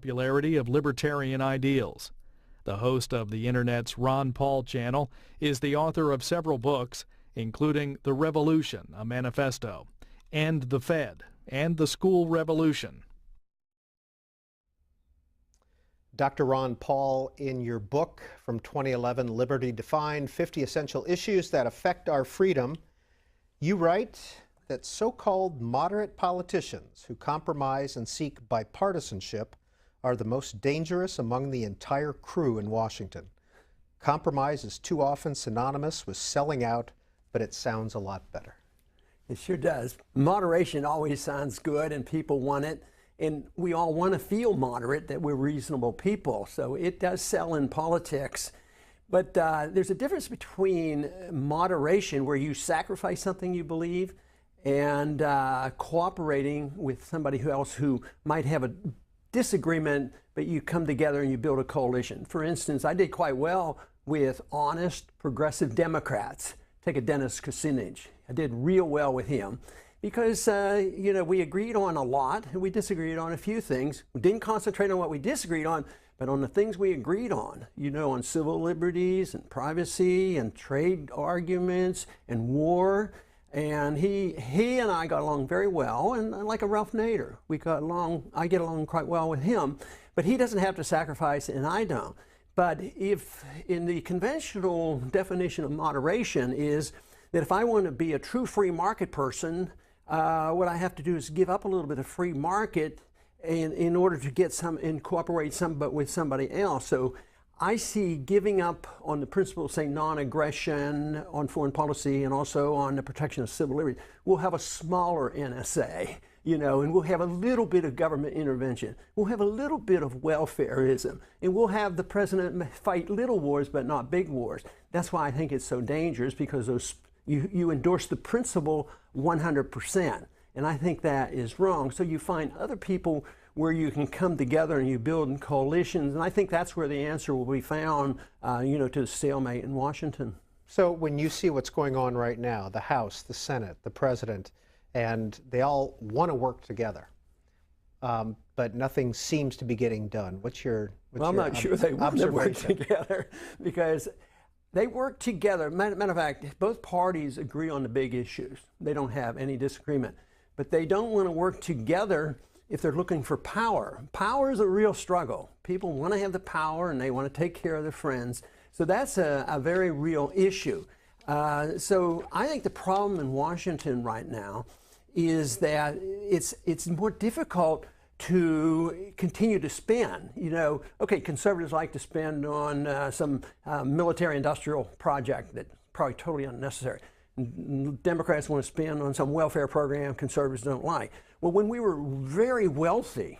popularity of libertarian ideals. The host of the Internet's Ron Paul channel is the author of several books, including The Revolution, a Manifesto, End the Fed, and The School Revolution. Dr. Ron Paul, in your book from 2011, Liberty Defined, 50 Essential Issues That Affect Our Freedom, you write that so-called moderate politicians who compromise and seek bipartisanship are the most dangerous among the entire crew in Washington. Compromise is too often synonymous with selling out, but it sounds a lot better. It sure does. Moderation always sounds good and people want it. And we all want to feel moderate, that we're reasonable people. So it does sell in politics. But there's a difference between moderation, where you sacrifice something you believe, and cooperating with somebody else who might have a disagreement, but you come together and you build a coalition. For instance, I did quite well with honest, progressive Democrats. Take a Dennis Kucinich. I did real well with him. Because, you know, we agreed on a lot and we disagreed on a few things. We didn't concentrate on what we disagreed on, but on the things we agreed on, you know, on civil liberties and privacy and trade arguments and war. And he and I got along very well, and like a Ralph Nader, we got along, I get along quite well with him, but he doesn't have to sacrifice and I don't. But if in the conventional definition of moderation is that if I want to be a true free market person, what I have to do is give up a little bit of free market in order to get some and cooperate with somebody else. So I see giving up on the principle, say, non-aggression on foreign policy and also on the protection of civil liberties. We'll have a smaller NSA, you know, and we'll have a little bit of government intervention. We'll have a little bit of welfareism, and we'll have the president fight little wars but not big wars. That's why I think it's so dangerous, because those you endorse the principle 100%, and I think that is wrong. So you find other people where you can come together and you build in coalitions, and I think that's where the answer will be found, you know, to the stalemate in Washington. So when you see what's going on right now, the House, the Senate, the President, and they all want to work together, but nothing seems to be getting done. Well, I'm not sure they want to work together, because they work together. Matter of fact, both parties agree on the big issues. They don't have any disagreement. But they don't want to work together if they're looking for power. Power is a real struggle. People want to have the power and they want to take care of their friends. So that's a very real issue. So I think the problem in Washington right now is that it's more difficult to continue to spend. You know, okay, conservatives like to spend on some military-industrial project that's probably totally unnecessary. Democrats want to spend on some welfare program conservatives don't like. Well, when we were very wealthy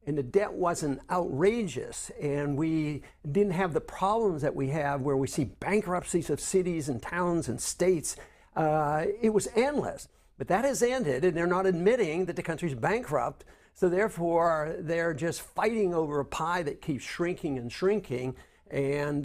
and the debt wasn't outrageous and we didn't have the problems that we have where we see bankruptcies of cities and towns and states, it was endless. But that has ended, and they're not admitting that the country's bankrupt. So therefore, they're just fighting over a pie that keeps shrinking and shrinking, and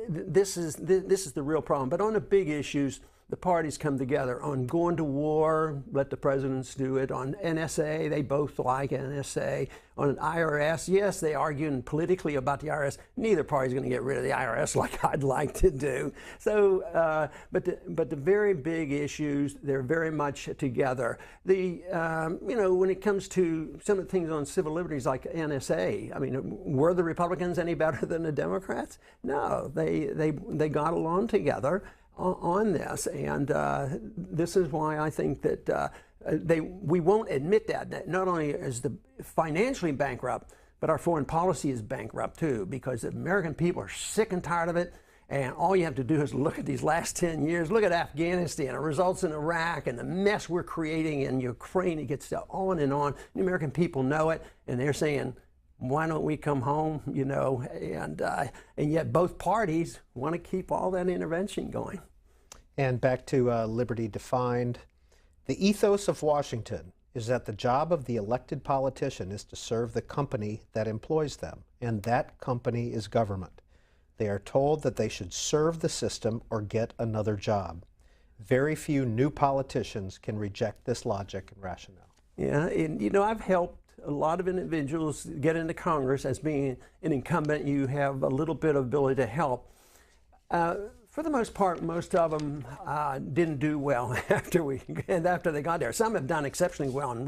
this is the real problem. But on the big issues, the parties come together on going to war, let the presidents do it. On NSA, they both like NSA. On IRS, yes, they argue politically about the IRS. Neither party's going to get rid of the IRS like I'd like to do. So, but the very big issues, they're very much together. You know, when it comes to some of the things on civil liberties like NSA, I mean, were the Republicans any better than the Democrats? No, they got along together on this, and this is why I think that we won't admit that not only is the financially bankrupt, but our foreign policy is bankrupt too, because the American people are sick and tired of it, and all you have to do is look at these last 10 years, look at Afghanistan, the results in Iraq, and the mess we're creating in Ukraine. It gets on and on. The American people know it, and they're saying, why don't we come home, you know, and yet both parties want to keep all that intervention going. And back to Liberty Defined, the ethos of Washington is that the job of the elected politician is to serve the company that employs them, and that company is government. They are told that they should serve the system or get another job. Very few new politicians can reject this logic and rationale. Yeah, and you know, I've helped a lot of individuals get into Congress as being an incumbent. You have a little bit of ability to help. For the most part, most of them didn't do well after they got there. Some have done exceptionally well in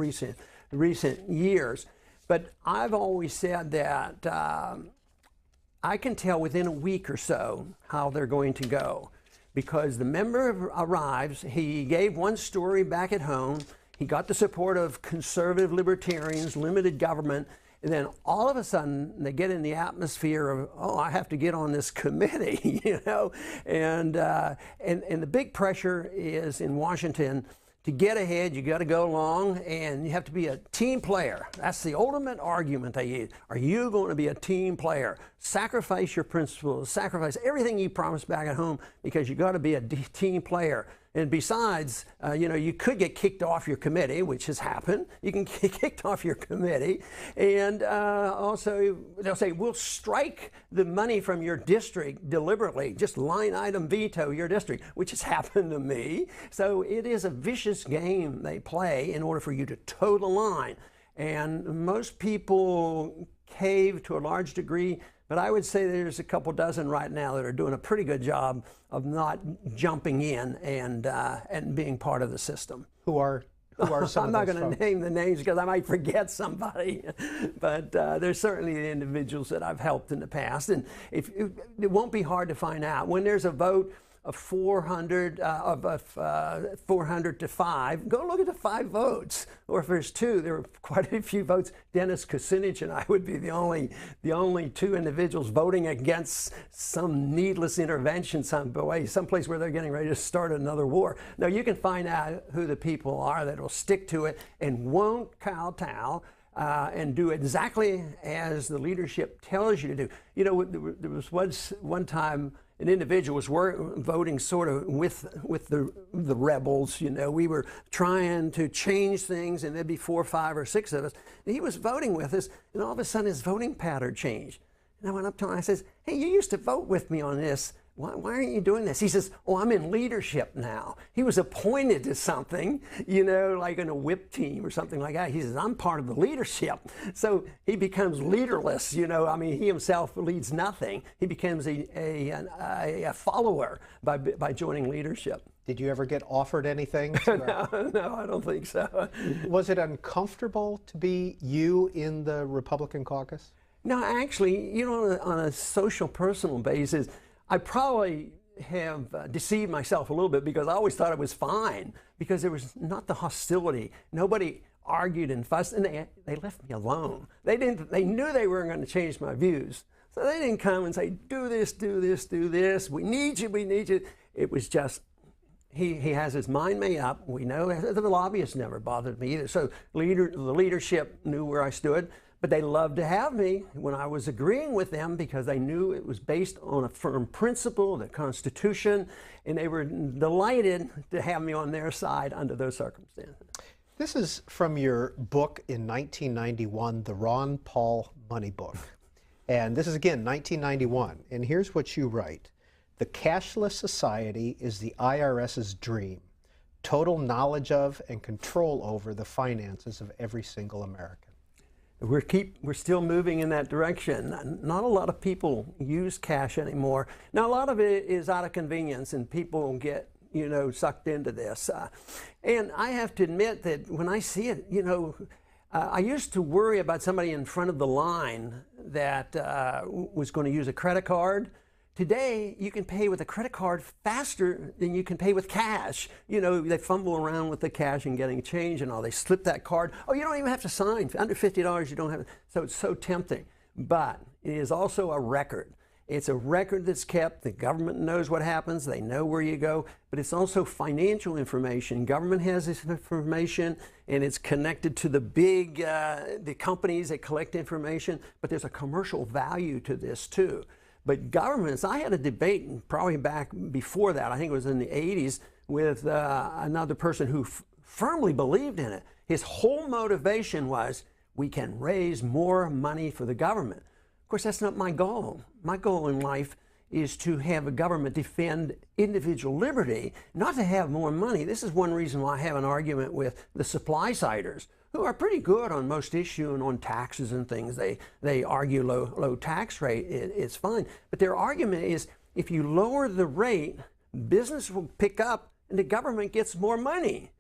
recent years. But I've always said that I can tell within a week or so how they're going to go, because the member arrives, he gave one story back at home, he got the support of conservative libertarians, limited government, and then all of a sudden they get in the atmosphere of, oh, I have to get on this committee, you know, and the big pressure is in Washington. To get ahead, you got to go along, and you have to be a team player. That's the ultimate argument they use. Are you going to be a team player? Sacrifice your principles, sacrifice everything you promised back at home, because you got to be a team player. And besides, you know, you could get kicked off your committee, which has happened. You can get kicked off your committee. And also, they'll say, we'll strike the money from your district deliberately, just line item veto your district, which has happened to me. So it is a vicious game they play in order for you to toe the line. And most people cave to a large degree, but I would say there's a couple dozen right now that are doing a pretty good job of not jumping in and being part of the system. Who are some I'm not going to name the names because I might forget somebody, but there's certainly the individuals that I've helped in the past, and it won't be hard to find out when there's a vote of 400 to 5. Go look at the 5 votes, or if there's 2, there are quite a few votes. Dennis Kucinich and I would be the only 2 individuals voting against some needless intervention someplace where they're getting ready to start another war. No, you can find out who the people are that will stick to it and won't kowtow and do exactly as the leadership tells you to do. You know, there was one time an individual was voting sort of with the rebels. You know, we were trying to change things, and there'd be 4, 5, or 6 of us. And he was voting with us, and all of a sudden his voting pattern changed. And I went up to him and I says, hey, you used to vote with me on this. Why aren't you doing this? He says, oh, I'm in leadership now. He was appointed to something, you know, like in a whip team or something like that. He says, I'm part of the leadership. So he becomes leaderless, you know. I mean, he himself leads nothing. He becomes a follower by joining leadership. Did you ever get offered anything? No, I don't think so. Was it uncomfortable to be you in the Republican caucus? No, actually, you know, on a social, personal basis, I probably have deceived myself a little bit, because I always thought it was fine, because there was not the hostility. Nobody argued and fussed, and they left me alone. They knew they weren't going to change my views. So they didn't come and say, do this, do this, do this. We need you, we need you. It was just, he has his mind made up. We know the lobbyists never bothered me either. So the leadership knew where I stood. But they loved to have me when I was agreeing with them, because they knew it was based on a firm principle, the Constitution, and they were delighted to have me on their side under those circumstances. This is from your book in 1991, the Ron Paul Money Book. And this is, again, 1991. And here's what you write. The cashless society is the IRS's dream. Total knowledge of and control over the finances of every single American. We're still moving in that direction. Not a lot of people use cash anymore. Now, a lot of it is out of convenience, and people get, you know, sucked into this. And I have to admit that when I see it, you know, I used to worry about somebody in front of the line that was going to use a credit card. Today, you can pay with a credit card faster than you can pay with cash. You know, they fumble around with the cash and getting change and all. They slip that card. Oh, you don't even have to sign. Under $50, you don't have to. So it's so tempting. But it is also a record. It's a record that's kept. The government knows what happens. They know where you go. But it's also financial information. Government has this information, and it's connected to the big the companies that collect information. But there's a commercial value to this, too. But governments, I had a debate probably back before that, I think it was in the 80s, with another person who firmly believed in it. His whole motivation was, we can raise more money for the government. Of course, that's not my goal. My goal in life is to have a government defend individual liberty, not to have more money. This is one reason why I have an argument with the supply-siders. who are pretty good on most issues and on taxes and things. They argue low tax rate is fine. But their argument is if you lower the rate, business will pick up and the government gets more money.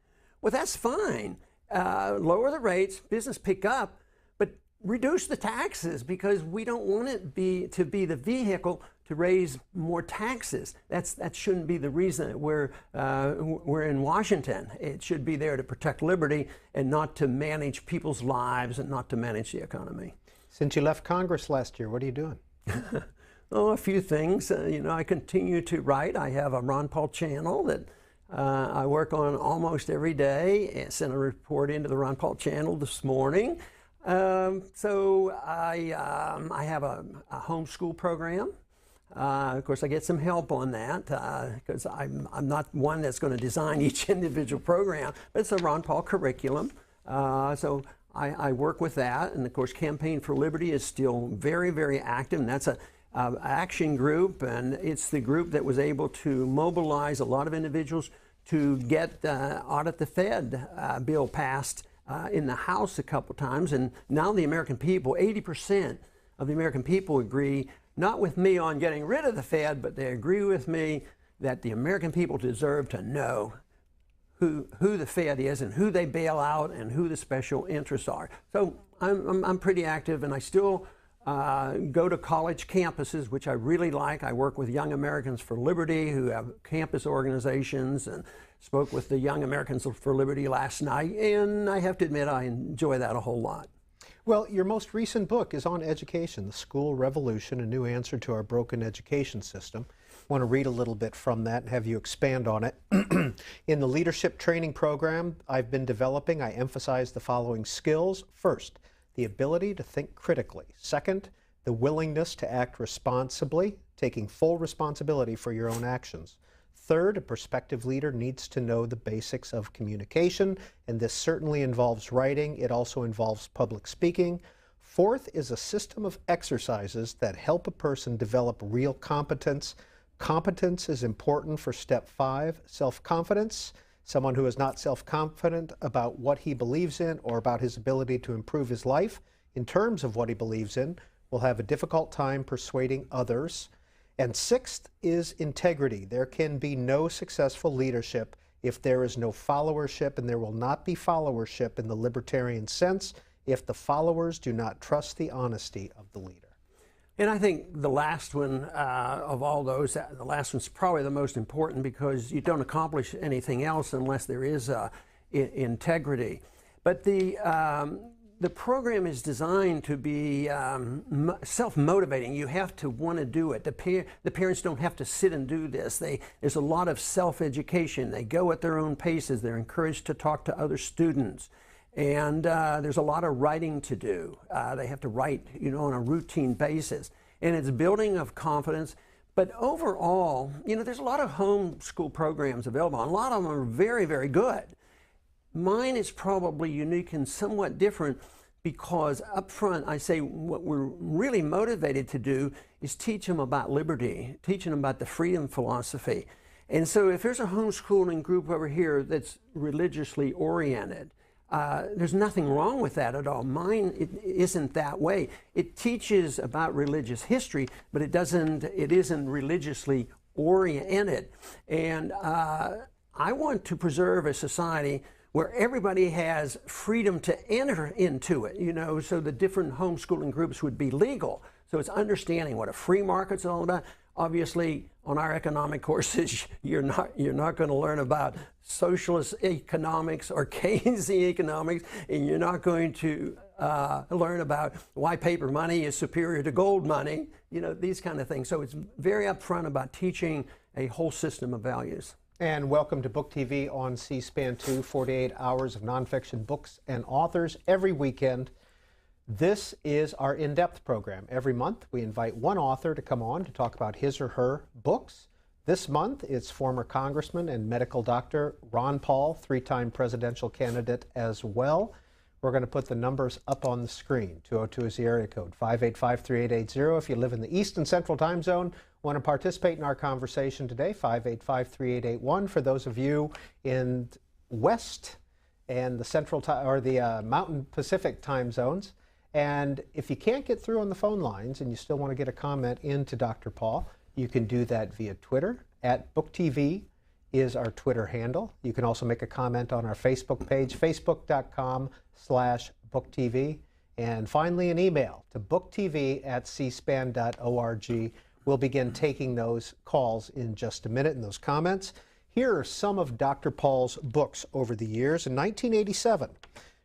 Well, that's fine. Lower the rates, business pick up, but reduce the taxes because we don't want it to be the vehicle to raise more taxes. That shouldn't be the reason that we're in Washington. It should be there to protect liberty and not to manage people's lives and not to manage the economy. Since you left Congress last year, what are you doing? Oh, a few things. I continue to write. I have a Ron Paul channel that I work on almost every day. I sent a report into the Ron Paul channel this morning. So I have a homeschool program. Of course, I get some help on that because I'm not one that's going to design each individual program, but it's a Ron Paul curriculum. So I work with that. And of course, Campaign for Liberty is still very, very active. And that's an action group. And it's the group that was able to mobilize a lot of individuals to get the Audit the Fed bill passed in the House a couple times. And now the American people, 80% of the American people agree not with me on getting rid of the Fed, but they agree with me that the American people deserve to know who the Fed is and who they bail out and who the special interests are. So I'm pretty active, and I still go to college campuses, which I really like. I work with Young Americans for Liberty, who have campus organizations, and spoke with the Young Americans for Liberty last night, and I have to admit I enjoy that a whole lot. Well, your most recent book is on education, The School Revolution, a new answer to our broken education system. I want to read a little bit from that and have you expand on it. In the leadership training program I've been developing, I emphasize the following skills. First, the ability to think critically. Second, the willingness to act responsibly, taking full responsibility for your own actions. Third, a prospective leader needs to know the basics of communication, and this certainly involves writing. It also involves public speaking. Fourth is a system of exercises that help a person develop real competence. Competence is important for step 5, self-confidence. Someone who is not self-confident about what he believes in or about his ability to improve his life in terms of what he believes in will have a difficult time persuading others. And sixth is integrity. There can be no successful leadership if there is no followership, and there will not be followership in the libertarian sense if the followers do not trust the honesty of the leader. And I think the last one of all those, the last one's probably the most important because you don't accomplish anything else unless there is integrity. But the program is designed to be self-motivating. You have to want to do it. The parents don't have to sit and do this. There's a lot of self-education. They go at their own paces. They're encouraged to talk to other students. And there's a lot of writing to do. They have to write, on a routine basis. And it's building of confidence. But overall, there's a lot of homeschool programs available. And a lot of them are very, very good. Mine is probably unique and somewhat different because up front I say what we're really motivated to do is teach them about liberty, teaching them about the freedom philosophy. And so if there's a homeschooling group over here that's religiously oriented, there's nothing wrong with that at all. Mine it isn't that way. It teaches about religious history, but it isn't religiously oriented. And I want to preserve a society where everybody has freedom to enter into it, so the different homeschooling groups would be legal. So it's understanding what a free market's all about. Obviously, on our economic courses, you're not going to learn about socialist economics or Keynesian economics, and you're not going to learn about why paper money is superior to gold money, these kind of things. So it's very upfront about teaching a whole system of values. And welcome to Book TV on C-SPAN 2, 48 hours of nonfiction books and authors every weekend. This is our in-depth program. Every month we invite one author to come on to talk about his or her books. This month it's former Congressman and medical doctor Ron Paul, 3-time presidential candidate as well. We're going to put the numbers up on the screen. 202 is the area code, 585-3880. If you live in the East and Central time zone, want to participate in our conversation today, 585-3881. For those of you in West and the Central or the Mountain Pacific time zones. And if you can't get through on the phone lines and you still want to get a comment into Dr. Paul, you can do that via Twitter. @BookTV is our Twitter handle. You can also make a comment on our Facebook page, facebook.com/booktv. And finally, an email to booktv@cspan.org. We'll begin taking those calls in just a minute and those comments. Here are some of Dr. Paul's books over the years. In 1987,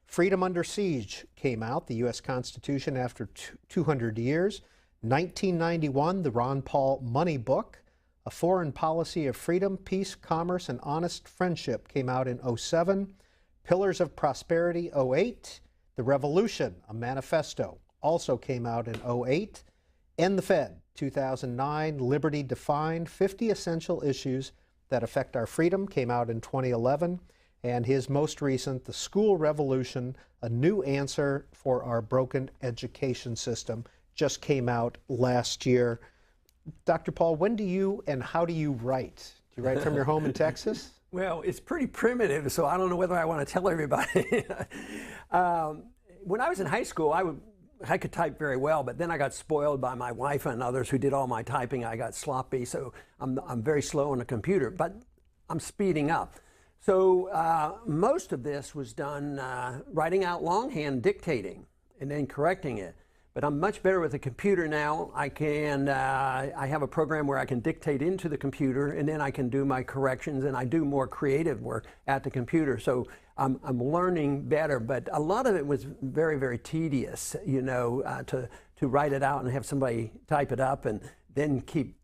Freedom Under Siege came out, the U.S. Constitution after 200 years. 1991, the Ron Paul Money Book, A Foreign Policy of Freedom, Peace, Commerce, and Honest Friendship came out in 07. Pillars of Prosperity, 08. The Revolution, a Manifesto, also came out in 08. End the Fed, 2009. Liberty Defined, 50 Essential Issues That Affect Our Freedom, came out in 2011. And his most recent, The School Revolution, A New Answer for Our Broken Education System, just came out last year. Dr. Paul, when do you and how do you write? Do you write from your home in Texas? Well, it's pretty primitive, so I don't know whether I want to tell everybody. When I was in high school, I could type very well, but then I got spoiled by my wife and others who did all my typing. I got sloppy, so I'm very slow on the computer, but I'm speeding up. So most of this was done writing out longhand, dictating, and then correcting it. But I'm much better with the computer now. I have a program where I can dictate into the computer, and then I can do my corrections, and I do more creative work at the computer. So I'm learning better, but a lot of it was very, very tedious, you know, to write it out and have somebody type it up and then keep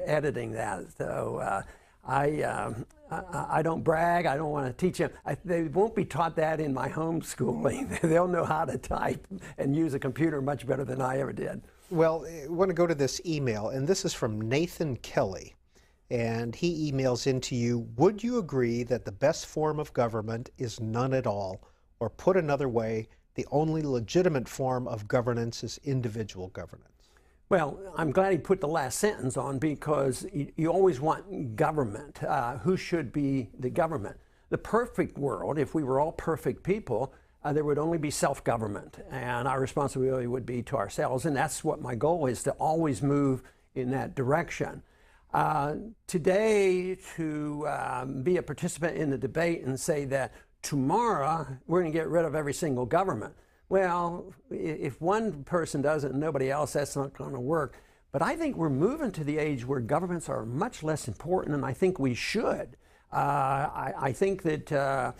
editing that. So I don't brag. I don't want to teach them. They won't be taught that in my homeschooling. They'll know how to type and use a computer much better than I ever did. Well, I want to go to this email, and this is from Nathan Kelly. And he emails into you, would you agree that the best form of government is none at all? Or put another way, the only legitimate form of governance is individual governance? Well, I'm glad he put the last sentence on, because you always want government. Who should be the government? The perfect world, if we were all perfect people, there would only be self-government, and our responsibility would be to ourselves, and that's what my goal is, to always move in that direction. Today, to be a participant in the debate and say that tomorrow we're going to get rid of every single government. Well, if one person does it and nobody else, that's not going to work. But I think we're moving to the age where governments are much less important, and I think we should. I think that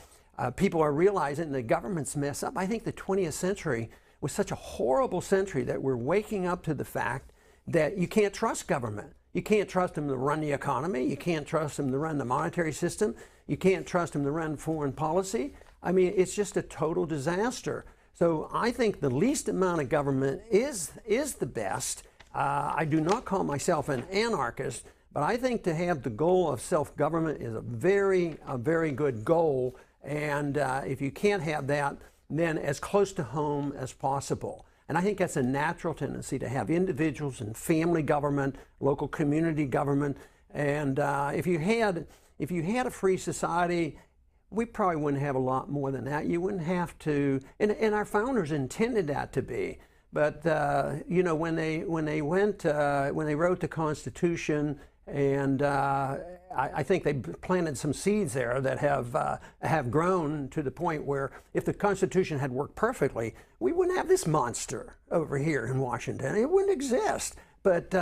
people are realizing that governments mess up. I think the 20th century was such a horrible century that we're waking up to the fact that you can't trust government. You can't trust them to run the economy. You can't trust them to run the monetary system. You can't trust them to run foreign policy. I mean, it's just a total disaster. So I think the least amount of government is the best. I do not call myself an anarchist, but I think to have the goal of self-government is a very good goal. And if you can't have that, then as close to home as possible. And I think that's a natural tendency to have individuals and family government, local community government. And if you had a free society, we probably wouldn't have a lot more than that. You wouldn't have to, and our founders intended that to be. But you know, when they wrote the Constitution, and I think they planted some seeds there that have grown to the point where if the Constitution had worked perfectly, we wouldn't have this monster over here in Washington. It wouldn't exist. But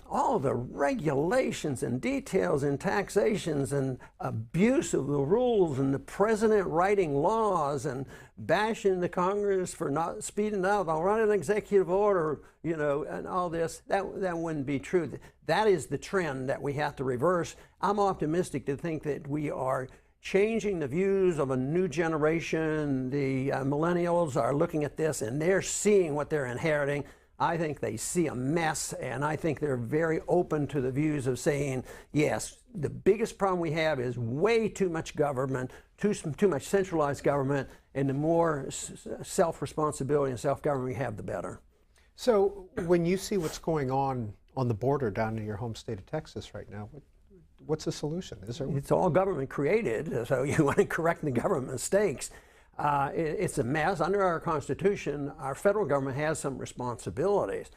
all the regulations and details and taxations and abuse of the rules and the president writing laws and bashing the Congress for not speeding up, I'll write an executive order, you know, and all this, that wouldn't be true. That is the trend that we have to reverse. I'm optimistic to think that we are changing the views of a new generation. The millennials are looking at this and they're seeing what they're inheriting. I think they see a mess, and I think they're very open to the views of saying, yes, the biggest problem we have is way too much government, too much centralized government, and the more self-responsibility and self-government we have, the better. So when you see what's going on the border down in your home state of Texas right now, What's the solution? Is there one? It's all government created, so you want to correct the government mistakes. It's a mess. Under our Constitution, our federal government has some responsibilities,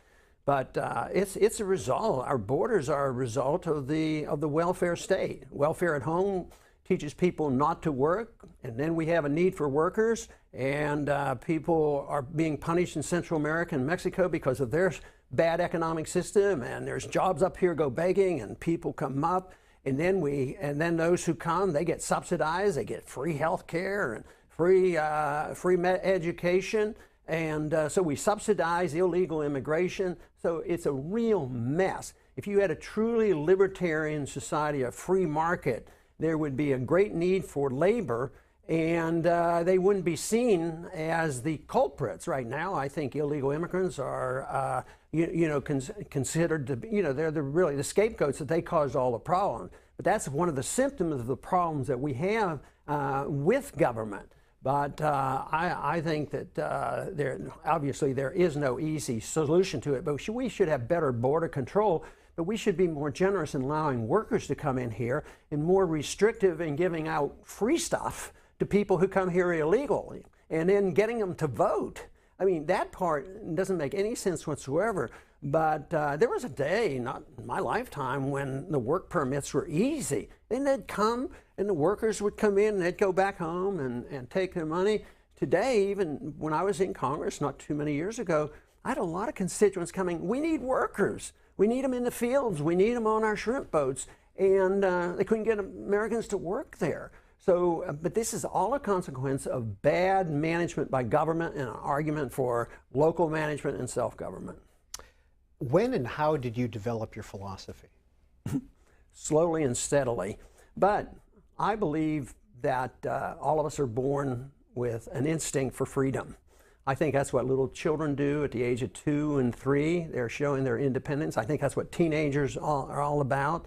but it's a result. Our borders are a result of the welfare state. Welfare at home teaches people not to work, and then we have a need for workers, and people are being punished in Central America and Mexico because of their bad economic system, and there's jobs up here go begging, and people come up, and then those who come, they get subsidized, they get free health care and free education, and so we subsidize illegal immigration. So it's a real mess. If you had a truly libertarian society, a free market, there would be a great need for labor, and they wouldn't be seen as the culprits. Right now, I think illegal immigrants are, considered to be, they're really the scapegoats, that they caused all the problems. But that's one of the symptoms of the problems that we have with government. But I think that obviously there is no easy solution to it. But we should have better border control. But we should be more generous in allowing workers to come in here, and more restrictive in giving out free stuff to people who come here illegally, and then getting them to vote. I mean, that part doesn't make any sense whatsoever. But there was a day, not in my lifetime, when the work permits were easy. Then they'd come, and the workers would come in, and they'd go back home and take their money. Today, even when I was in Congress not too many years ago, I had a lot of constituents coming, we need workers. We need them in the fields. We need them on our shrimp boats. And they couldn't get Americans to work there. So, but this is all a consequence of bad management by government and an argument for local management and self-government. When and how did you develop your philosophy? Slowly and steadily. But I believe that all of us are born with an instinct for freedom. I think that's what little children do at the age of 2 and 3. They're showing their independence. I think that's what teenagers are all about.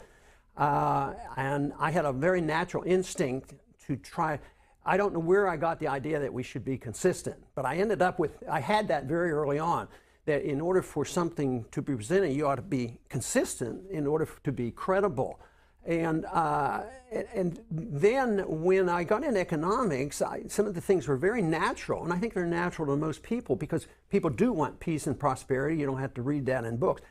And I had a very natural instinct to try. I don't know where I got the idea that we should be consistent, but I ended up with, I had that very early on, that in order for something to be presented, you ought to be consistent in order to be credible. And then when I got into economics, some of the things were very natural, and I think they're natural to most people, because people do want peace and prosperity. You don't have to read that in books.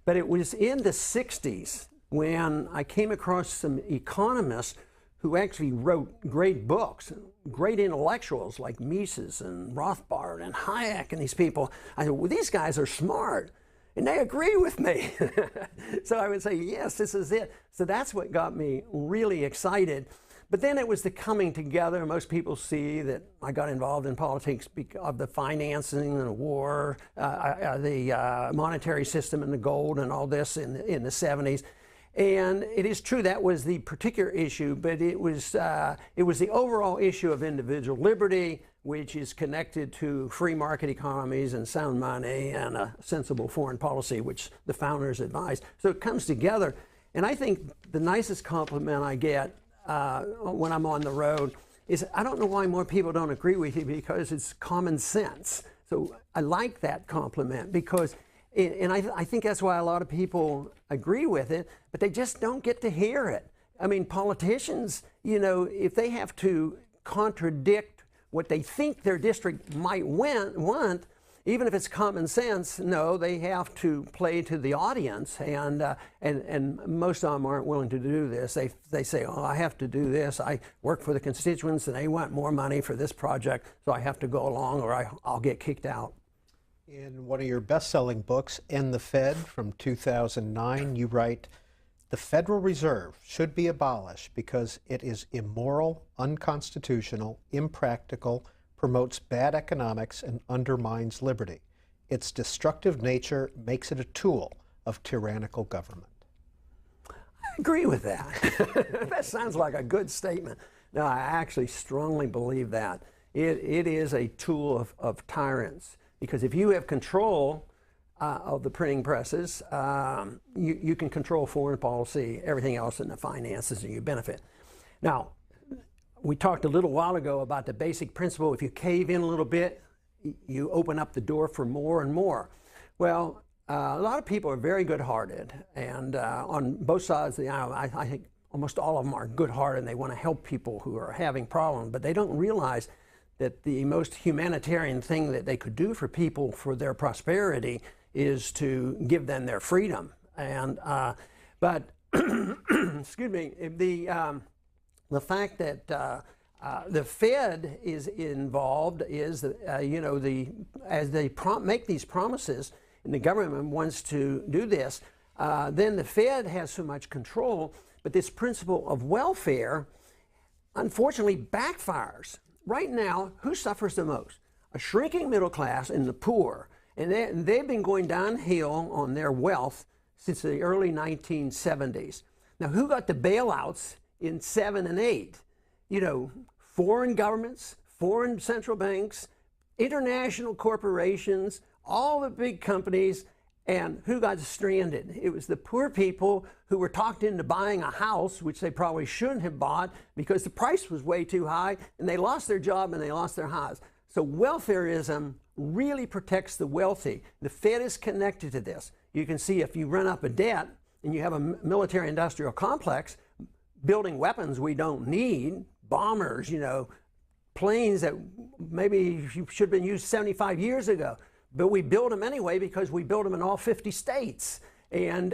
But it was in the 60s when I came across some economists who actually wrote great books, great intellectuals like Mises and Rothbard and Hayek and these people. I said, well, these guys are smart. And they agree with me. So I would say, yes, this is it. So that's what got me really excited. But then it was the coming together. Most people see that I got involved in politics because of the financing and the war, the monetary system and the gold and all this in the 70s. And it is true that was the particular issue, but it was the overall issue of individual liberty, which is connected to free market economies and sound money and a sensible foreign policy, which the founders advised. So it comes together. And I think the nicest compliment I get when I'm on the road is, I don't know why more people don't agree with you, because it's common sense. So I like that compliment, because and I think that's why a lot of people agree with it, but they just don't get to hear it. I mean, politicians, if they have to contradict what they think their district might want, even if it's common sense, no, they have to play to the audience, and most of them aren't willing to do this. They say, oh, I have to do this. I work for the constituents, and they want more money for this project, so I have to go along, or I'll get kicked out. In one of your best-selling books, End the Fed, from 2009, you write, "The Federal Reserve should be abolished because it is immoral, unconstitutional, impractical, promotes bad economics, and undermines liberty. Its destructive nature makes it a tool of tyrannical government." I agree with that. That sounds like a good statement. No, I actually strongly believe that. It is a tool of tyrants. Because if you have control of the printing presses, you can control foreign policy, everything else in the finances, and you benefit. Now, we talked a little while ago about the basic principle: if you cave in a little bit, you open up the door for more and more. Well, a lot of people are very good-hearted, and on both sides of the aisle, I think almost all of them are good-hearted and they want to help people who are having problems, but they don't realize that the most humanitarian thing that they could do for people for their prosperity is to give them their freedom. And but excuse me, the fact that the Fed is involved is, you know, as they make these promises, and the government wants to do this, then the Fed has so much control. But this principle of welfare, unfortunately, backfires. Right now, who suffers the most? A shrinking middle class and the poor. And they've been going downhill on their wealth since the early 1970s. Now, who got the bailouts in 7 and 8? You know, foreign governments, foreign central banks, international corporations, all the big companies. And who got stranded? It was the poor people who were talked into buying a house, which they probably shouldn't have bought because the price was way too high, and they lost their job and they lost their house. So welfarism really protects the wealthy. The Fed is connected to this. You can see if you run up a debt and you have a military-industrial complex, building weapons we don't need, bombers, you know, planes that maybe should have been used 75 years ago. But we build them anyway because we build them in all 50 states. And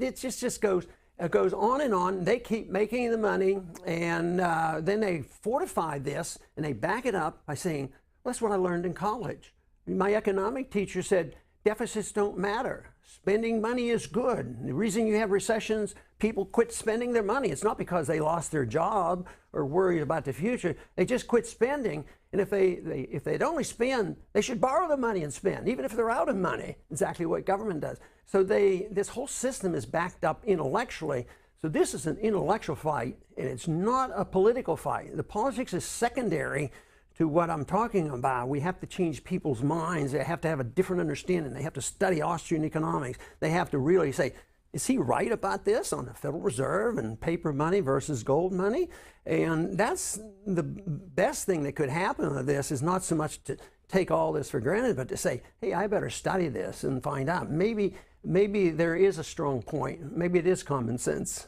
it just goes on and on. They keep making the money, and then they fortify this, and they back it up by saying, well, that's what I learned in college. My economic teacher said, deficits don't matter. Spending money is good. The reason you have recessions, people quit spending their money. It's not because they lost their job or worried about the future. They just quit spending. And if they'd only spend, they should borrow the money and spend, even if they're out of money. Exactly what government does. So this whole system is backed up intellectually. So this is an intellectual fight, and it's not a political fight. The politics is secondary to what I'm talking about. We have to change people's minds. They have to have a different understanding. They have to study Austrian economics. They have to really say, is he right about this on the Federal Reserve and paper money versus gold money? And that's the best thing that could happen with this, is not so much to take all this for granted, but to say, hey, I better study this and find out. Maybe there is a strong point. Maybe it is common sense.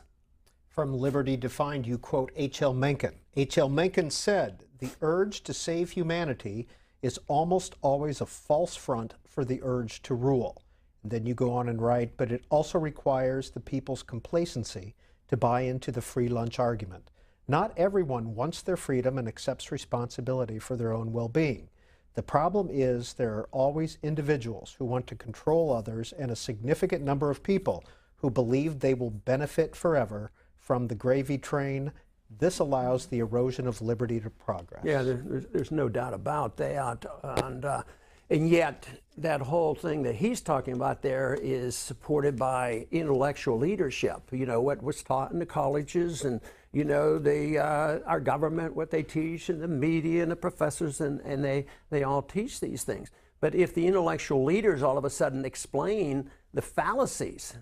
From Liberty Defined, you quote H.L. Mencken. H.L. Mencken said, the urge to save humanity is almost always a false front for the urge to rule. And then you go on and write, but it also requires the people's complacency to buy into the free lunch argument. Not everyone wants their freedom and accepts responsibility for their own well-being. The problem is there are always individuals who want to control others, and a significant number of people who believe they will benefit forever from the gravy train. This allows the erosion of liberty to progress. Yeah, there's no doubt about that. And yet, that whole thing that he's talking about there is supported by intellectual leadership. You know, what was taught in the colleges, and, you know, our government, what they teach, and the media and the professors, and they all teach these things. But if the intellectual leaders all of a sudden explain the fallacies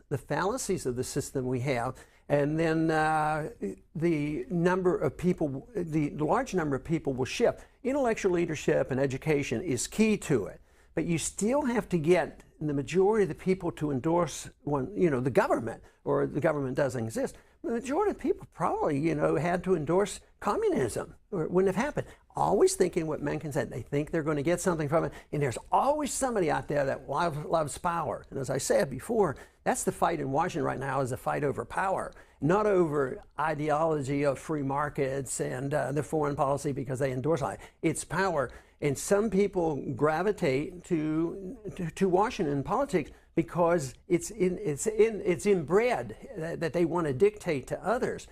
of the system we have, and then the large number of people will shift. Intellectual leadership and education is key to it, but you still have to get the majority of the people to endorse the government, or the government doesn't exist. The majority of people probably, had to endorse communism, or it wouldn't have happened. Always thinking what Mencken said, they think they're going to get something from it, and there's always somebody out there that loves power. And as I said before, that's the fight in Washington right now, is a fight over power, not over ideology of free markets and the foreign policy because they endorse it. It's power. And some people gravitate to Washington politics because it's inbred that they want to dictate to others.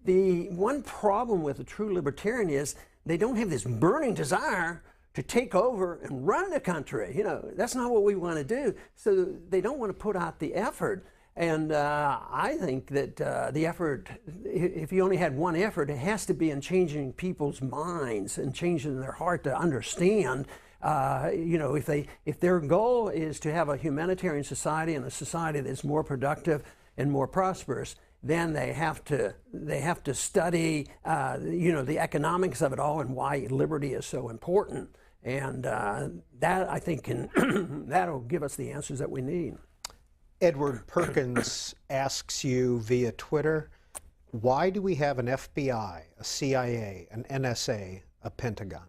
The one problem with a true libertarian is they don't have this burning desire to take over and run the country. That's not what we want to do. So they don't want to put out the effort. And I think that the effort, if you only had one effort, it has to be in changing people's minds and changing their heart to understand. If their goal is to have a humanitarian society and a society that's more productive and more prosperous, then they have to study, the economics of it all and why liberty is so important. And that, I think, that'll give us the answers that we need. Edward Perkins asks you via Twitter, Why do we have an FBI, a CIA, an NSA, a Pentagon?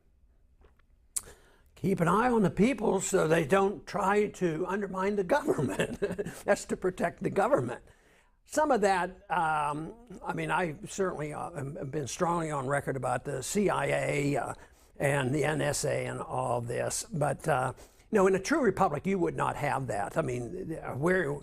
Keep an eye on the people so they don't try to undermine the government. That's to protect the government. Some of that, I mean, I certainly have been strongly on record about the CIA and the NSA and all of this, but no, in a true republic, you would not have that. I mean,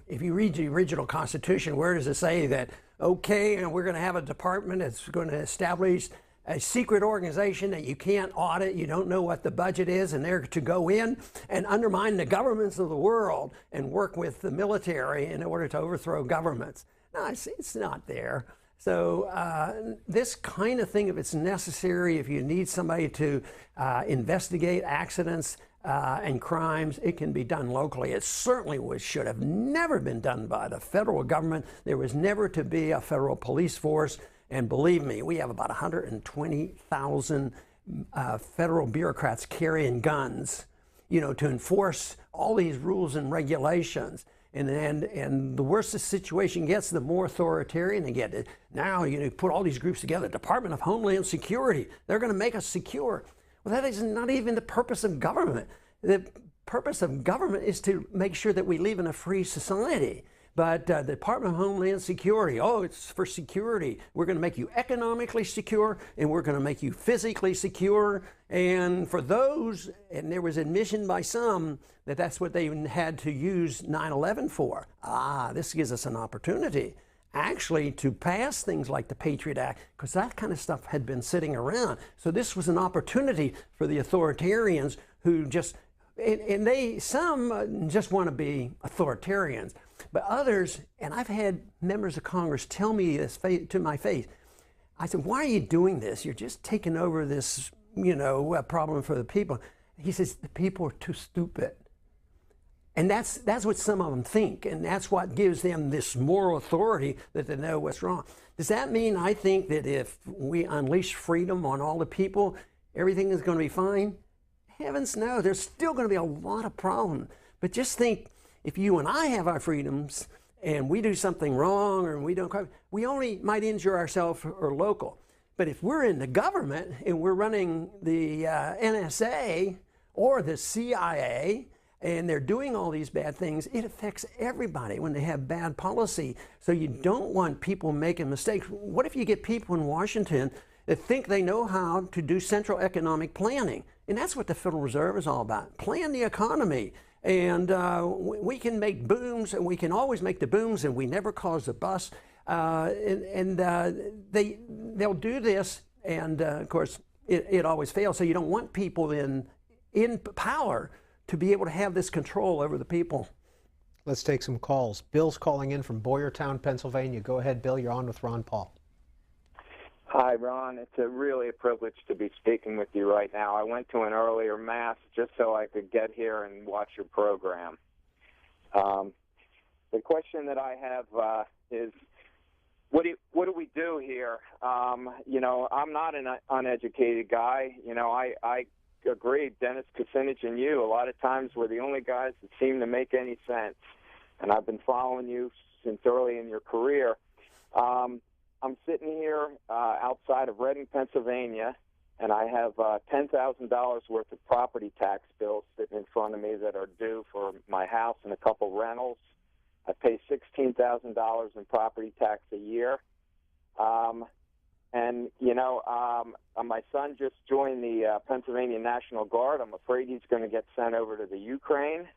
if you read the original Constitution, where does it say that, okay, and we're going to have a department that's going to establish a secret organization that you can't audit, you don't know what the budget is, and they're to go in and undermine the governments of the world and work with the military in order to overthrow governments? No, it's not there. So this kind of thing, if it's necessary, if you need somebody to investigate accidents and crimes, it can be done locally. It certainly should have never been done by the federal government. There was never to be a federal police force. And believe me, we have about 120,000 federal bureaucrats carrying guns, you know, to enforce all these rules and regulations. And the worse the situation gets, the more authoritarian they get. Now you put all these groups together, Department of Homeland Security, they're going to make us secure. Well, that is not even the purpose of government. The purpose of government is to make sure that we live in a free society. But the Department of Homeland Security, oh, it's for security. We're going to make you economically secure, and we're going to make you physically secure. And for those, and there was admission by some that that's what they had to use 9/11 for. This gives us an opportunity actually to pass things like the Patriot Act, because that kind of stuff had been sitting around. So this was an opportunity for the authoritarians who just, and some just want to be authoritarians. But others, and I've had members of Congress tell me this to my face, I said, why are you doing this? You're just taking over this, you know, problem for the people. He says, the people are too stupid. And that's what some of them think, and that's what gives them this moral authority that they know what's wrong. Does that mean I think that if we unleash freedom on all the people, everything is going to be fine? Heavens no, there's still going to be a lot of problems. But just think, if you and I have our freedoms and we do something wrong or we don't, we only might injure ourselves or local. But if we're in the government and we're running the NSA or the CIA and they're doing all these bad things, it affects everybody when they have bad policy. So you don't want people making mistakes. What if you get people in Washington that think they know how to do central economic planning? And that's what the Federal Reserve is all about. Plan the economy. And we can make booms, and we can always make the booms, and we never cause a bust. They'll do this, and of course, it always fails. So you don't want people in power to be able to have this control over the people. Let's take some calls. Bill's calling in from Boyertown, Pennsylvania. Go ahead, Bill. You're on with Ron Paul. Hi, Ron. It's really a privilege to be speaking with you right now. I went to an earlier Mass just so I could get here and watch your program. The question that I have is, what do we do here? You know, I'm not an uneducated guy. You know, I agree, Dennis Kucinich and you, a lot of times we're the only guys that seem to make any sense. And I've been following you since early in your career. I'm sitting here outside of Reading, Pennsylvania, and I have $10,000 worth of property tax bills sitting in front of me that are due for my house and a couple rentals. I pay $16,000 in property tax a year. And, you know, my son just joined the Pennsylvania National Guard. I'm afraid he's going to get sent over to the Ukraine.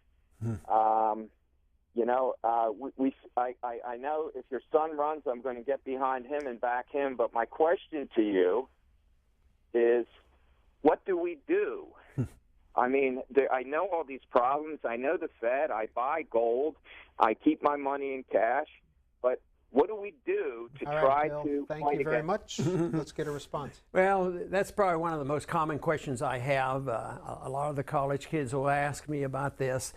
You know, I know if your son runs, I'm going to get behind him and back him. But my question to you is, what do we do? I mean, I know all these problems. I know the Fed. I buy gold. I keep my money in cash. But what do we do to try to thank you very much. Let's get a response. Well, that's probably one of the most common questions I have. A lot of the college kids will ask me about this.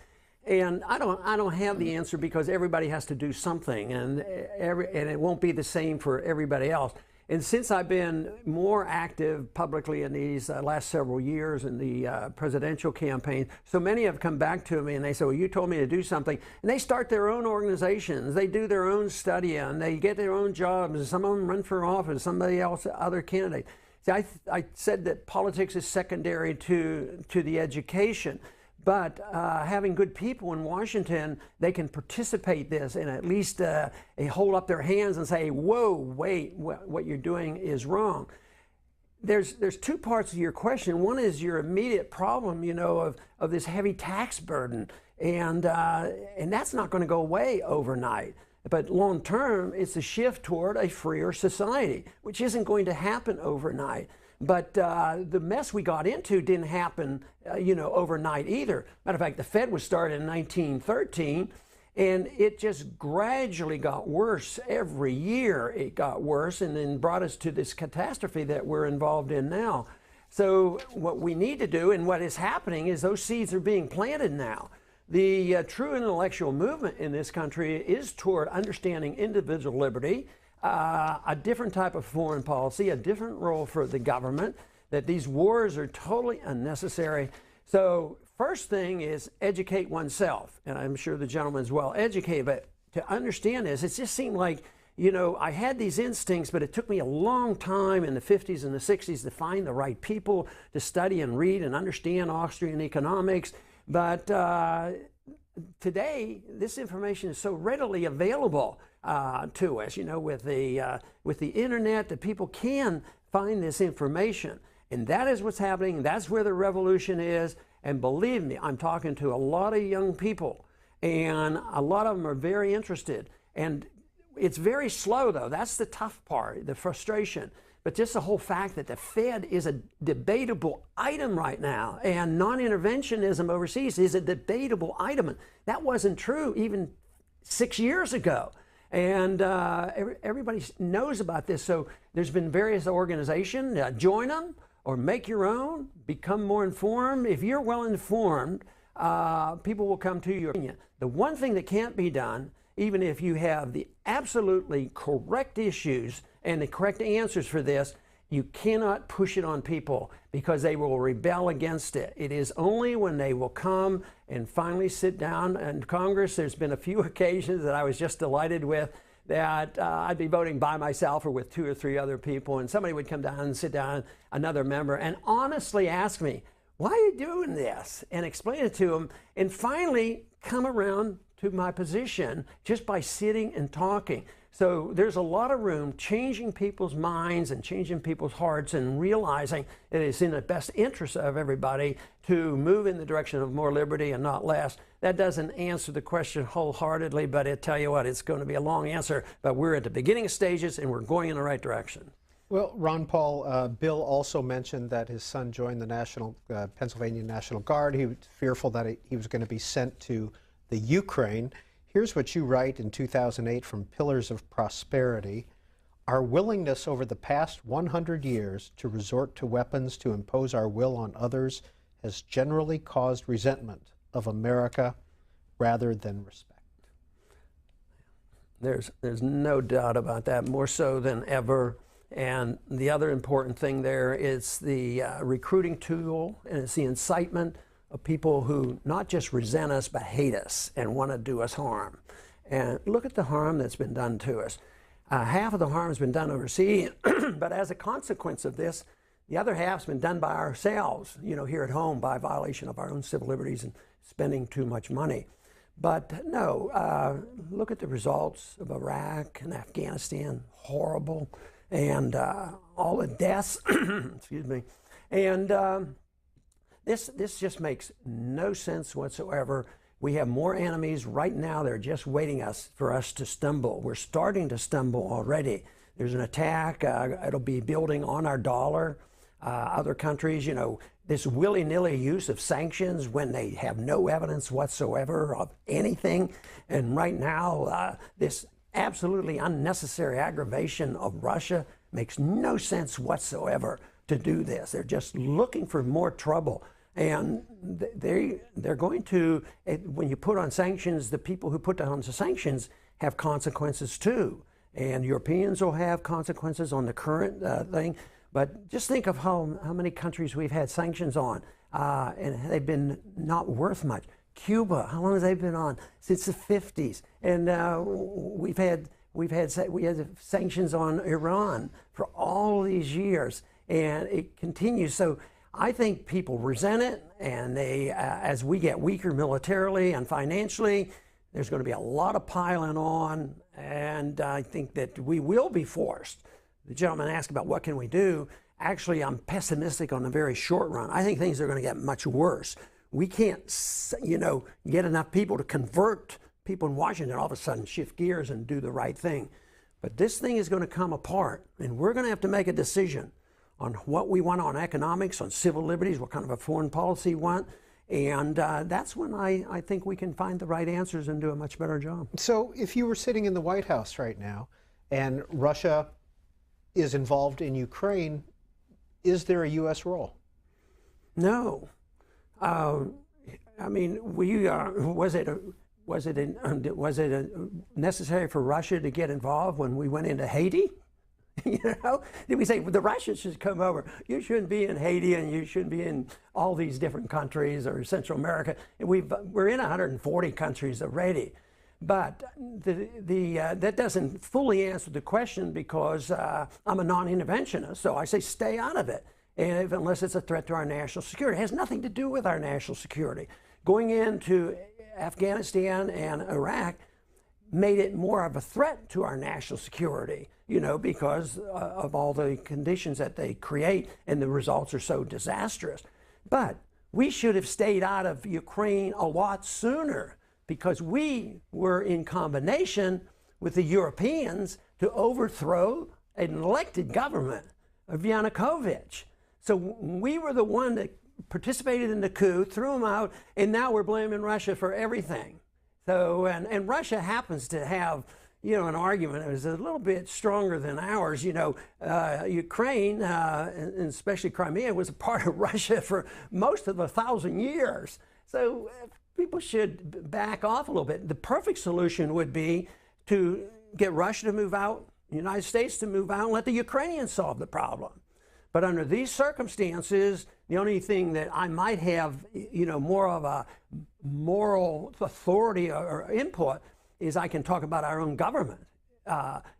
And I don't have the answer because everybody has to do something, and it won't be the same for everybody else. And since I've been more active publicly in these last several years in the presidential campaign, so many have come back to me and they say, well, you told me to do something. And they start their own organizations. They do their own studying. They get their own jobs. Some of them run for office, somebody else, other candidate. See, I said that politics is secondary to the education. But having good people in Washington, they can participate this and at least they hold up their hands and say, whoa, wait, what you're doing is wrong. There's two parts of your question. One is your immediate problem, you know, of this heavy tax burden. And that's not going to go away overnight. But long term, it's a shift toward a freer society, which isn't going to happen overnight. But the mess we got into didn't happen, you know, overnight either. Matter of fact, the Fed was started in 1913, and it just gradually got worse every year. It got worse, and then brought us to this catastrophe that we're involved in now. So what we need to do, and what is happening, is those seeds are being planted now. The true intellectual movement in this country is toward understanding individual liberty, a different type of foreign policy, a different role for the government, that these wars are totally unnecessary. So first thing is educate oneself, and I'm sure the gentleman's well educated, but to understand this, it just seemed like, you know, I had these instincts, but it took me a long time in the 50s and the 60s to find the right people to study and read and understand Austrian economics. But today, this information is so readily available to us, you know, with the internet, that people can find this information. And that is what's happening. That's where the revolution is. And believe me, I'm talking to a lot of young people, and a lot of them are very interested. And it's very slow, though. That's the tough part, the frustration. But just the whole fact that the Fed is a debatable item right now, and non-interventionism overseas is a debatable item. That wasn't true even 6 years ago. And everybody knows about this. So there's been various organizations, join them or make your own, become more informed. If you're well informed, people will come to your opinion. The one thing that can't be done, even if you have the absolutely correct issues and the correct answers for this, you cannot push it on people because they will rebel against it. It is only when they will come and finally sit down in Congress. There's been a few occasions that I was just delighted with that I'd be voting by myself or with 2 or 3 other people, and somebody would come down and sit down, another member, and honestly ask me, why are you doing this? And explain it to them, and finally come around to my position just by sitting and talking. So there's a lot of room changing people's minds and changing people's hearts and realizing that it's in the best interest of everybody to move in the direction of more liberty and not less. That doesn't answer the question wholeheartedly, but I tell you what, it's going to be a long answer, but we're at the beginning stages and we're going in the right direction. Well, Ron Paul, Bill also mentioned that his son joined the Pennsylvania National Guard. He was fearful that he was going to be sent to the Ukraine. Here's what you write in 2008 from Pillars of Prosperity. Our willingness over the past 100 years to resort to weapons to impose our will on others has generally caused resentment of America rather than respect. There's no doubt about that, more so than ever. And the other important thing there is the recruiting tool, and it's the incitement of people who not just resent us, but hate us and want to do us harm. And look at the harm that's been done to us. Half of the harm has been done overseas, but as a consequence of this, the other half's been done by ourselves, you know, here at home by violation of our own civil liberties and spending too much money. But no, look at the results of Iraq and Afghanistan, horrible, and all the deaths, excuse me, and This just makes no sense whatsoever. We have more enemies right now. They're just waiting for us to stumble. We're starting to stumble already. There's an attack. It'll be building on our dollar. Other countries, you know, this willy-nilly use of sanctions when they have no evidence whatsoever of anything. And right now, this absolutely unnecessary aggravation of Russia makes no sense whatsoever to do this. They're just looking for more trouble. And they're going to, when you put on sanctions, the people who put on the sanctions have consequences too. and Europeans will have consequences on the current thing. But just think of how many countries we've had sanctions on, and they've been not worth much. Cuba, how long has they been on? Since the 50s. And we had sanctions on Iran for all these years, and it continues. So I think people resent it, and they, as we get weaker militarily and financially, there's going to be a lot of piling on, and I think that we will be forced. The gentleman asked about what can we do. Actually, I'm pessimistic on the very short run. I think things are going to get much worse. We can't, get enough people to convert people in Washington all of a sudden shift gears and do the right thing. But this thing is going to come apart, and we're going to have to make a decision on what we want on economics, on civil liberties, what kind of a foreign policy we want. And that's when I think we can find the right answers and do a much better job. So if you were sitting in the White House right now and Russia is involved in Ukraine, is there a U.S. role? No. I mean, was it necessary for Russia to get involved when we went into Haiti? Did we say, well, the Russians should come over? You shouldn't be in Haiti, and you shouldn't be in all these different countries or Central America. We're in 140 countries already. But that doesn't fully answer the question, because I'm a non-interventionist, so I say stay out of it, and unless it's a threat to our national security. It has nothing to do with our national security. Going into Afghanistan and Iraq made it more of a threat to our national security, because of all the conditions that they create, and the results are so disastrous. But we should have stayed out of Ukraine a lot sooner, because we were in combination with the Europeans to overthrow an elected government of Yanukovych. So we were the one that participated in the coup, threw them out, and now we're blaming Russia for everything. So, and Russia happens to have, an argument that is a little bit stronger than ours. Ukraine, and especially Crimea, was a part of Russia for most of 1,000 years. So people should back off a little bit. The perfect solution would be to get Russia to move out, the United States to move out, and let the Ukrainians solve the problem. But under these circumstances, the only thing that I might have, more of a moral authority or input is I can talk about our own government.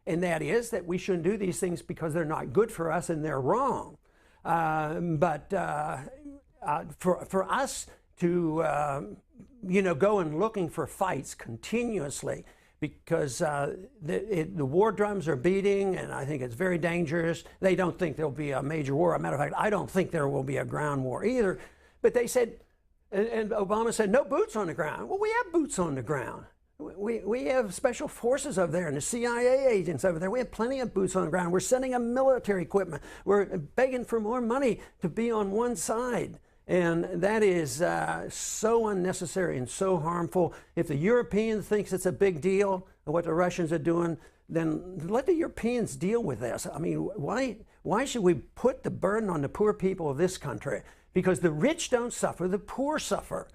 And that is that we shouldn't do these things because they're not good for us and they're wrong. But for us to, go and looking for fights continuously, because the war drums are beating, and I think it's very dangerous. They don't think there'll be a major war. As a matter of fact, I don't think there will be a ground war either. But they said, and Obama said, no boots on the ground. Well, we have boots on the ground. We have special forces over there and the CIA agents over there. We have plenty of boots on the ground. We're sending them military equipment. We're begging for more money to be on one side. And that is so unnecessary and so harmful. If the European thinks it's a big deal, what the Russians are doing, then let the Europeans deal with this. I mean, why should we put the burden on the poor people of this country? Because the rich don't suffer, the poor suffer.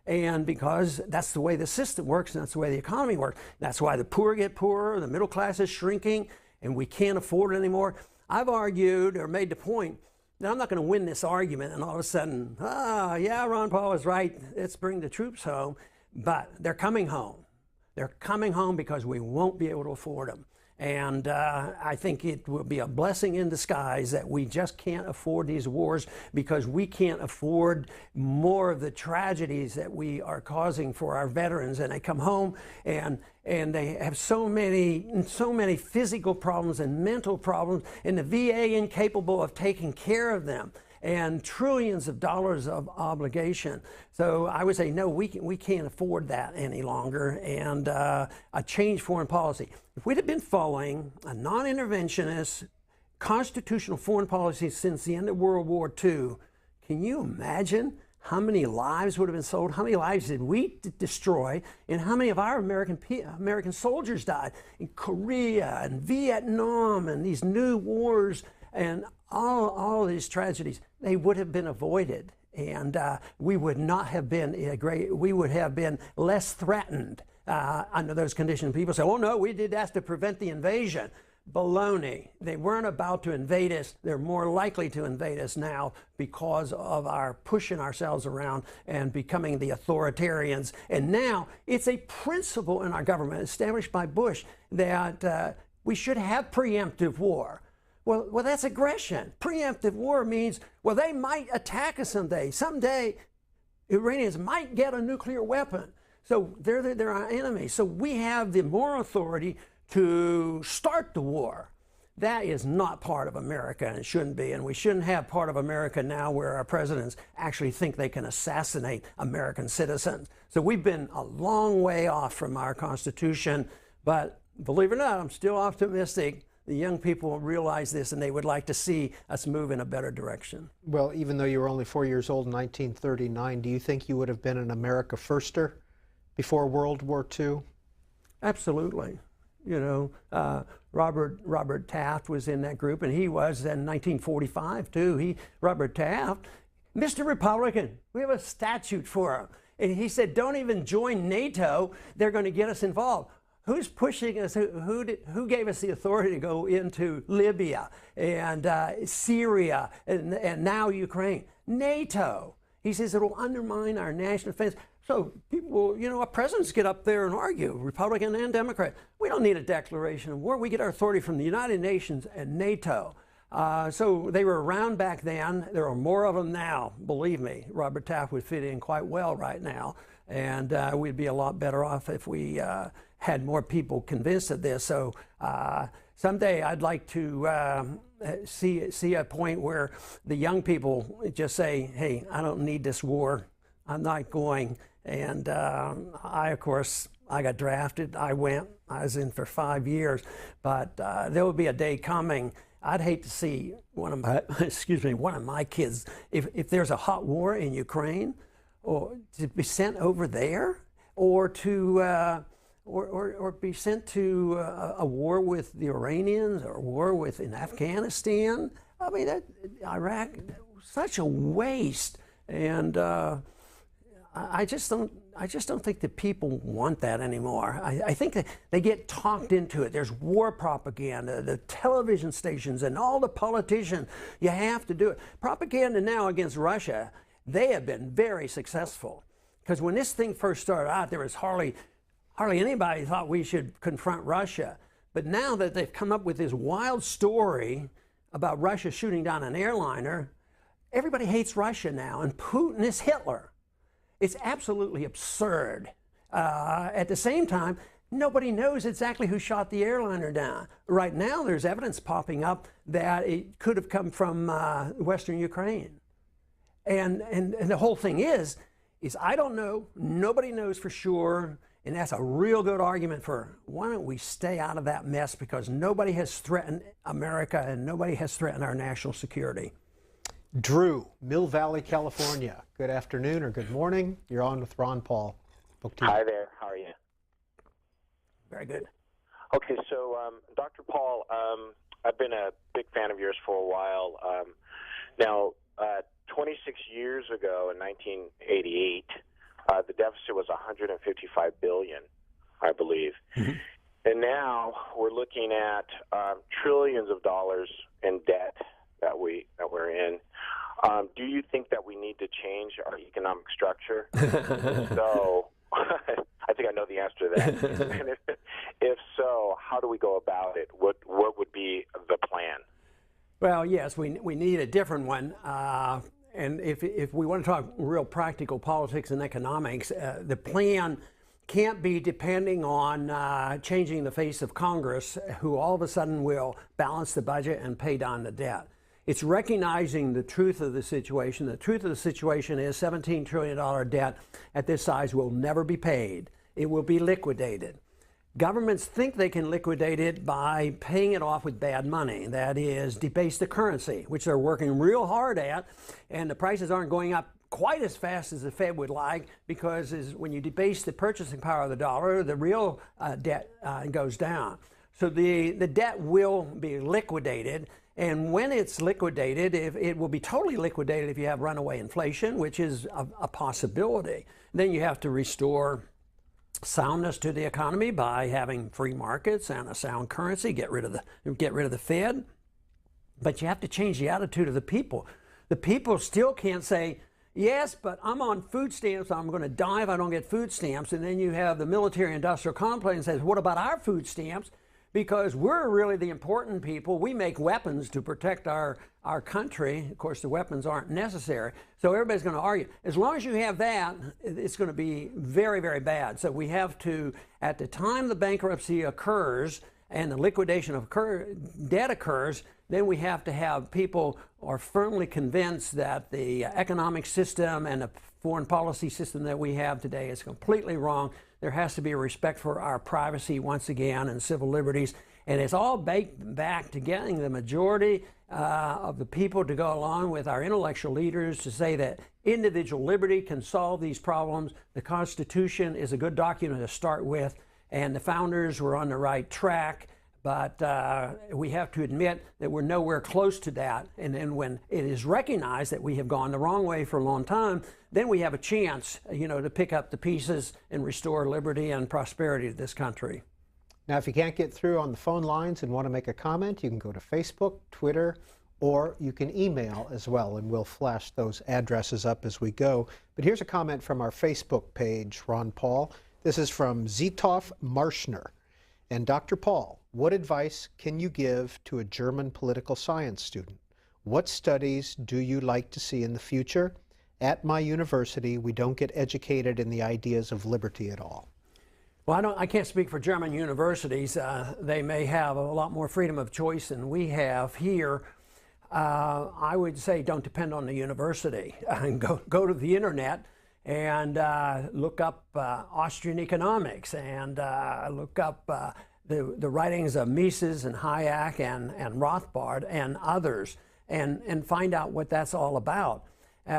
And because that's the way the system works, and that's the way the economy works. That's why the poor get poorer, the middle class is shrinking, and we can't afford it anymore. I've argued or made the point that I'm not going to win this argument, and all of a sudden, yeah, Ron Paul is right, let's bring the troops home. But they're coming home. They're coming home because we won't be able to afford them. And I think it will be a blessing in disguise that we just can't afford these wars, because we can't afford more of the tragedies that we are causing for our veterans. And they come home and they have so many physical problems and mental problems, and the VA incapable of taking care of them, and trillions of dollars of obligation. So I would say, no, we can't afford that any longer, and a change foreign policy. If we'd have been following a non-interventionist constitutional foreign policy since the end of World War II, can you imagine how many lives would have been sold? How many lives did we destroy? And how many of our American soldiers died in Korea and Vietnam and these new wars and all these tragedies? They would have been avoided, and we would not have been we would have been less threatened under those conditions. People say, oh no, we did that to prevent the invasion. Baloney. They weren't about to invade us. They're more likely to invade us now because of our pushing ourselves around and becoming the authoritarians. And now it's a principle in our government established by Bush that we should have preemptive war. Well, that's aggression. Preemptive war means, well, they might attack us someday. Someday, Iranians might get a nuclear weapon. So they're our enemy. So we have the moral authority to start the war. That is not part of America, and it shouldn't be. And we shouldn't have part of America now where our presidents actually think they can assassinate American citizens. So we've been a long way off from our Constitution, but believe it or not, I'm still optimistic. The young people will realize this, and they would like to see us move in a better direction. Well, even though you were only 4 years old in 1939, do you think you would have been an America firster before World War II? Absolutely. You know, Robert Taft was in that group, and he was in 1945 too. Robert Taft, Mr. Republican, we have a statute for him. And he said, don't even join NATO, they're going to get us involved. Who's pushing us? Who gave us the authority to go into Libya and Syria and now Ukraine? NATO. He says it will undermine our national defense. So people, you know, our presidents get up there and argue, Republican and Democrat. We don't need a declaration of war. We get our authority from the United Nations and NATO. So they were around back then. There are more of them now. Believe me, Robert Taft would fit in quite well right now. And we'd be a lot better off if we had more people convinced of this. So someday I'd like to see a point where the young people just say, hey, I don't need this war. I'm not going. And of course, I got drafted. I went. I was in for 5 years. But there will be a day coming. I'd hate to see one of my kids, if there's a hot war in Ukraine, or to be sent over there, or to or be sent to a war with the Iranians, or a war in Afghanistan. I mean, Iraq, such a waste. And I just don't think that people want that anymore. I think that they get talked into it. There's war propaganda, the television stations and all the politicians. You have to do it. Propaganda now against Russia, they have been very successful. Because when this thing first started out, there was hardly anybody thought we should confront Russia. But now that they've come up with this wild story about Russia shooting down an airliner, everybody hates Russia now, and Putin is Hitler. It's absolutely absurd. At the same time, nobody knows exactly who shot the airliner down. Right now, there's evidence popping up that it could have come from Western Ukraine. And the whole thing is I don't know, nobody knows for sure, and that's a real good argument for why don't we stay out of that mess, because nobody has threatened America and nobody has threatened our national security. Drew, Mill Valley, California. Good afternoon or good morning. You're on with Ron Paul. Book team. Hi there. How are you? Very good. Okay, so Dr. Paul, I've been a big fan of yours for a while. Now, 26 years ago, in 1988, the deficit was $155 billion, I believe. Mm-hmm. And now we're looking at trillions of dollars in debt that we're in. Do you think that we need to change our economic structure? So, I think I know the answer to that. And if so, how do we go about it? What would be the plan? Well, yes, we need a different one. And if we want to talk real practical politics and economics, the plan can't be depending on changing the face of Congress, who all of a sudden will balance the budget and pay down the debt. It's recognizing the truth of the situation. The truth of the situation is $17 trillion debt at this size will never be paid. It will be liquidated. Governments think they can liquidate it by paying it off with bad money. That is, debase the currency, which they're working real hard at, and the prices aren't going up quite as fast as the Fed would like, because when you debase the purchasing power of the dollar, the real debt goes down. So the debt will be liquidated. And when it's liquidated, it will be totally liquidated if you have runaway inflation, which is a possibility. Then you have to restore soundness to the economy by having free markets and a sound currency, get rid of the Fed. But you have to change the attitude of the people. The people still can't say, yes, but I'm on food stamps, I'm going to die if I don't get food stamps. And then you have the military-industrial complex that says, what about our food stamps? Because we're really the important people. We make weapons to protect our country. Of course, the weapons aren't necessary. So everybody's going to argue. As long as you have that, it's going to be very, very bad. So we have to, at the time the bankruptcy occurs and the liquidation of debt occurs, then we have to have people are firmly convinced that the economic system and the foreign policy system that we have today is completely wrong. There has to be a respect for our privacy once again and civil liberties. And it's all baked back to getting the majority of the people to go along with our intellectual leaders to say that individual liberty can solve these problems. The Constitution is a good document to start with, and the founders were on the right track. But we have to admit that we're nowhere close to that. And then when it is recognized that we have gone the wrong way for a long time, then we have a chance, to pick up the pieces and restore liberty and prosperity to this country. Now, if you can't get through on the phone lines and want to make a comment, you can go to Facebook, Twitter, or you can email as well, and we'll flash those addresses up as we go. But here's a comment from our Facebook page, Ron Paul. This is from Zitov Marshner. And Dr. Paul, what advice can you give to a German political science student? What studies do you like to see in the future? At my university, we don't get educated in the ideas of liberty at all. Well, I can't speak for German universities. They may have a lot more freedom of choice than we have here. I would say don't depend on the university. Go to the internet and look up Austrian economics and look up the writings of Mises and Hayek and Rothbard and others and find out what that's all about.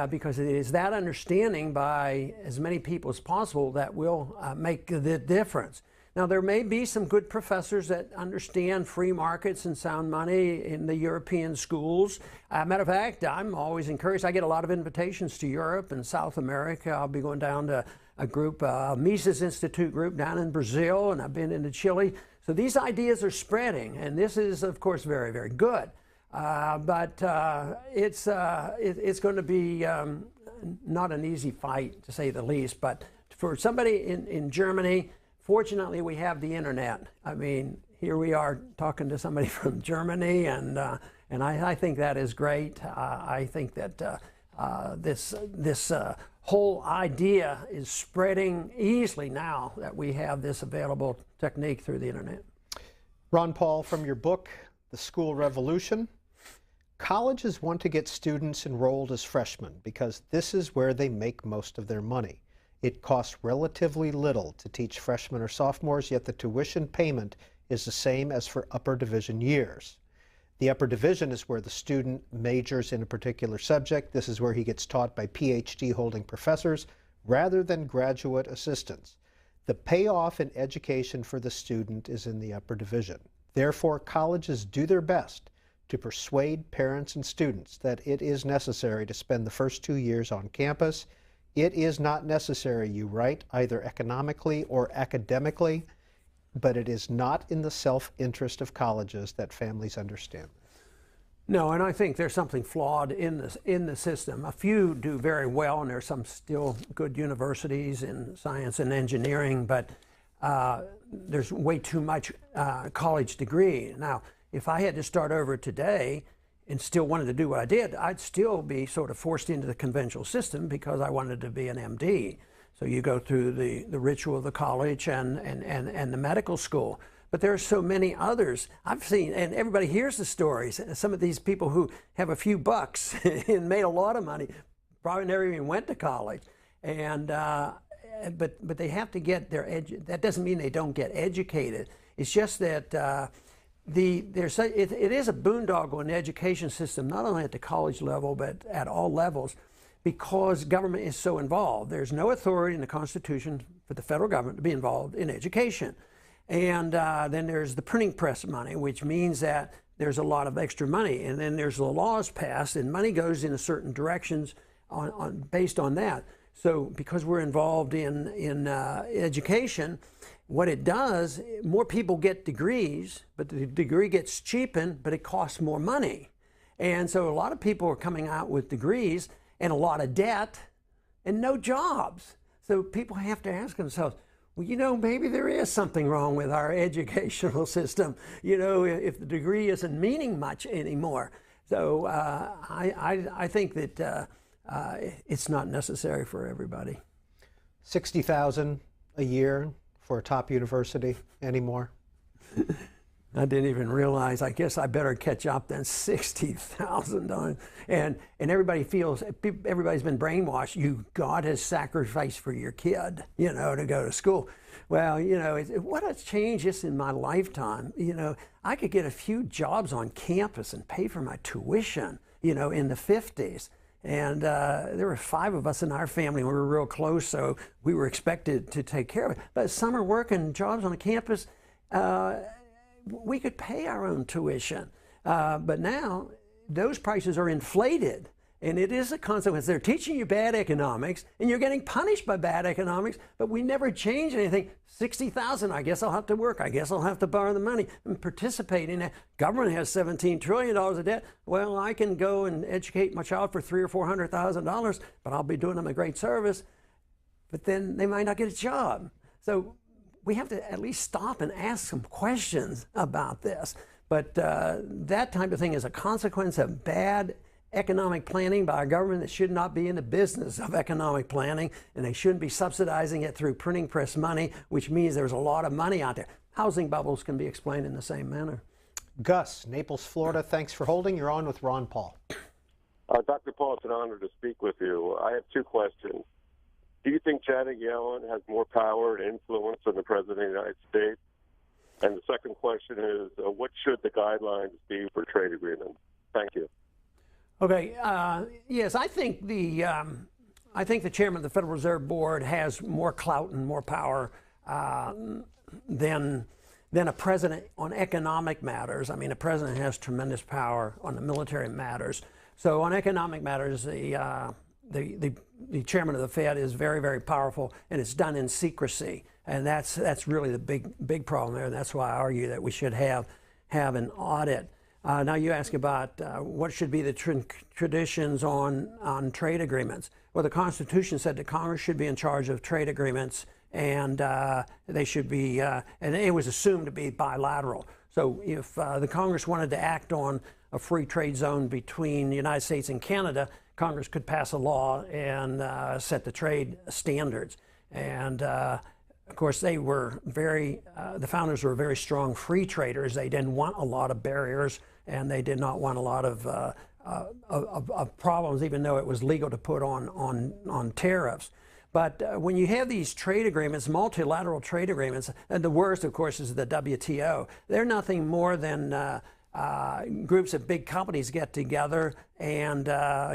Because it is that understanding by as many people as possible that will make the difference. Now, there may be some good professors that understand free markets and sound money in the European schools. Matter of fact, I'm always encouraged. I get a lot of invitations to Europe and South America. I'll be going down to a group, Mises Institute group down in Brazil, and I've been into Chile. So these ideas are spreading, and this is, of course, very, very good. But it's going to be not an easy fight, to say the least. But for somebody in Germany, fortunately, we have the internet. I mean, here we are talking to somebody from Germany, and I think that is great. I think that this whole idea is spreading easily now that we have this available technique through the internet. Ron Paul, from your book, The School Revolution. Colleges want to get students enrolled as freshmen because this is where they make most of their money. It costs relatively little to teach freshmen or sophomores, yet the tuition payment is the same as for upper division years. The upper division is where the student majors in a particular subject. This is where he gets taught by PhD-holding professors rather than graduate assistants. The payoff in education for the student is in the upper division. Therefore, colleges do their best to persuade parents and students that it is necessary to spend the first 2 years on campus. It is not necessary, you write, either economically or academically, but it is not in the self-interest of colleges that families understand. No, and I think there's something flawed in the system. A few do very well, and there's some still good universities in science and engineering, but there's way too much college degree. Now, if I had to start over today and still wanted to do what I did, I'd still be sort of forced into the conventional system because I wanted to be an MD. So you go through the ritual of the college and the medical school. But there are so many others I've seen, and everybody hears the stories. Some of these people who have a few bucks and made a lot of money probably never even went to college. And but they have to get their that doesn't mean they don't get educated. It's just that it is a boondoggle in the education system, not only at the college level, but at all levels, because government is so involved. There's no authority in the Constitution for the federal government to be involved in education. And then there's the printing press money, which means that there's a lot of extra money. And then there's the laws passed, and money goes in certain directions based on that. So because we're involved in education, what it does, more people get degrees, but the degree gets cheapened, but it costs more money. And so a lot of people are coming out with degrees and a lot of debt and no jobs. So people have to ask themselves, well, you know, maybe there is something wrong with our educational system, you know, if the degree isn't meaning much anymore. So I think that it's not necessary for everybody. $60,000 a year for a top university anymore? I didn't even realize. I guess I better catch up than $60,000. And everybody feels, everybody's been brainwashed. God has sacrificed for your kid, you know, to go to school. Well, you know, what a change just in my lifetime. You know, I could get a few jobs on campus and pay for my tuition, you know, in the 50s. And there were 5 of us in our family. We were real close, so we were expected to take care of it. But summer work and jobs on the campus, we could pay our own tuition. But now those prices are inflated. And it is a consequence. They're teaching you bad economics, and you're getting punished by bad economics, but we never change anything. $60,000, I guess I'll have to work. I guess I'll have to borrow the money and participate in it. Government has $17 trillion of debt. Well, I can go and educate my child for $300,000 or $400,000, but I'll be doing them a great service. But then they might not get a job. So we have to at least stop and ask some questions about this. But that type of thing is a consequence of bad economic planning by a government that should not be in the business of economic planning, and they shouldn't be subsidizing it through printing press money, which means there's a lot of money out there. Housing bubbles can be explained in the same manner. Gus, Naples, Florida, thanks for holding. You're on with Ron Paul. Dr. Paul, it's an honor to speak with you. I have 2 questions. Do you think Janet Yellen has more power and influence than the President of the United States? And the second question is, what should the guidelines be for trade agreements? Thank you. Okay. Yes, I think the chairman of the Federal Reserve Board has more clout and more power than a president on economic matters. I mean, a president has tremendous power on the military matters. So on economic matters, the chairman of the Fed is very, very powerful, and it's done in secrecy, and that's really the big problem there. And that's why I argue that we should have an audit. Now you ask about what should be the traditions on trade agreements. Well, the Constitution said that Congress should be in charge of trade agreements, and they should be, and it was assumed to be bilateral. So if the Congress wanted to act on a free trade zone between the United States and Canada, Congress could pass a law and set the trade standards. And of course, they were the founders were very strong free traders. They didn't want a lot of barriers, and they did not want a lot of problems, even though it was legal to put on tariffs. But when you have these trade agreements, multilateral trade agreements, and the worst, of course, is the WTO. They're nothing more than groups of big companies get together and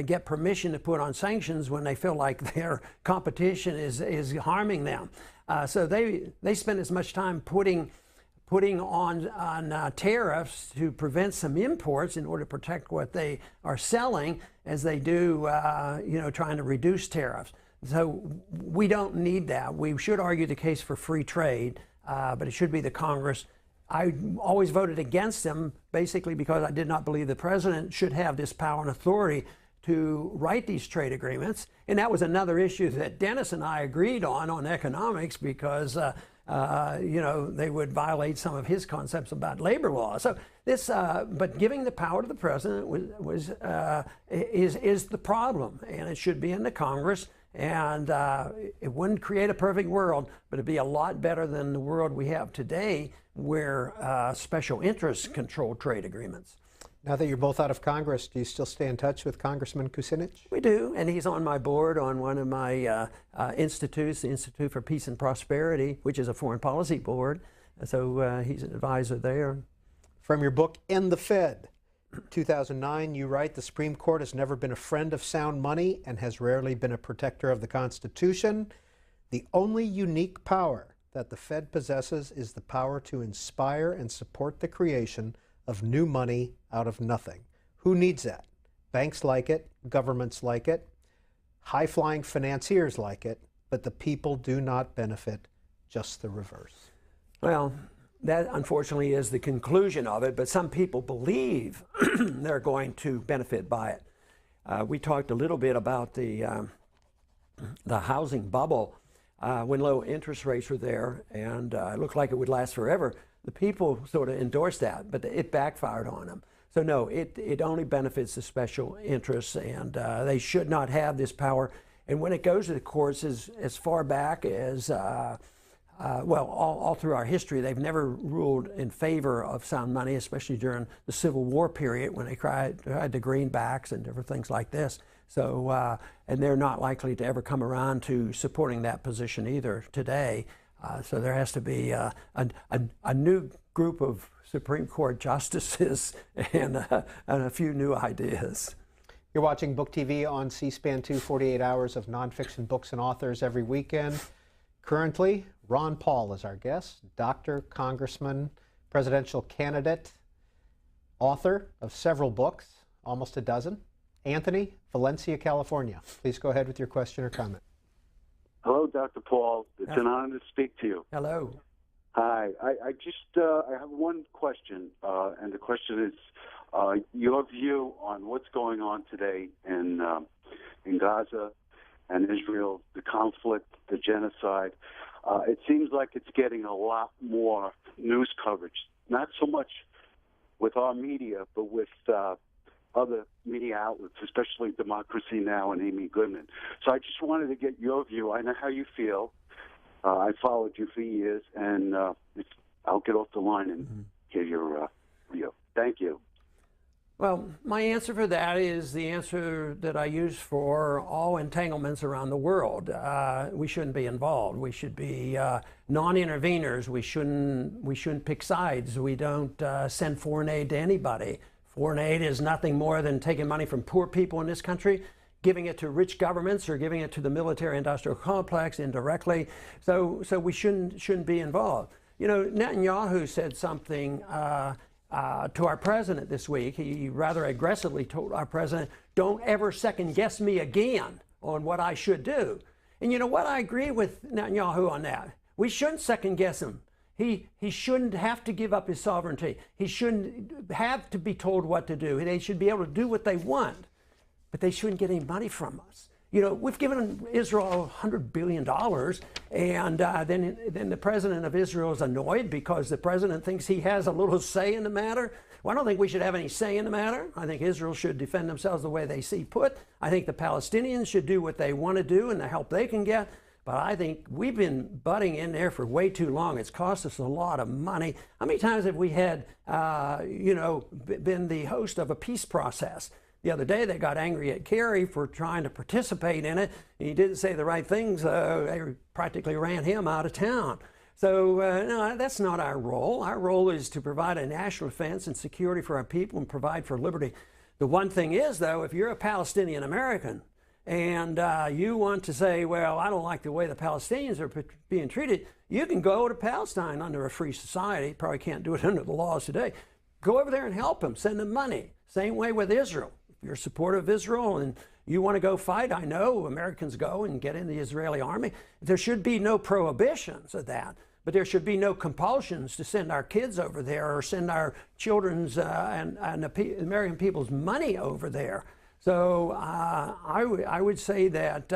get permission to put on sanctions when they feel like their competition is harming them. So they spend as much time putting on tariffs to prevent some imports in order to protect what they are selling as they do, trying to reduce tariffs. So we don't need that. We should argue the case for free trade, but it should be the Congress. I always voted against them, basically because I did not believe the president should have this power and authority to write these trade agreements. And that was another issue that Dennis and I agreed on economics, because they would violate some of his concepts about labor law. So this, but giving the power to the president is the problem, and it should be in the Congress. And it wouldn't create a perfect world, but it'd be a lot better than the world we have today, where special interests control trade agreements. Now that you're both out of Congress, do you still stay in touch with Congressman Kucinich? We do, and he's on my board on one of my institutes, the Institute for Peace and Prosperity, which is a foreign policy board. So he's an advisor there. From your book, End the Fed, 2009, you write, the Supreme Court has never been a friend of sound money and has rarely been a protector of the Constitution. The only unique power that the Fed possesses is the power to inspire and support the creation of new money out of nothing. Who needs that? Banks like it, governments like it. High-flying financiers like it, but the people do not benefit, just the reverse. Well, that unfortunately is the conclusion of it, but some people believe they're going to benefit by it. We talked a little bit about the housing bubble when low interest rates were there, and it looked like it would last forever. The people sort of endorsed that, but it backfired on them. So no, it only benefits the special interests, and they should not have this power. And when it goes to the courts, as far back as well, all through our history, they've never ruled in favor of sound money, especially during the Civil War period when they tried the greenbacks and different things like this. So, and they're not likely to ever come around to supporting that position either today. So there has to be a new group of Supreme Court justices and a few new ideas. You're watching Book TV on C-SPAN 2, 48 hours of nonfiction books and authors every weekend. Currently, Ron Paul is our guest, doctor, congressman, presidential candidate, author of several books, almost a dozen. Anthony, Valencia, California. Please go ahead with your question or comment. Hello, Dr. Paul. It's an honor to speak to you. Hello. Hi. I have one question, and the question is your view on what's going on today in Gaza and Israel, the conflict, the genocide. It seems like it's getting a lot more news coverage, not so much with our media, but with other media outlets, especially Democracy Now! And Amy Goodman. So I just wanted to get your view. I know how you feel. I followed you for years, and I'll get off the line and hear your view. Thank you. Well, my answer for that is the answer that I use for all entanglements around the world. We shouldn't be involved. We should be non-interveners. We shouldn't pick sides. We don't send foreign aid to anybody. Foreign aid is nothing more than taking money from poor people in this country, giving it to rich governments or giving it to the military-industrial complex indirectly. So we shouldn't be involved. You know, Netanyahu said something to our president this week. He rather aggressively told our president, "Don't ever second guess me again on what I should do." And you know what? I agree with Netanyahu on that. We shouldn't second guess him. He shouldn't have to give up his sovereignty. He shouldn't have to be told what to do. They should be able to do what they want, but they shouldn't get any money from us. You know, we've given Israel $100 billion, and then the president of Israel is annoyed because the president thinks he has a little say in the matter. Well, I don't think we should have any say in the matter. I think Israel should defend themselves the way they see fit. I think the Palestinians should do what they want to do and the help they can get. But I think we've been butting in there for way too long. It's cost us a lot of money. How many times have we had, been the host of a peace process? The other day, they got angry at Kerry for trying to participate in it. He didn't say the right things. They practically ran him out of town. So no, that's not our role. Our role is to provide a national defense and security for our people and provide for liberty. The one thing is, though, if you're a Palestinian American and you want to say, well, I don't like the way the Palestinians are being treated, you can go to Palestine under a free society. Probably can't do it under the laws today. Go over there and help them. Send them money. Same way with Israel. If you're supportive of Israel and you want to go fight, I know Americans go and get in the Israeli army. There should be no prohibitions of that, but there should be no compulsions to send our kids over there or send our children's and the American people's money over there. So I would say that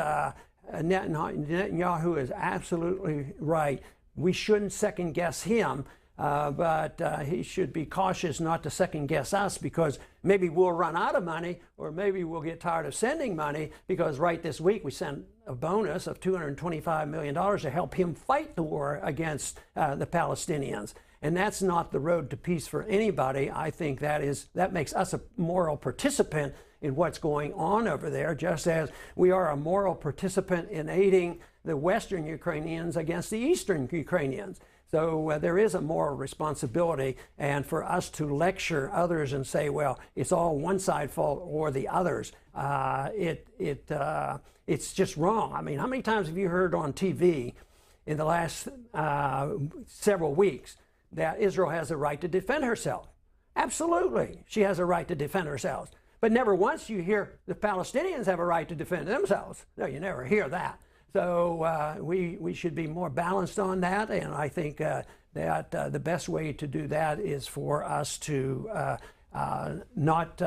Netanyahu is absolutely right. We shouldn't second guess him. But he should be cautious not to second guess us, because maybe we'll run out of money, or maybe we'll get tired of sending money, because right this week we sent a bonus of $225 million to help him fight the war against the Palestinians. And that's not the road to peace for anybody. I think that makes us a moral participant in what's going on over there, just as we are a moral participant in aiding the Western Ukrainians against the Eastern Ukrainians. So there is a moral responsibility, and for us to lecture others and say, well, it's all one side fault or the others, it's just wrong. I mean, how many times have you heard on TV in the last several weeks that Israel has a right to defend herself? Absolutely, she has a right to defend herself. But never once you hear the Palestinians have a right to defend themselves. No, you never hear that. So we should be more balanced on that, and I think that the best way to do that is for us to not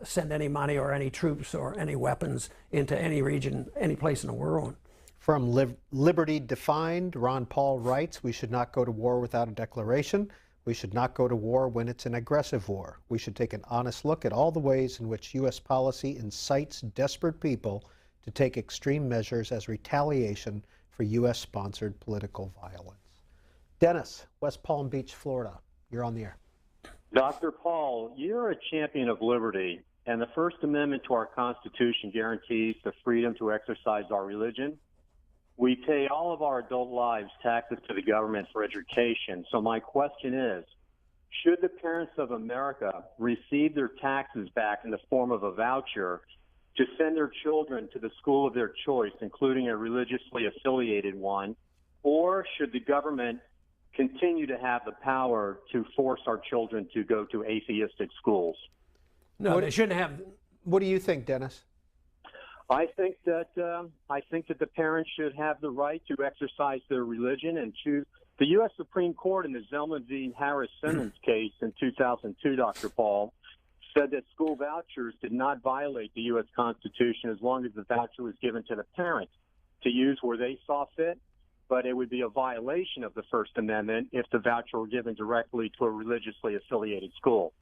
send any money or any troops or any weapons into any region, any place in the world. From Liberty Defined, Ron Paul writes, we should not go to war without a declaration. We should not go to war when it's an aggressive war. We should take an honest look at all the ways in which U.S. policy incites desperate people to take extreme measures as retaliation for U.S.-sponsored political violence. Dennis, West Palm Beach, Florida. You're on the air. Dr. Paul, you're a champion of liberty, and the First Amendment to our Constitution guarantees the freedom to exercise our religion. We pay all of our adult lives taxes to the government for education. So my question is, should the parents of America receive their taxes back in the form of a voucher to send their children to the school of their choice, including a religiously affiliated one, or should the government continue to have the power to force our children to go to atheistic schools? No, they shouldn't have. What do you think, Dennis? I think that the parents should have the right to exercise their religion and choose. The U.S. Supreme Court in the Zelman v. Harris Simmons case in 2002, Dr. Paul, said that school vouchers did not violate the U.S. Constitution as long as the voucher was given to the parent to use where they saw fit, but it would be a violation of the First Amendment if the voucher were given directly to a religiously affiliated school.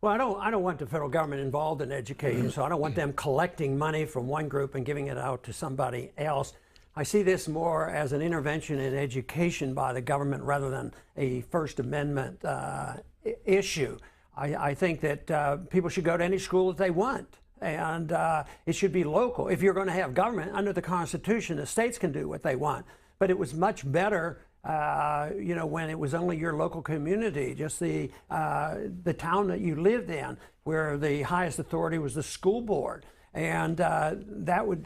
Well, I don't want the federal government involved in education, so I don't want them collecting money from one group and giving it out to somebody else. I see this more as an intervention in education by the government rather than a First Amendment issue. I think that people should go to any school that they want, and it should be local. If you're going to have government under the Constitution, the states can do what they want. But it was much better, when it was only your local community, just the town that you lived in, where the highest authority was the school board, and that would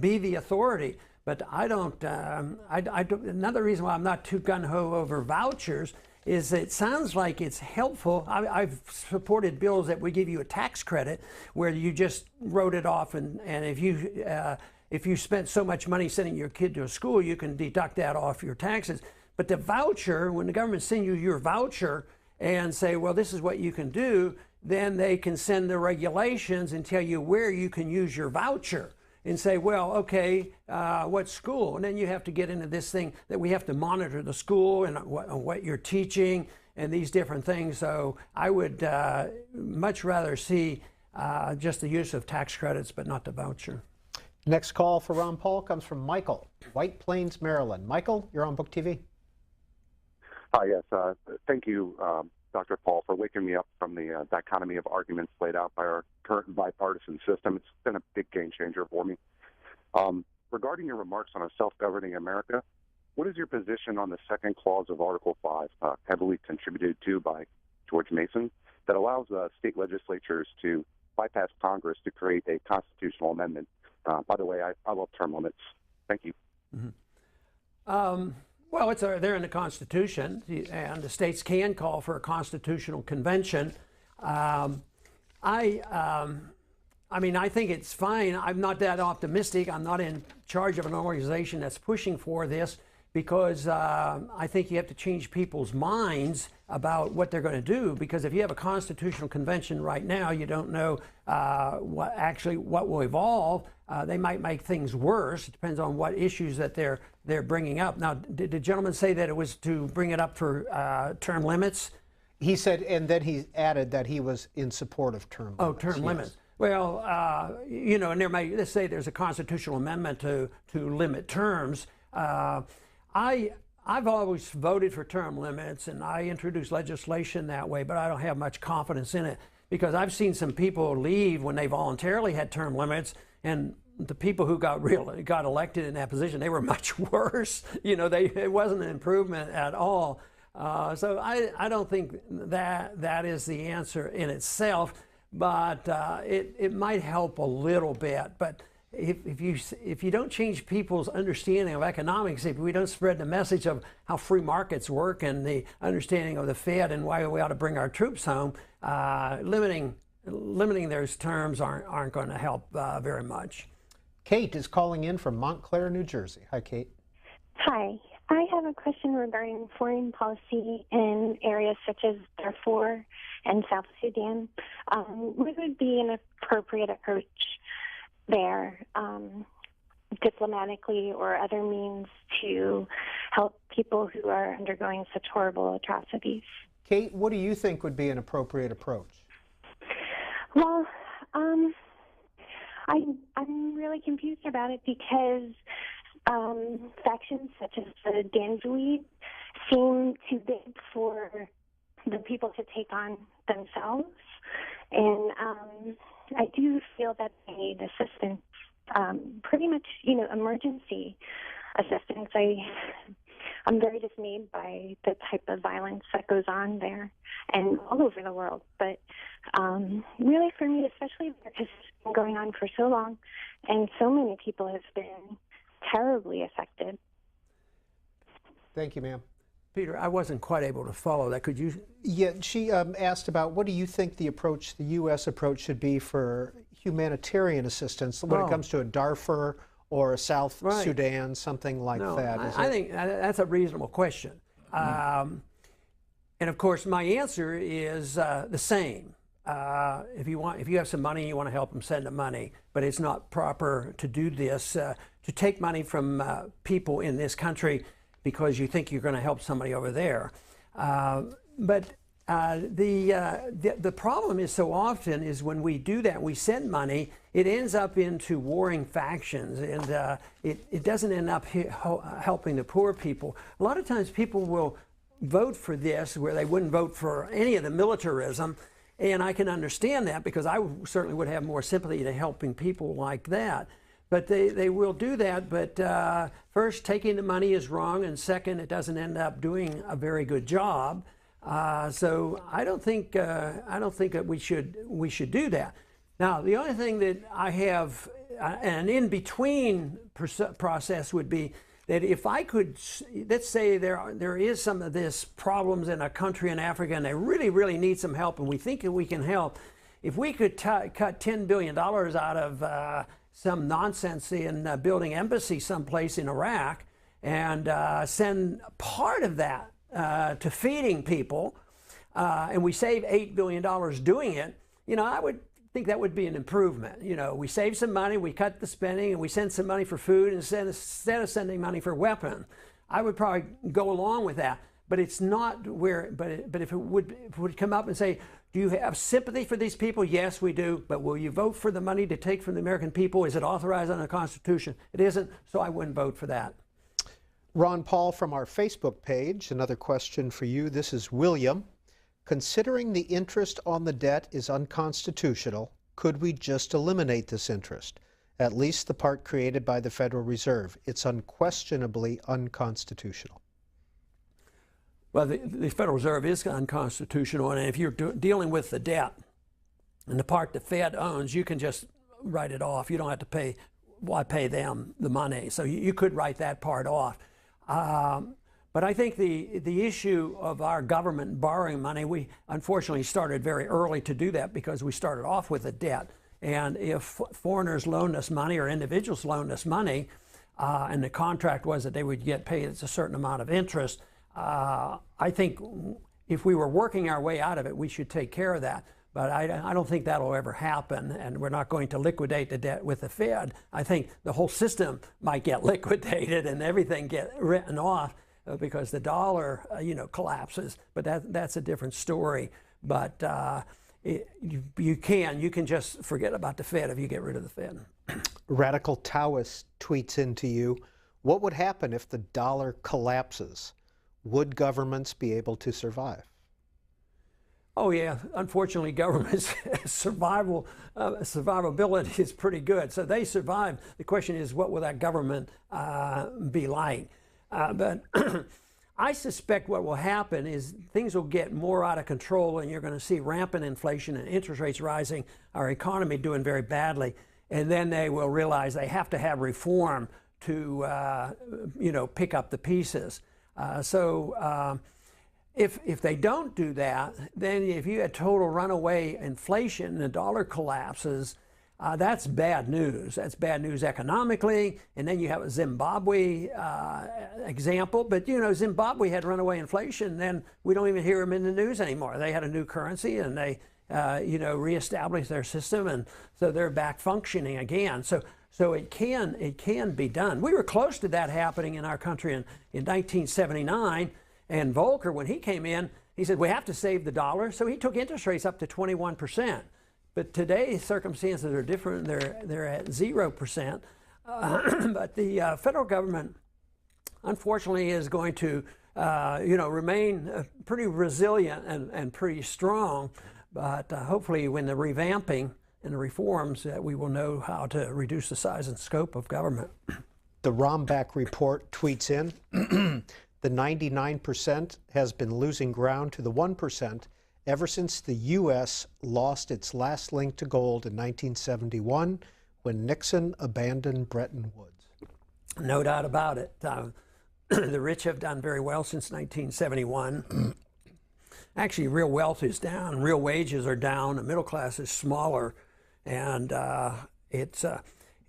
be the authority. But I don't. Another reason why I'm not too gung-ho over vouchers is it sounds like it's helpful. I've supported bills that would give you a tax credit where you just wrote it off, and if you spent so much money sending your kid to a school, you can deduct that off your taxes. But the voucher, when the government sends you your voucher and say, well, this is what you can do, then they can send the regulations and tell you where you can use your voucher and say, well, okay, what school? And then you have to get into this thing that we have to monitor the school and what you're teaching and these different things. So I would much rather see just the use of tax credits, but not the voucher. Next call for Ron Paul comes from Michael, White Plains, Maryland. Michael, you're on Book TV. Hi, yes. Thank you, Dr. Paul, for waking me up from the dichotomy of arguments laid out by our current bipartisan system. It's been a big game changer for me. Regarding your remarks on a self-governing America, what is your position on the second clause of Article 5, heavily contributed to by George Mason, that allows state legislatures to bypass Congress to create a constitutional amendment? By the way, I love term limits. Thank you. Mm-hmm. Well, it's they're in the Constitution, and the states can call for a constitutional convention. I think it's fine. I'm not that optimistic. I'm not in charge of an organization that's pushing for this because I think you have to change people's minds about what they're going to do. Because if you have a constitutional convention right now, you don't know what will evolve. They might make things worse. It depends on what issues that they're bringing up. Now, did the gentleman say that it was to bring it up for term limits? He said, and then he added that he was in support of term limits. Oh, term limits. Well, and let's say there's a constitutional amendment to limit terms. I've always voted for term limits, and I introduced legislation that way, but I don't have much confidence in it because I've seen some people leave when they voluntarily had term limits, and the people who got elected in that position, they were much worse. It wasn't an improvement at all. So I don't think that is the answer in itself, but it might help a little bit. But if you don't change people's understanding of economics, if we don't spread the message of how free markets work and the understanding of the Fed and why we ought to bring our troops home, limiting those terms aren't going to help very much. Kate is calling in from Montclair, New Jersey. Hi, Kate. Hi. I have a question regarding foreign policy in areas such as Darfur and South Sudan. What would be an appropriate approach there, diplomatically or other means, to help people who are undergoing such horrible atrocities? Kate, what do you think would be an appropriate approach? Well, I'm really confused about it because factions such as the Janjaweed seem too big for the people to take on themselves, and I do feel that they need assistance, pretty much, emergency assistance. I'm very dismayed by the type of violence that goes on there and all over the world. But really, for me, especially because it's been going on for so long, and so many people have been terribly affected. Thank you, ma'am. Peter, I wasn't quite able to follow that. Could you? Yeah, she asked about what do you think the U.S. approach should be for humanitarian assistance when it comes to a Darfur or a South Sudan, something like that. I think that's a reasonable question. And of course, my answer is the same. If you have some money, you want to help them, send them money. But it's not proper to do this, to take money from people in this country because you think you're going to help somebody over there. But the problem is so often is when we do that, we send money, it ends up into warring factions, and it doesn't end up helping the poor people. A lot of times people will vote for this where they wouldn't vote for any of the militarism, and I can understand that because I certainly would have more sympathy to helping people like that. But they will do that, but first, taking the money is wrong, and second, it doesn't end up doing a very good job. So I don't think that we should do that. Now, the only thing that I have, an in-between process would be that if I could, let's say there is some of this problems in a country in Africa and they really, really need some help and we think that we can help, if we could cut $10 billion out of some nonsense in building embassy someplace in Iraq and send part of that to feeding people, and we save $8 billion doing it, I would think that would be an improvement. We save some money, we cut the spending, and we send some money for food instead of sending money for weapons. I would probably go along with that. But it's not where, but if it would come up and say, do you have sympathy for these people? Yes, we do. But will you vote for the money to take from the American people? Is it authorized under the Constitution? It isn't, so I wouldn't vote for that. Ron Paul from our Facebook page, another question for you. This is William. Considering the interest on the debt is unconstitutional, could we just eliminate this interest? At least the part created by the Federal Reserve. It's unquestionably unconstitutional. Well, the Federal Reserve is unconstitutional, and if you're dealing with the debt and the part the Fed owns, you can just write it off. You don't have to pay them the money. So you could write that part off. But I think the issue of our government borrowing money, we unfortunately started very early to do that because we started off with a debt. And if foreigners loaned us money or individuals loaned us money, and the contract was that they would get paid a certain amount of interest, I think if we were working our way out of it, we should take care of that. But I don't think that'll ever happen, and we're not going to liquidate the debt with the Fed. I think the whole system might get liquidated and everything get written off because the dollar, collapses. But that's a different story. But you can just forget about the Fed if you get rid of the Fed. Radical Taoist tweets into you, what would happen if the dollar collapses? Would governments be able to survive? Oh yeah, unfortunately government's survivability is pretty good. So they survive. The question is, what will that government be like? But I suspect what will happen is things will get more out of control and you're going to see rampant inflation and interest rates rising, our economy doing very badly. and then they will realize they have to have reform to, pick up the pieces. If they don't do that, then if you had total runaway inflation and the dollar collapses, that's bad news. That's bad news economically. And then you have a Zimbabwe example. But, Zimbabwe had runaway inflation, then we don't even hear them in the news anymore. They had a new currency, and they, reestablished their system, and so they're back functioning again. So it can be done. We were close to that happening in our country in 1979. And Volcker, when he came in, he said, we have to save the dollar. So he took interest rates up to 21%. But today, circumstances are different. They're at 0%. But the federal government, unfortunately, is going to, remain pretty resilient and pretty strong. But hopefully, when the revamping and the reforms, we will know how to reduce the size and scope of government. The Rombach report tweets in, the 99% has been losing ground to the 1% ever since the U.S. lost its last link to gold in 1971 when Nixon abandoned Bretton Woods. No doubt about it. The rich have done very well since 1971. Actually, real wealth is down, real wages are down, the middle class is smaller, and it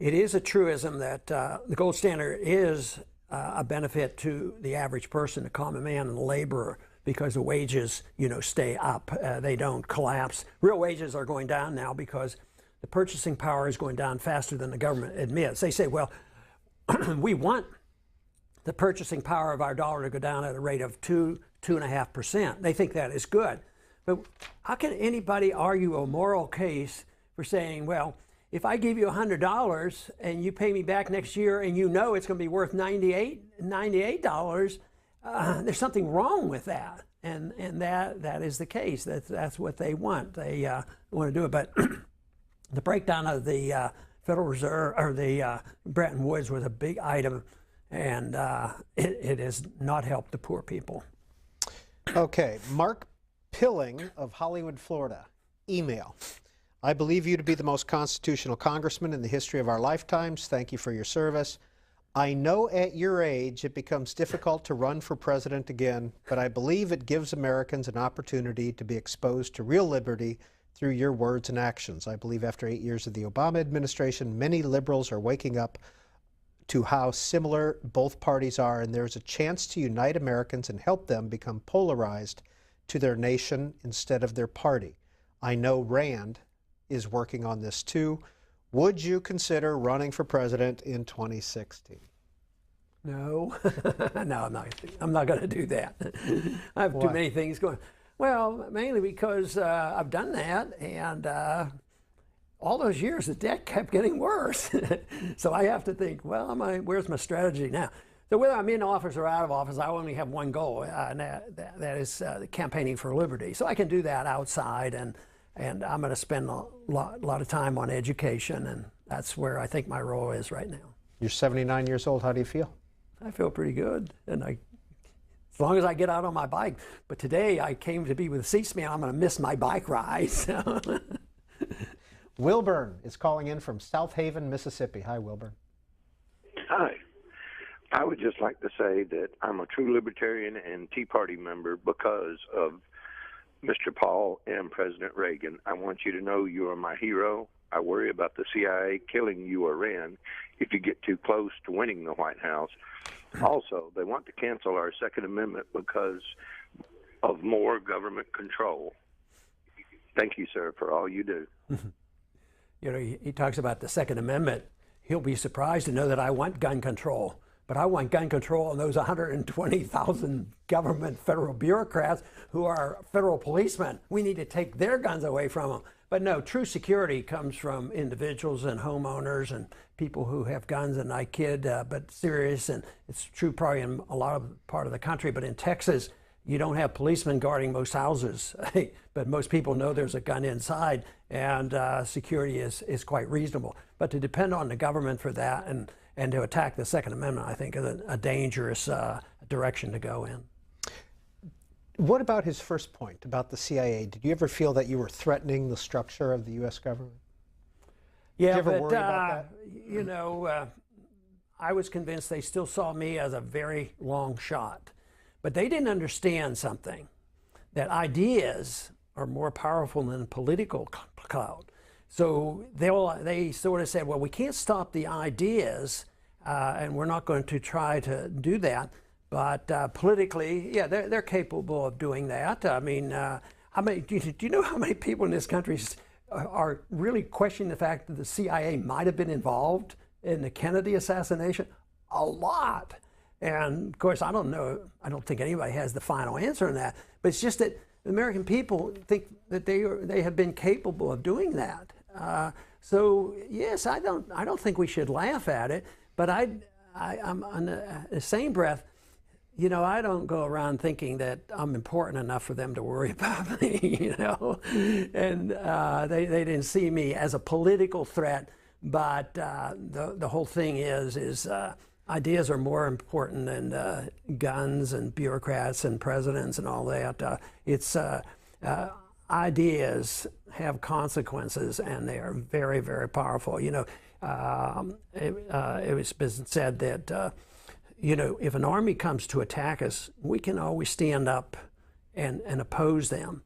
is a truism that the gold standard is a benefit to the average person, the common man and the laborer, because the wages, stay up. They don't collapse. Real wages are going down now because the purchasing power is going down faster than the government admits. They say, well, we want the purchasing power of our dollar to go down at a rate of 2.5%. They think that is good. But how can anybody argue a moral case for saying, well, if I give you $100 and you pay me back next year and it's going to be worth $98, there's something wrong with that. And that is the case. That's what they want. They want to do it. But the breakdown of the Federal Reserve, or the Bretton Woods, was a big item, and it has not helped the poor people. Okay, Mark Pilling of Hollywood, Florida, email. I believe you to be the most constitutional congressman in the history of our lifetimes. Thank you for your service. I know at your age it becomes difficult to run for president again, but I believe it gives Americans an opportunity to be exposed to real liberty through your words and actions. I believe after 8 years of the Obama administration, many liberals are waking up to how similar both parties are, and there's a chance to unite Americans and help them become polarized to their nation instead of their party. I know Rand is working on this too. Would you consider running for president in 2016? No, no, I'm not going to do that. I have too many things going. Well, mainly because I've done that, and all those years the debt kept getting worse. So I have to think, well, where's my strategy now? So whether I'm in office or out of office, I only have one goal, and that is campaigning for liberty. So I can do that outside, and I'm going to spend a lot of time on education, and that's where I think my role is right now. You're 79 years old. How do you feel? I feel pretty good, and as long as I get out on my bike. But today I came to be with C-SPAN. I'm going to miss my bike ride. So. Wilburn is calling in from South Haven, Mississippi. Hi, Wilburn. Hi. I would just like to say that I'm a true libertarian and Tea Party member because of Mr. Paul and President Reagan. I want you to know you are my hero. I worry about the CIA killing you or Rand if you get too close to winning the White House. Also, they want to cancel our Second Amendment because of more government control. Thank you, sir, for all you do. He talks about the Second Amendment. He'll be surprised to know that I want gun control. But I want gun control on those 120,000 government federal bureaucrats who are federal policemen. We need to take their guns away from them. But no, true security comes from individuals and homeowners and people who have guns, and I kid, but serious, and it's true probably in a lot of part of the country. But in Texas, you don't have policemen guarding most houses, but most people know there's a gun inside, and security is quite reasonable. But to depend on the government for that and to attack the Second Amendment, I think, is a dangerous direction to go in. What about his first point about the CIA? Did you ever feel that you were threatening the structure of the U.S. government? Yeah, Did you ever but worry about that? you know, I was convinced they still saw me as a very long shot, but they didn't understand something, that ideas are more powerful than political clout. So they sort of said, well, we can't stop the ideas, and we're not going to try to do that. But politically, yeah, they're capable of doing that. I mean, do you know how many people in this country are really questioning the fact that the CIA might have been involved in the Kennedy assassination? A lot. And of course, I don't think anybody has the final answer on that. But it's just that the American people think that they have been capable of doing that. So yes, I don't think we should laugh at it. But I'm on the same breath. You know, I don't go around thinking that I'm important enough for them to worry about me, you know. And they didn't see me as a political threat, but the whole thing is ideas are more important than guns and bureaucrats and presidents and all that. Ideas have consequences, and they are very, very powerful. You know, it was been said that you know, if an army comes to attack us, we can always stand up and oppose them.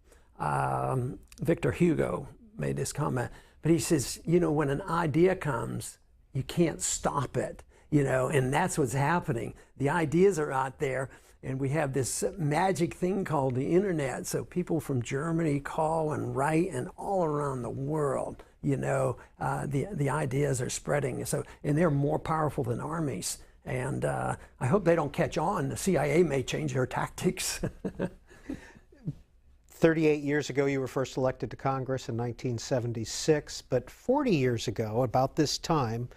Victor Hugo made this comment, but he says, you know, when an idea comes, you can't stop it, you know, and that's what's happening. The ideas are out there, and we have this magic thing called the internet. So people from Germany call and write, and all around the world, you know, the ideas are spreading. So, and they're more powerful than armies. And I hope they don't catch on. The CIA may change their tactics. 38 years ago, you were first elected to Congress in 1976. But 40 years ago, about this time,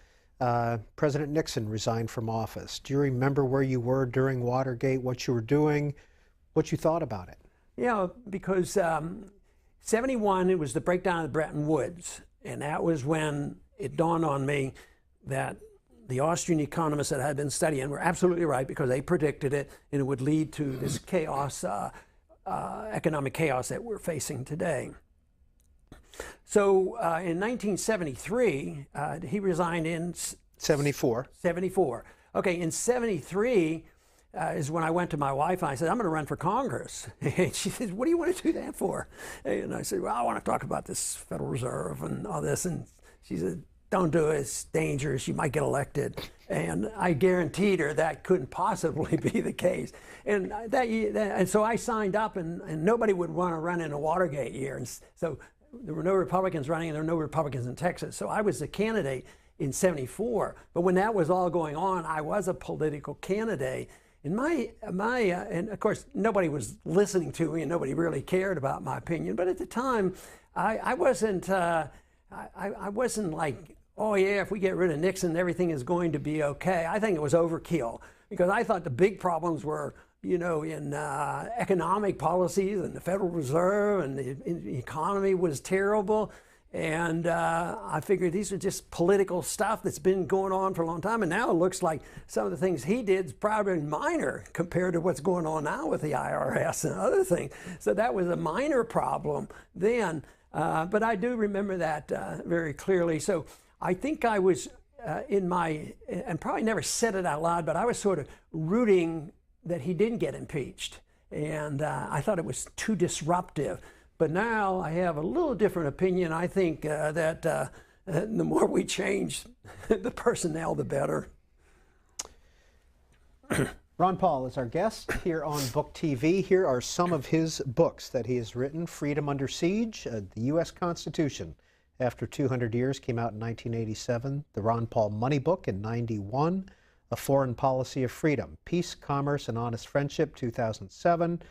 President Nixon resigned from office. Do you remember where you were during Watergate, what you were doing, what you thought about it? Yeah, because 71, it was the breakdown of Bretton Woods. And that was when it dawned on me that the Austrian economists that I had been studying were absolutely right, because they predicted it, and it would lead to this chaos, economic chaos that we're facing today. So in 1973, he resigned in 74. 74. Okay, in 73 is when I went to my wife and I said, I'm going to run for Congress. And she said, what do you want to do that for? And I said, well, I want to talk about this Federal Reserve and all this. And she said, don't do it, it's dangerous, you might get elected. And I guaranteed her that couldn't possibly be the case. And and so I signed up, and nobody would want to run in a Watergate year. And so there were no Republicans running, and there were no Republicans in Texas. So I was the candidate in 74. But when that was all going on, I was a political candidate. And and of course, nobody was listening to me, and nobody really cared about my opinion. But at the time, I wasn't like, oh yeah, if we get rid of Nixon, everything is going to be okay. I think it was overkill, because I thought the big problems were, you know, in economic policies and the Federal Reserve, and the economy was terrible. And I figured these are just political stuff that's been going on for a long time. And now it looks like some of the things he did is probably minor compared to what's going on now with the IRS and other things. So that was a minor problem then. But I do remember that very clearly. So I think I was and probably never said it out loud, but I was sort of rooting that he didn't get impeached. And I thought it was too disruptive. But now I have a little different opinion. I think that the more we change the personnel, the better. Ron Paul is our guest here on Book TV. Here are some of his books that he has written. Freedom Under Siege, the U.S. Constitution After 200 Years came out in 1987. The Ron Paul Money Book in 91. A Foreign Policy of Freedom, Peace, Commerce, and Honest Friendship, 2007.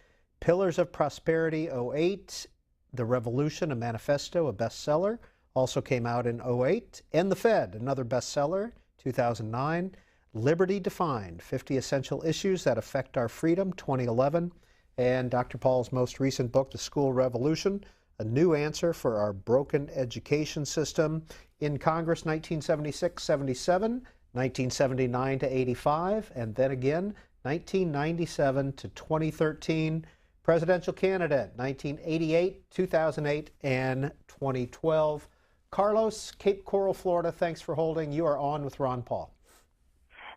Pillars of Prosperity, 08. The Revolution, a Manifesto, a bestseller, also came out in 08. And the Fed, another bestseller, 2009. Liberty Defined, 50 Essential Issues That Affect Our Freedom, 2011. And Dr. Paul's most recent book, The School Revolution, A New Answer for Our Broken Education System. In Congress, 1976-77, 1979 to 85, and then again, 1997 to 2013. Presidential candidate, 1988, 2008, and 2012. Carlos, Cape Coral, Florida, thanks for holding. You are on with Ron Paul.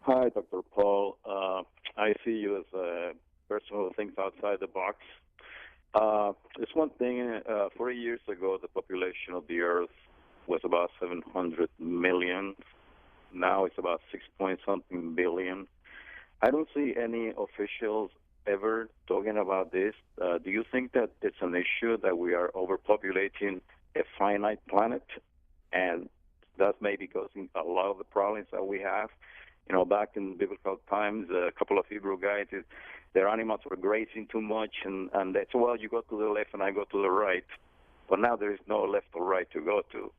Hi, Dr. Paul. I see you as a person who thinks outside the box. It's one thing, 40 years ago, the population of the Earth was about 700 million. Now it's about 6-point-something billion. I don't see any officials ever talking about this. Do you think that it's an issue that we are overpopulating a finite planet? And that's maybe causing a lot of the problems that we have. You know, back in biblical times, a couple of Hebrew guys, their animals were grazing too much, and they said, well, you go to the left and I go to the right. But now there is no left or right to go to.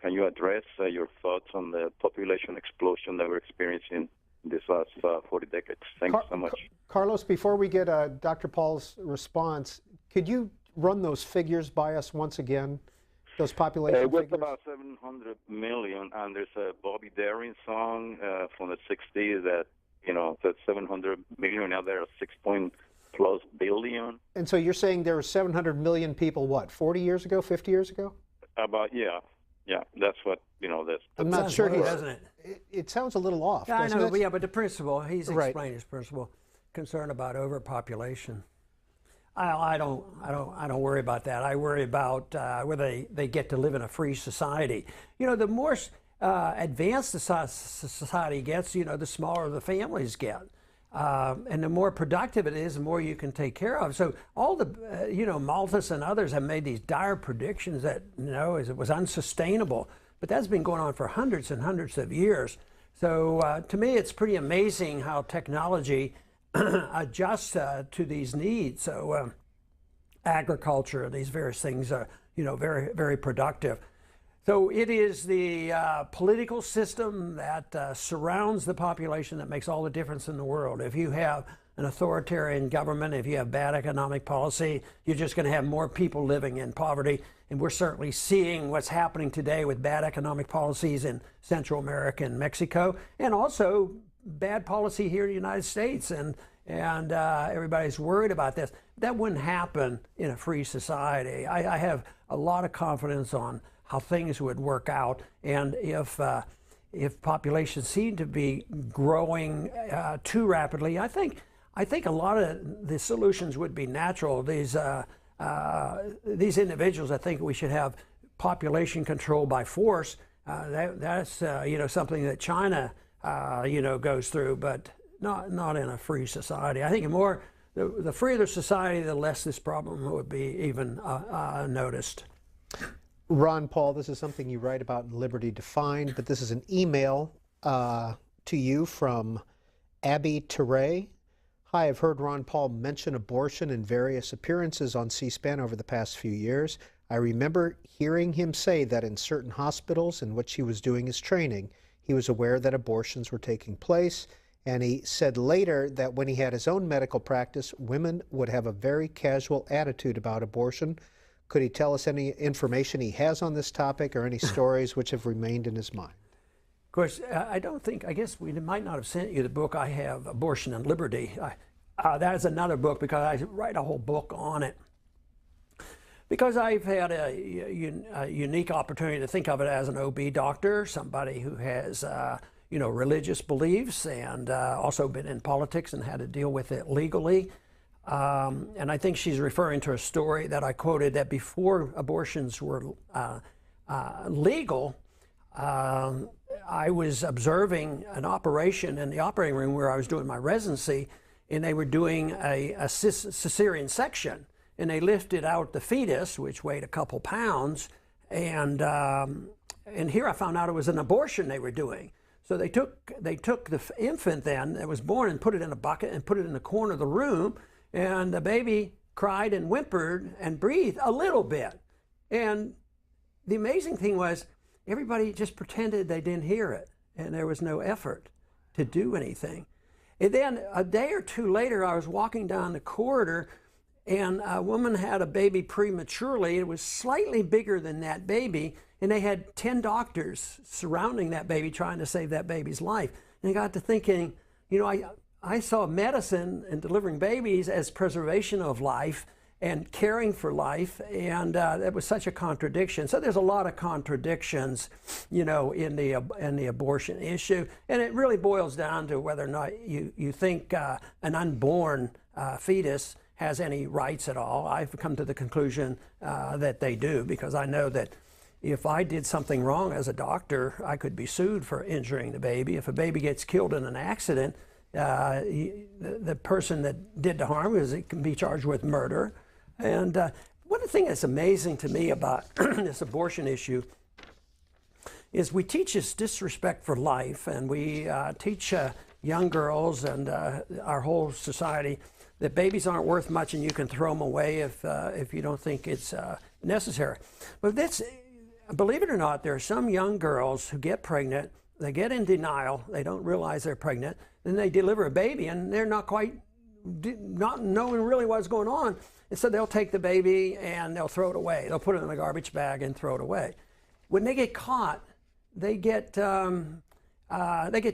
Can you address your thoughts on the population explosion that we're experiencing this last 40 decades? Thanks so much. Carlos, before we get Dr. Paul's response, could you run those figures by us once again? Those population figures? It was about 700 million, and there's a Bobby Darin song from the 60s that, you know, said 700 million. Now there are 6+ billion. And so you're saying there were 700 million people, what, 40 years ago, 50 years ago? About, yeah, that's what, you know, that's... I'm not sure, doesn't it? It sounds a little off. Yeah, I know, it? but the principle, he's explained his principle, concern about overpopulation. I don't worry about that. I worry about whether they get to live in a free society. You know, the more advanced the society gets, you know, the smaller the families get. And the more productive it is, the more you can take care of. So all the, you know, Malthus and others have made these dire predictions that, you know, it was unsustainable. But that's been going on for hundreds and hundreds of years. So to me, it's pretty amazing how technology adjusts to these needs. So agriculture, these various things are, you know, very, very productive. So it is the political system that surrounds the population that makes all the difference in the world. If you have an authoritarian government, if you have bad economic policy, you're just going to have more people living in poverty. And we're certainly seeing what's happening today with bad economic policies in Central America and Mexico, and also bad policy here in the United States. And everybody's worried about this. That wouldn't happen in a free society. I have a lot of confidence on how things would work out, and if populations seem to be growing too rapidly, I think a lot of the solutions would be natural. These individuals, I think we should have population control by force. That's you know, something that China you know, goes through, but not in a free society. I think the freer the society, the less this problem would be even noticed. Ron Paul, this is something you write about in Liberty Defined, but this is an email to you from Abby Teray. Hi, I've heard Ron Paul mention abortion in various appearances on C-SPAN over the past few years. I remember hearing him say that in certain hospitals in which he was doing his training, he was aware that abortions were taking place, and he said later that when he had his own medical practice, women would have a very casual attitude about abortion. Could he tell us any information he has on this topic or any stories which have remained in his mind? Of course, I guess we might not have sent you the book I have, Abortion and Liberty. That is another book because I write a whole book on it. Because I've had a unique opportunity to think of it as an OB doctor, somebody who has you know, religious beliefs, and also been in politics and had to deal with it legally. And I think she's referring to a story that I quoted, that before abortions were legal, I was observing an operation in the operating room where I was doing my residency, and they were doing a cesarean section, and they lifted out the fetus, which weighed a couple pounds, and here I found out it was an abortion they were doing. So they took the infant then that was born and put it in a bucket and put it in the corner of the room, and the baby cried and whimpered and breathed a little bit. And the amazing thing was everybody just pretended they didn't hear it, and there was no effort to do anything. And then a day or two later, I was walking down the corridor, and a woman had a baby prematurely. It was slightly bigger than that baby, and they had 10 doctors surrounding that baby trying to save that baby's life. And I got to thinking, you know, I saw medicine and delivering babies as preservation of life, and caring for life, and that was such a contradiction. So there's a lot of contradictions, you know, in the abortion issue, and it really boils down to whether or not you think an unborn fetus has any rights at all. I've come to the conclusion that they do, because I know that if I did something wrong as a doctor, I could be sued for injuring the baby. If a baby gets killed in an accident, the person that did the harm can be charged with murder. And one thing that's amazing to me about this abortion issue is we teach this disrespect for life, and we teach young girls and our whole society that babies aren't worth much and you can throw them away if you don't think it's necessary. But that's, believe it or not, there are some young girls who get pregnant, they get in denial, they don't realize they're pregnant, then they deliver a baby and they're not knowing really what's going on. And so they'll take the baby and they'll throw it away. They'll put it in a garbage bag and throw it away. When they get caught, they get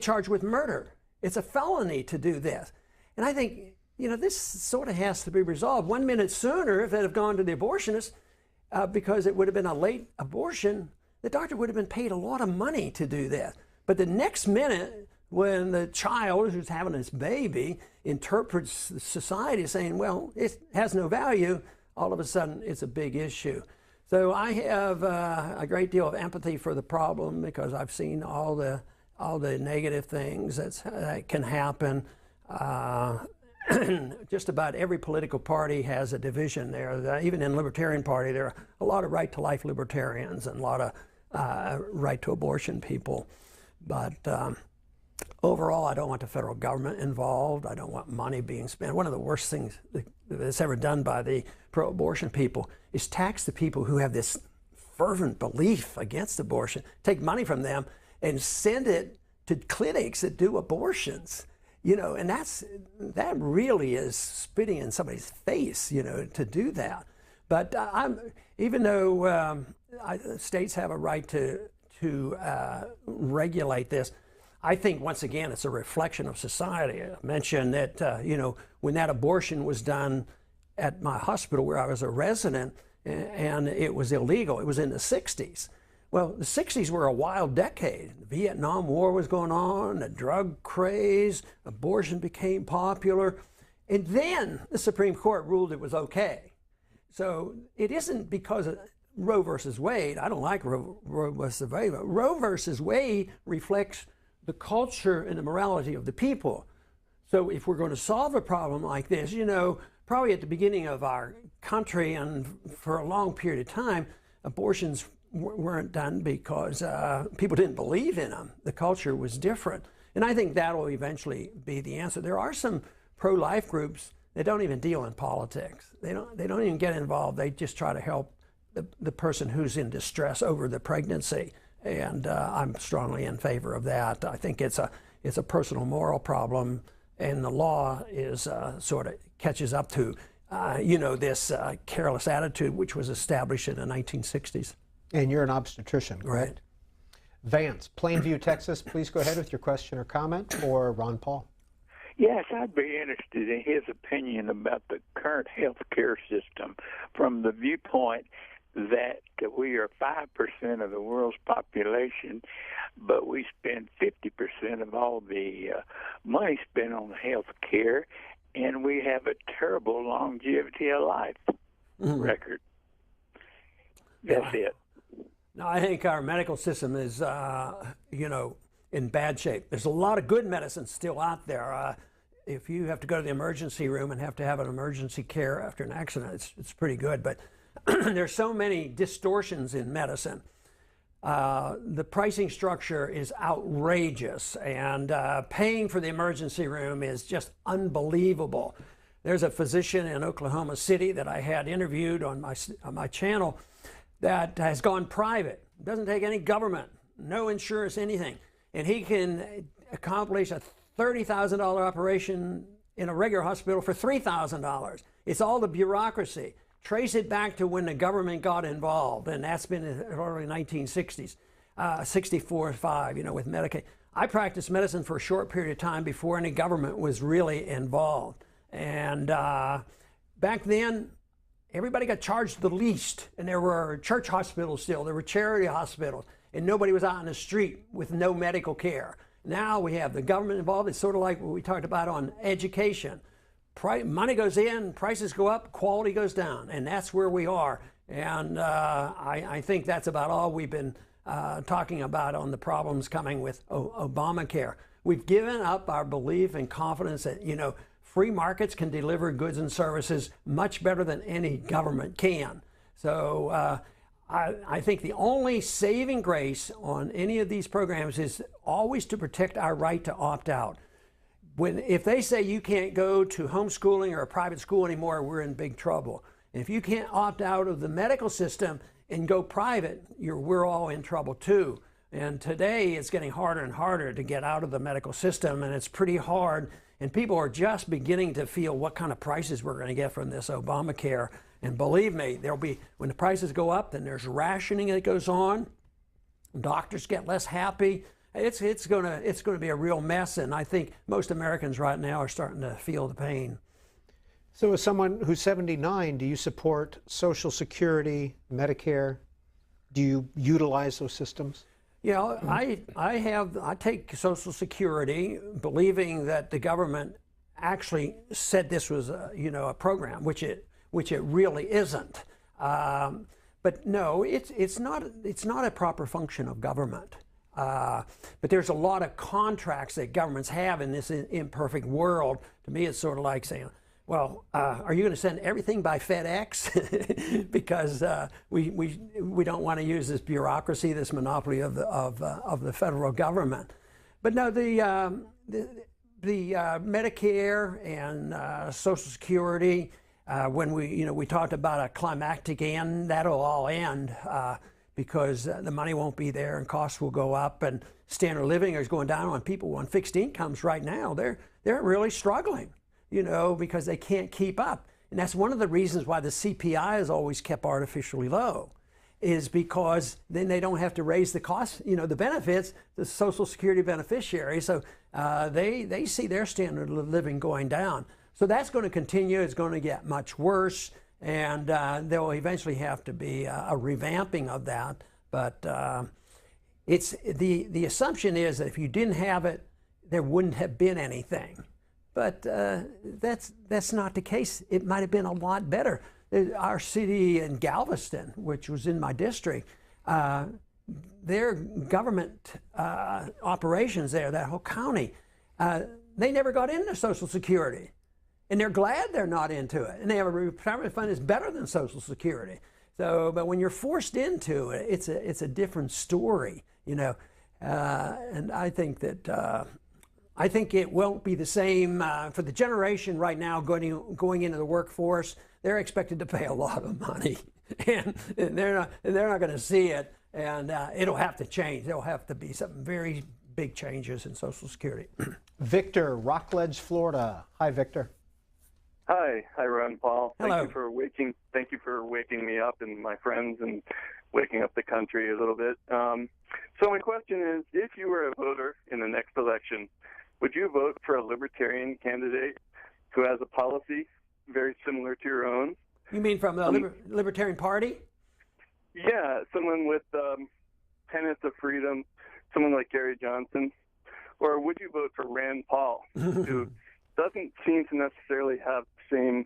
charged with murder. It's a felony to do this. And I think, you know, this sort of has to be resolved. 1 minute sooner, if they'd have gone to the abortionist, because it would have been a late abortion, the doctor would have been paid a lot of money to do that. But the next minute, when the child who's having this baby interprets society saying, well, it has no value, all of a sudden it's a big issue. So I have a great deal of empathy for the problem, because I've seen all the negative things that can happen. Just about every political party has a division there. Even in the Libertarian Party, there are a lot of right-to-life libertarians and a lot of right-to-abortion people. But overall, I don't want the federal government involved. I don't want money being spent. One of the worst things that's ever done by the pro-abortion people is tax the people who have this fervent belief against abortion, take money from them and send it to clinics that do abortions. You know, and that really is spitting in somebody's face, you know, to do that. But even though states have a right to regulate this, I think, once again, it's a reflection of society. I mentioned that, you know, when that abortion was done at my hospital where I was a resident, and it was illegal, it was in the 60s. Well, the 60s were a wild decade. The Vietnam War was going on, the drug craze, abortion became popular, and then the Supreme Court ruled it was okay. So it isn't because of Roe versus Wade. I don't like Roe versus Wade, but Roe versus Wade reflects the culture and the morality of the people. So if we're going to solve a problem like this, you know, probably at the beginning of our country and for a long period of time, abortions weren't done because people didn't believe in them. The culture was different. And I think that will eventually be the answer. There are some pro-life groups that don't even deal in politics. They don't even get involved. They just try to help the person who's in distress over the pregnancy. And I'm strongly in favor of that. I think it's a personal moral problem, and the law is sort of catches up to you know, this careless attitude which was established in the 1960s. And you're an obstetrician, correct? Right. Vance, Plainview, Texas, please go ahead with your question or comment for Ron Paul. Yes, I'd be interested in his opinion about the current health care system from the viewpoint that we are 5% of the world's population, but we spend 50% of all the money spent on health care, and we have a terrible longevity of life record. That's it. No, I think our medical system is, you know, in bad shape. There's a lot of good medicine still out there. If you have to go to the emergency room and have to have an emergency care after an accident, it's pretty good. But there's so many distortions in medicine. The pricing structure is outrageous, and paying for the emergency room is just unbelievable. There's a physician in Oklahoma City that I had interviewed on my channel that has gone private, doesn't take any government, no insurance, anything. And he can accomplish a $30,000 operation in a regular hospital for $3,000. It's all the bureaucracy. Trace it back to when the government got involved, and that's been in the early 1960s, 64-5, you know, with Medicaid. I practiced medicine for a short period of time before any government was really involved. And back then, everybody got charged the least, and there were church hospitals still, there were charity hospitals, and nobody was out in the street with no medical care. Now we have the government involved. It's sort of like what we talked about on education. Money goes in, prices go up, quality goes down, and that's where we are. And I think that's about all we've been talking about on the problems coming with Obamacare. We've given up our belief and confidence that, you know, free markets can deliver goods and services much better than any government can. So I think the only saving grace on any of these programs is always to protect our right to opt out. If they say you can't go to homeschooling or a private school anymore, we're in big trouble. And if you can't opt out of the medical system and go private, we're all in trouble too. And today it's getting harder and harder to get out of the medical system, and it's pretty hard. And people are just beginning to feel what kind of prices we're going to get from this Obamacare. And believe me, there'll be, when the prices go up, then there's rationing that goes on. Doctors get less happy. It's going to be a real mess, and I think most Americans right now are starting to feel the pain. So as someone who's 79, do you support Social Security, Medicare? Do you utilize those systems? You know, I take Social Security believing that the government actually said this was a program, which it really isn't. But no, it's not a proper function of government. But there's a lot of contracts that governments have in this imperfect world. To me, it's sort of like saying, well, are you going to send everything by FedEx? Because we don't want to use this bureaucracy, this monopoly of the federal government. But no, the Medicare and Social Security, when we talked about a climactic end, that'll all end. Because the money won't be there and costs will go up and standard of living is going down on people on fixed incomes right now. They're really struggling, because they can't keep up. And that's one of the reasons why the CPI is always kept artificially low, is because then they don't have to raise the cost, the benefits, the Social Security beneficiaries. So they see their standard of living going down. So that's going to continue. It's going to get much worse. And there will eventually have to be a revamping of that. But it's the assumption is that if you didn't have it, there wouldn't have been anything. But that's not the case. It might have been a lot better. Our city in Galveston, which was in my district, their government operations there, that whole county, they never got into Social Security. And they're glad they're not into it. And they have a retirement fund that's better than Social Security. So, but when you're forced into it, it's a different story, And I think that I think it won't be the same for the generation right now going into the workforce. They're expected to pay a lot of money, and they're not going to see it. And it'll have to change. There'll have to be some very big changes in Social Security. Victor, Rockledge, Florida. Hi, Victor. Hi, Ron Paul. Hello. Thank you for waking me up and my friends and waking up the country a little bit. So my question is, if you were a voter in the next election, would you vote for a libertarian candidate who has a policy very similar to your own? You mean from the Libertarian Party? Yeah, someone with tenets of freedom, someone like Gary Johnson. Or would you vote for Rand Paul, who doesn't seem to necessarily have the same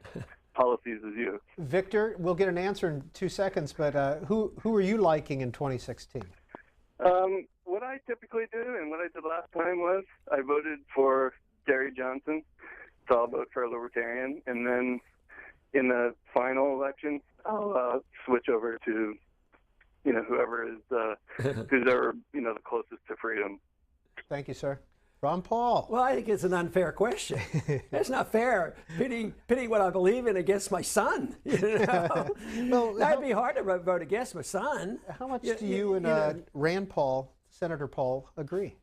policies as you? Victor, we'll get an answer in 2 seconds, but who are you liking in 2016? What I typically do and what I did last time was I voted for Gary Johnson, so I'll vote for a libertarian, and then in the final election, I'll switch over to, whoever is who's ever, the closest to freedom. Thank you, sir. Ron Paul. Well, I think it's an unfair question. It's not fair, pitting what I believe in against my son. Well, that'd be hard to vote against my son. How much do you and Rand Paul, Senator Paul, agree?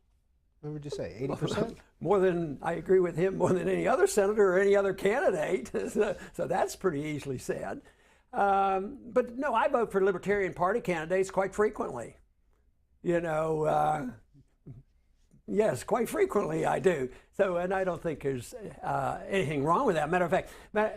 What would you say, 80%? More than I agree with him, more than any other senator or any other candidate. So that's pretty easily said. But no, I vote for Libertarian Party candidates quite frequently. Yes, quite frequently I do. So, and I don't think there's anything wrong with that. Matter of fact,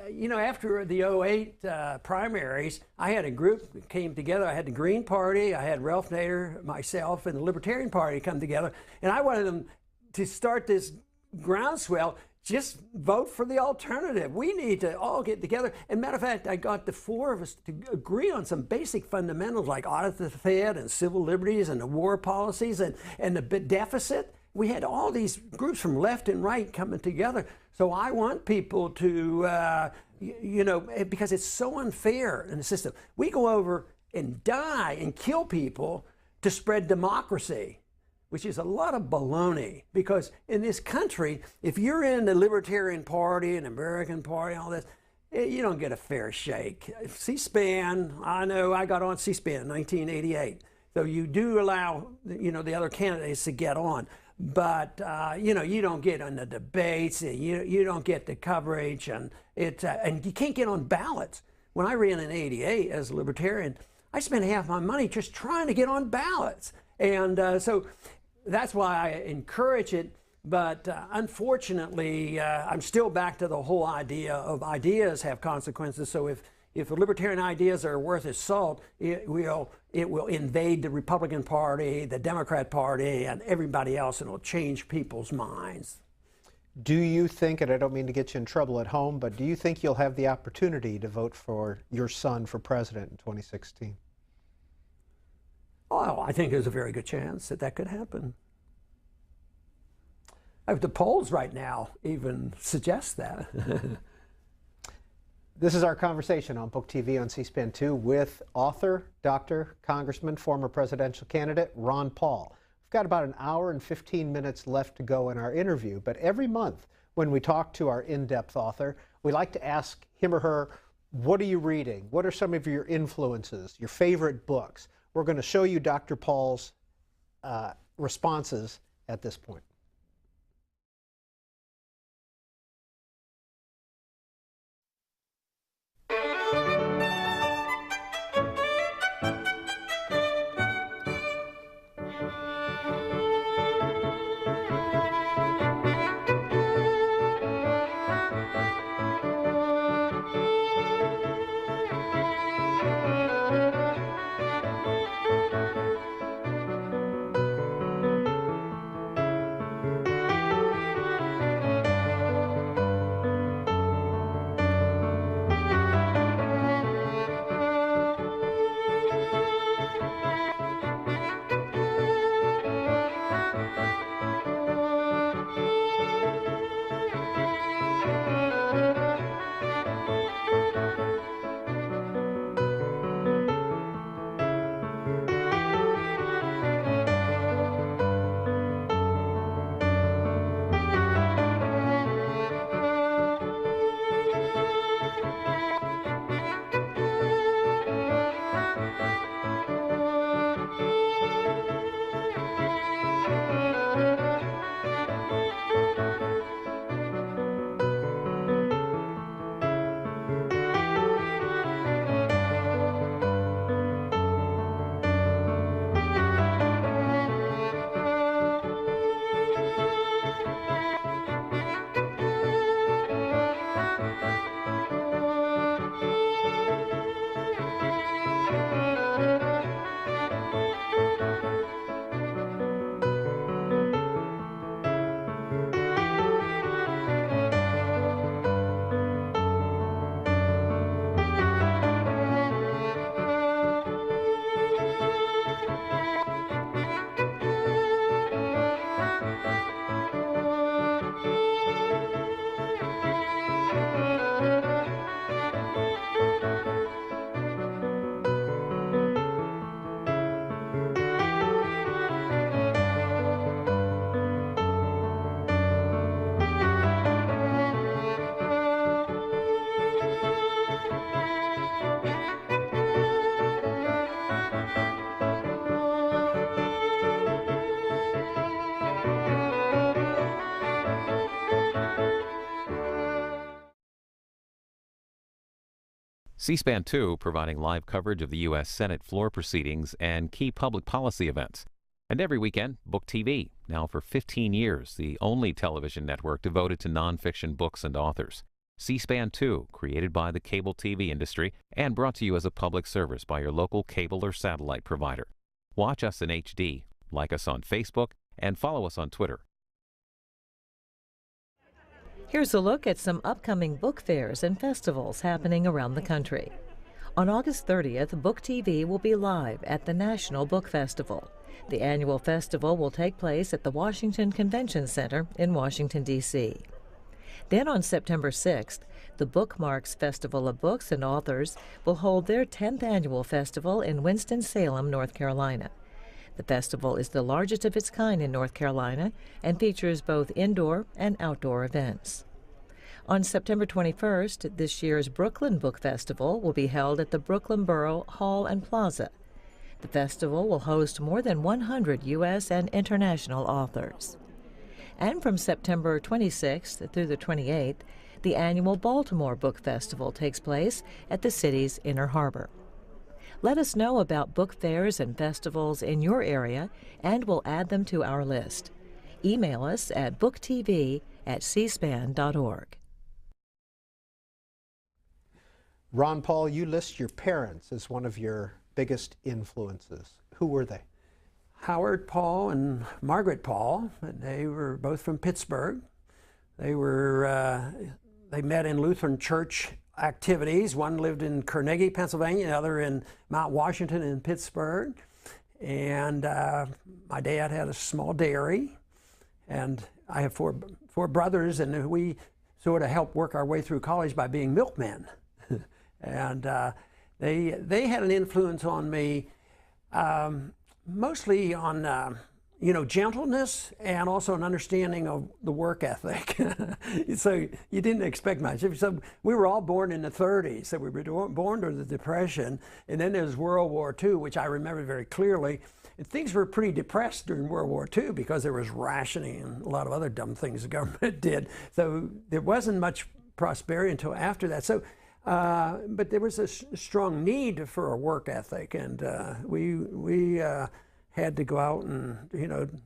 you know, after the 2008 primaries, I had a group that came together. I had the Green Party, I had Ralph Nader, myself, and the Libertarian Party come together. And I wanted them to start this groundswell. Just vote for the alternative. We need to all get together. And matter of fact, I got the four of us to agree on some basic fundamentals like audit the Fed and civil liberties and the war policies and the deficit. We had all these groups from left and right coming together. So I want people to, you know, because it's so unfair in the system. We go over and die and kill people to spread democracy, which is a lot of baloney, because in this country, if you're in the Libertarian Party and American Party and all this, you don't get a fair shake. C-SPAN, I know I got on C-SPAN in 1988. So you do allow, you know, the other candidates to get on. But, you know, you don't get on the debates, you don't get the coverage, and you can't get on ballots. When I ran in 88 as a Libertarian, I spent half my money just trying to get on ballots. And so that's why I encourage it, but unfortunately, I'm still back to the whole idea of ideas have consequences. So if the libertarian ideas are worth its salt, it will invade the Republican Party, the Democrat Party, and everybody else, and it'll change people's minds. Do you think, and I don't mean to get you in trouble at home, but do you think you'll have the opportunity to vote for your son for president in 2016? Oh, I think there's a very good chance that that could happen. The polls right now even suggest that. This is our conversation on Book TV on C-SPAN 2 with author, doctor, congressman, former presidential candidate Ron Paul. We've got about an hour and 15 minutes left to go in our interview, but every month when we talk to our in-depth author, we like to ask him or her, what are you reading? What are some of your influences, your favorite books? We're going to show you Dr. Paul's responses at this point. C-SPAN 2 providing live coverage of the U.S. Senate floor proceedings and key public policy events. And every weekend, Book TV, now for 15 years, the only television network devoted to nonfiction books and authors. C-SPAN 2, created by the cable TV industry and brought to you as a public service by your local cable or satellite provider. Watch us in HD, like us on Facebook, and follow us on Twitter. Here's a look at some upcoming book fairs and festivals happening around the country. On August 30th, Book TV will be live at the National Book Festival. The annual festival will take place at the Washington Convention Center in Washington, D.C. Then on September 6th, the Bookmarks Festival of Books and Authors will hold their 10th annual festival in Winston-Salem, North Carolina. The festival is the largest of its kind in North Carolina and features both indoor and outdoor events. On September 21st, this year's Brooklyn Book Festival will be held at the Brooklyn Borough Hall and Plaza. The festival will host more than 100 U.S. and international authors. And from September 26th through the 28th, the annual Baltimore Book Festival takes place at the city's Inner Harbor. Let us know about book fairs and festivals in your area, and we'll add them to our list. Email us at booktv@cspan.org. Ron Paul, you list your parents as one of your biggest influences. Who were they? Howard Paul and Margaret Paul, and they were both from Pittsburgh. They met in Lutheran church activities. One lived in Carnegie, Pennsylvania, the other in Mount Washington in Pittsburgh. And my dad had a small dairy, and I have four brothers, and we sort of helped work our way through college by being milkmen. And they had an influence on me, mostly on gentleness and also an understanding of the work ethic. So you didn't expect much. So we were all born in the 30s, so we were born during the Depression, and then there's World War II, which I remember very clearly. And things were pretty depressed during World War II because there was rationing and a lot of other dumb things the government did. So there wasn't much prosperity until after that. So, but there was a strong need for a work ethic, and we had to go out and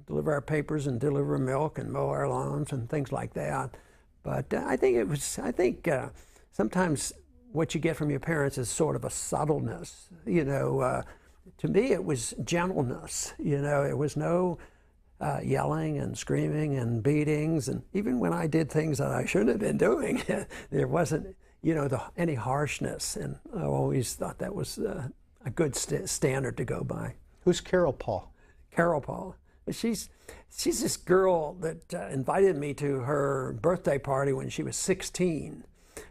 deliver our papers and deliver milk and mow our lawns and things like that. But I think sometimes what you get from your parents is sort of a subtleness. To me, it was gentleness. It was no yelling and screaming and beatings, and even when I did things that I shouldn't have been doing, there wasn't any harshness. And I always thought that was a good standard to go by. Who's Carol Paul? Carol Paul. She's this girl that invited me to her birthday party when she was 16.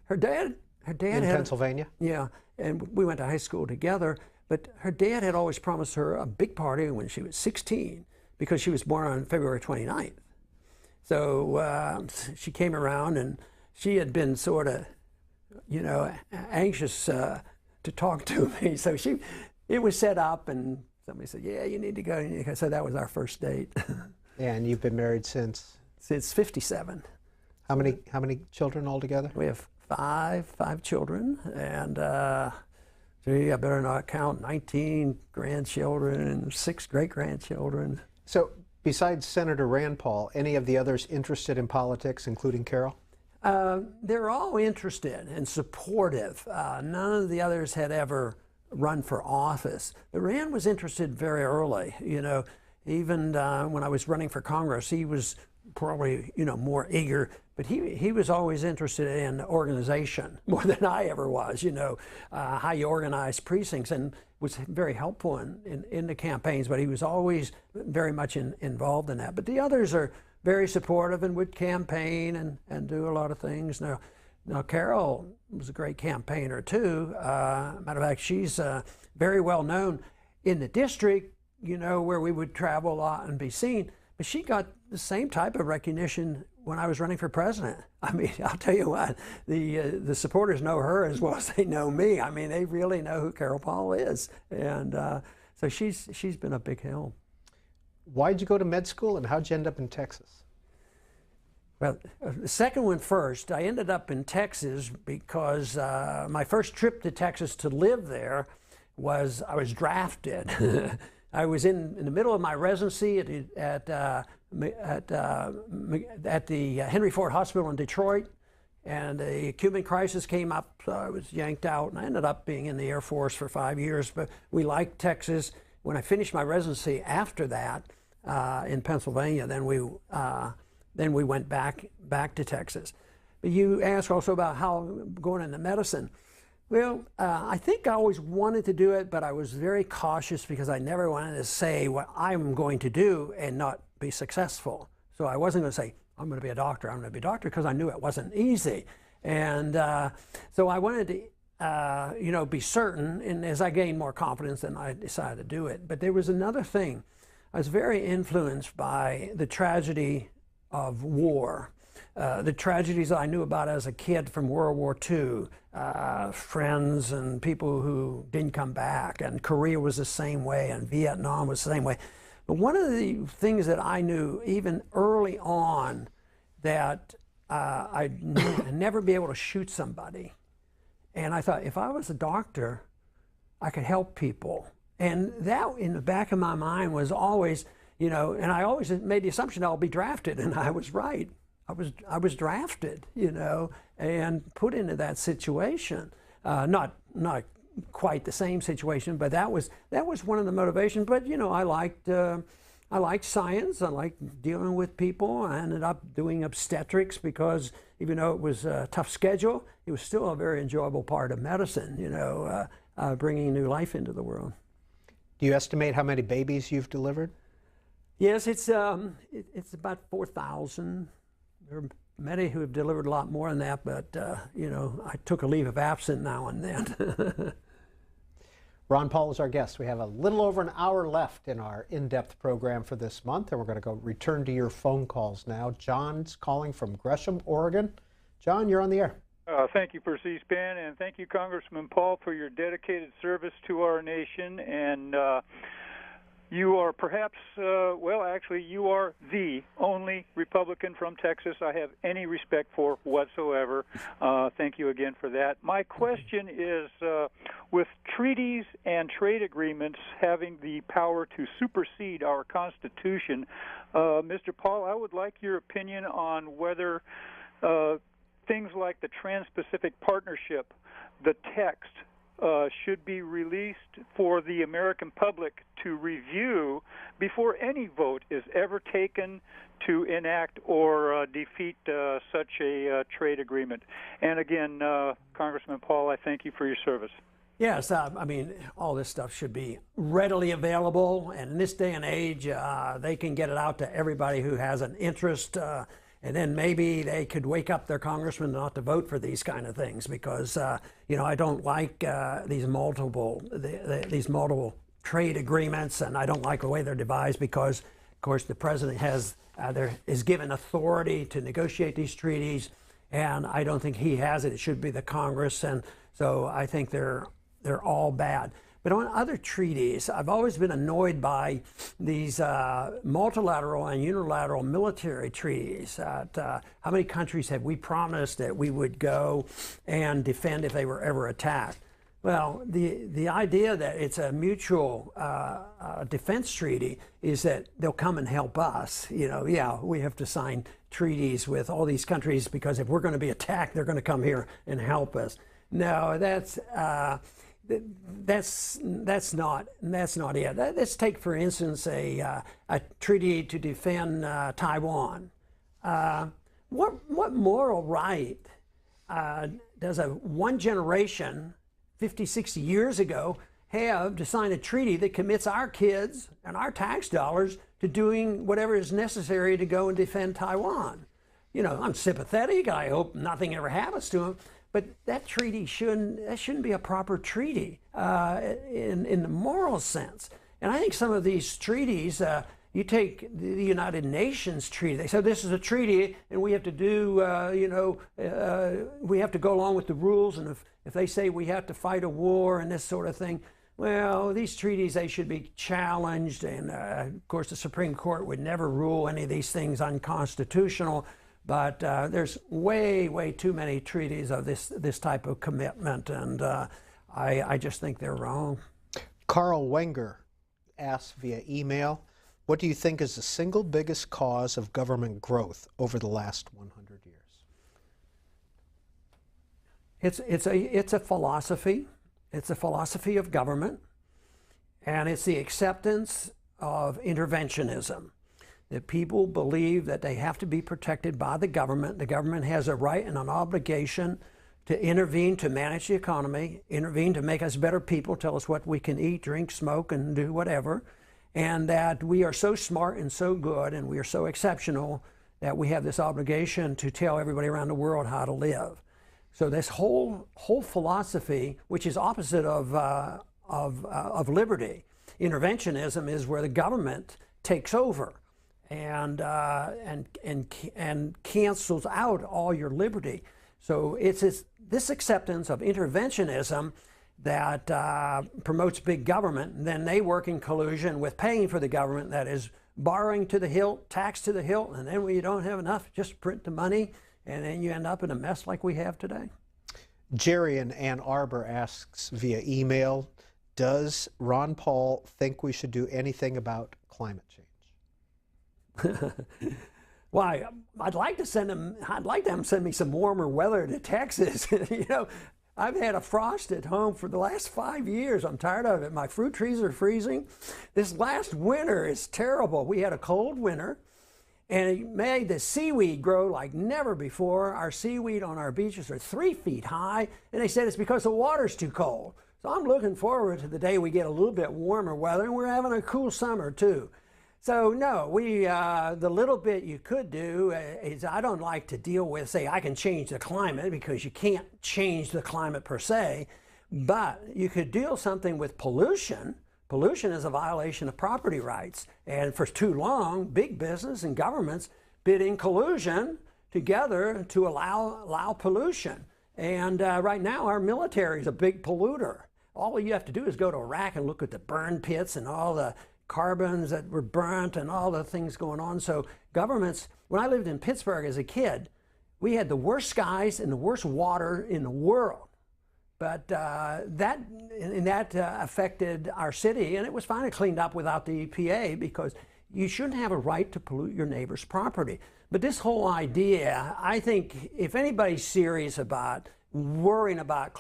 Her dad in Pennsylvania? Yeah, and we went to high school together. But her dad had always promised her a big party when she was 16 because she was born on February 29th. So she came around, and she had been sort of, anxious to talk to me. So it was set up, and somebody said, "Yeah, you need to go." So that was our first date. And you've been married since? Since 57. How many children altogether? We have five children, and I better not count 19 grandchildren, 6 great-grandchildren. So besides Senator Rand Paul, any of the others interested in politics, including Carol? They're all interested and supportive. None of the others had ever run for office. But Rand was interested very early. Even when I was running for Congress, he was probably more eager, but he was always interested in organization more than I ever was. How you organize precincts, and was very helpful in the campaigns. But he was always very much involved in that. But the others are very supportive and would campaign and do a lot of things. Now Carol was a great campaigner too. Matter of fact, she's very well known in the district. Where we would travel a lot and be seen. But she got the same type of recognition when I was running for president. I mean, I'll tell you what, the supporters know her as well as they know me. I mean, they really know who Carol Paul is. And so she's been a big help. Why'd you go to med school, and how'd you end up in Texas? Well, the second one first. I ended up in Texas because my first trip to Texas to live there was I was drafted. I was in the middle of my residency at at the Henry Ford Hospital in Detroit, and the Cuban crisis came up, so I was yanked out, and I ended up being in the Air Force for 5 years. But we liked Texas. When I finished my residency after that in Pennsylvania, then we went back to Texas. But you asked also about how going into medicine. Well, I think I always wanted to do it, but I was very cautious because I never wanted to say what I'm going to do and not be successful. So I wasn't going to say, I'm going to be a doctor, I'm going to be a doctor, because I knew it wasn't easy. And so I wanted to, be certain, and as I gained more confidence, then I decided to do it. But there was another thing. I was very influenced by the tragedy of war. The tragedies I knew about as a kid from World War II, friends and people who didn't come back, and Korea was the same way, and Vietnam was the same way. But one of the things that I knew even early on, that I'd never be able to shoot somebody. And I thought, if I was a doctor, I could help people. And that in the back of my mind was always, and I always made the assumption I'll be drafted, and I was right. I was drafted, and put into that situation. Not quite the same situation, but that was one of the motivations. But I liked science. I liked dealing with people. I ended up doing obstetrics because even though it was a tough schedule, it was still a very enjoyable part of medicine. Bringing new life into the world. Do you estimate how many babies you've delivered? Yes, it's about 4,000. There are many who have delivered a lot more than that, but I took a leave of absence now and then. Ron Paul is our guest. We have a little over an hour left in our in-depth program for this month, and we're going to return to your phone calls now. John's calling from Gresham, Oregon. John, you're on the air. Thank you for C-SPAN, and thank you, Congressman Paul, for your dedicated service to our nation. And you are perhaps, you are the only Republican from Texas I have any respect for whatsoever. Thank you again for that. My question is, with treaties and trade agreements having the power to supersede our Constitution, Mr. Paul, I would like your opinion on whether things like the Trans-Pacific Partnership, the text, should be released for the American public to review before any vote is ever taken to enact or defeat such a trade agreement. And again, Congressman Paul, I thank you for your service. Yes, all this stuff should be readily available, and in this day and age, they can get it out to everybody who has an interest. And then maybe they could wake up their congressman not to vote for these kind of things, because I don't like these multiple trade agreements, and I don't like the way they're devised because, of course, the president is given authority to negotiate these treaties, and I don't think he has it. It should be the Congress, and so I think they're all bad. But on other treaties, I've always been annoyed by these multilateral and unilateral military treaties. How many countries have we promised that we would go and defend if they were ever attacked? Well, the idea that it's a mutual defense treaty is that they'll come and help us. We have to sign treaties with all these countries because if we're going to be attacked, they're going to come here and help us. No, that's not it. Let's take, for instance, a treaty to defend Taiwan. What moral right does one generation, 50, 60 years ago, have to sign a treaty that commits our kids and our tax dollars to doing whatever is necessary to go and defend Taiwan? I'm sympathetic. I hope nothing ever happens to them. But that treaty shouldn't be a proper treaty in the moral sense. And I think some of these treaties, you take the United Nations treaty. They said this is a treaty, and we have to do, we have to go along with the rules. And if they say we have to fight a war and this sort of thing, well, these treaties, they should be challenged. And of course, the Supreme Court would never rule any of these things unconstitutional. But there's way too many treaties of this type of commitment, and I just think they're wrong. Carl Wenger asked via email, What do you think is the single biggest cause of government growth over the last 100 years? It's a philosophy. It's a philosophy of government, and it's the acceptance of interventionism. That people believe that they have to be protected by the government. The government has a right and an obligation to intervene to manage the economy, intervene to make us better people, tell us what we can eat, drink, smoke, and do whatever. And that we are so smart and so good and we are so exceptional that we have this obligation to tell everybody around the world how to live. So this whole philosophy, which is opposite of liberty, interventionism is where the government takes over and cancels out all your liberty. So it's this acceptance of interventionism that promotes big government, and then they work in collusion with paying for the government, that is borrowing to the hilt, tax to the hilt, and then when you don't have enough, just print the money, and then you end up in a mess like we have today. Jerry in Ann Arbor asks via email, does Ron Paul think we should do anything about climate change? Why, I'd like to them send me some warmer weather to Texas. You know, I've had a frost at home for the last 5 years. I'm tired of it. My fruit trees are freezing. This last winter is terrible. We had a cold winter, and it made the seaweed grow like never before. Our seaweed on our beaches are 3 feet high, and they said it's because the water's too cold. So I'm looking forward to the day we get a little bit warmer weather, and we're having a cool summer too. So no, the little bit you could do is, I don't like to deal with, say, I can change the climate, because you can't change the climate per se, but you could do something with pollution. Pollution is a violation of property rights. And for too long, big business and governments bid in collusion together to allow pollution. And right now, our military is a big polluter. All you have to do is go to Iraq and look at the burn pits and all the carbons that were burnt and all the things going on. So governments, when I lived in Pittsburgh as a kid, we had the worst skies and the worst water in the world. But that affected our city, and it was finally cleaned up without the EPA, because you shouldn't have a right to pollute your neighbor's property. But this whole idea, I think if anybody's serious about worrying about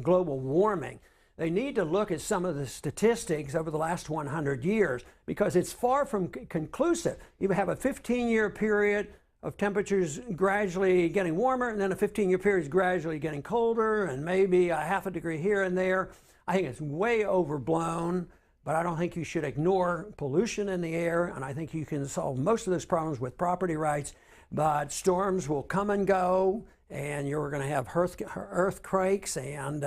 global warming, they need to look at some of the statistics over the last 100 years, because it's far from conclusive. You have a 15-year period of temperatures gradually getting warmer, and then a 15-year period is gradually getting colder, and maybe a half a degree here and there. I think it's way overblown, but I don't think you should ignore pollution in the air, and I think you can solve most of those problems with property rights. But storms will come and go, and you're going to have earthquakes and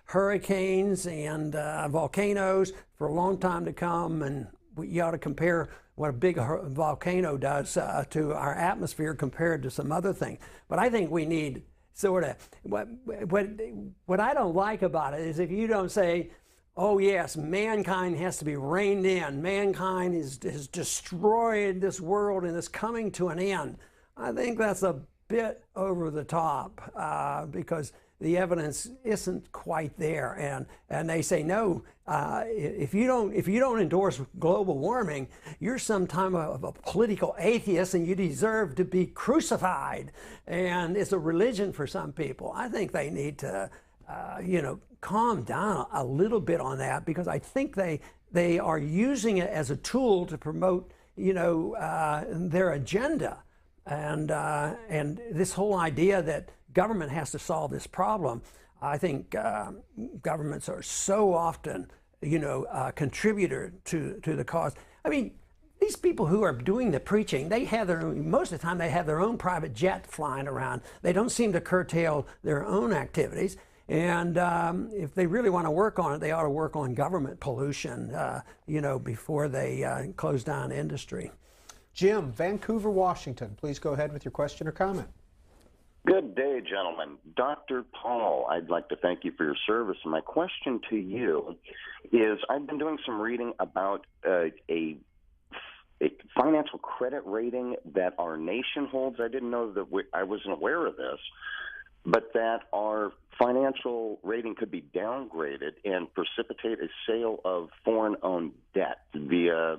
hurricanes and volcanoes for a long time to come. And you ought to compare what a big volcano does to our atmosphere compared to some other things. But I think we need sort of, what I don't like about it is if you don't say, oh yes, mankind has to be reined in. Mankind has destroyed this world and is coming to an end. I think that's a bit over the top because the evidence isn't quite there, and they say no. If you don't endorse global warming, you're some type of a political atheist, and you deserve to be crucified. And it's a religion for some people. I think they need to, calm down a little bit on that, because I think they are using it as a tool to promote, their agenda. And this whole idea that government has to solve this problem, I think governments are so often, a contributor to the cause. I mean, these people who are doing the preaching, most of the time they have their own private jet flying around. They don't seem to curtail their own activities. And if they really want to work on it, they ought to work on government pollution, before they close down industry. Jim, Vancouver, Washington, please go ahead with your question or comment. Good day, gentlemen. Dr. Paul, I'd like to thank you for your service. And my question to you is, I've been doing some reading about a financial credit rating that our nation holds. I didn't know that I wasn't aware of this, but that our financial rating could be downgraded and precipitate a sale of foreign-owned debt. via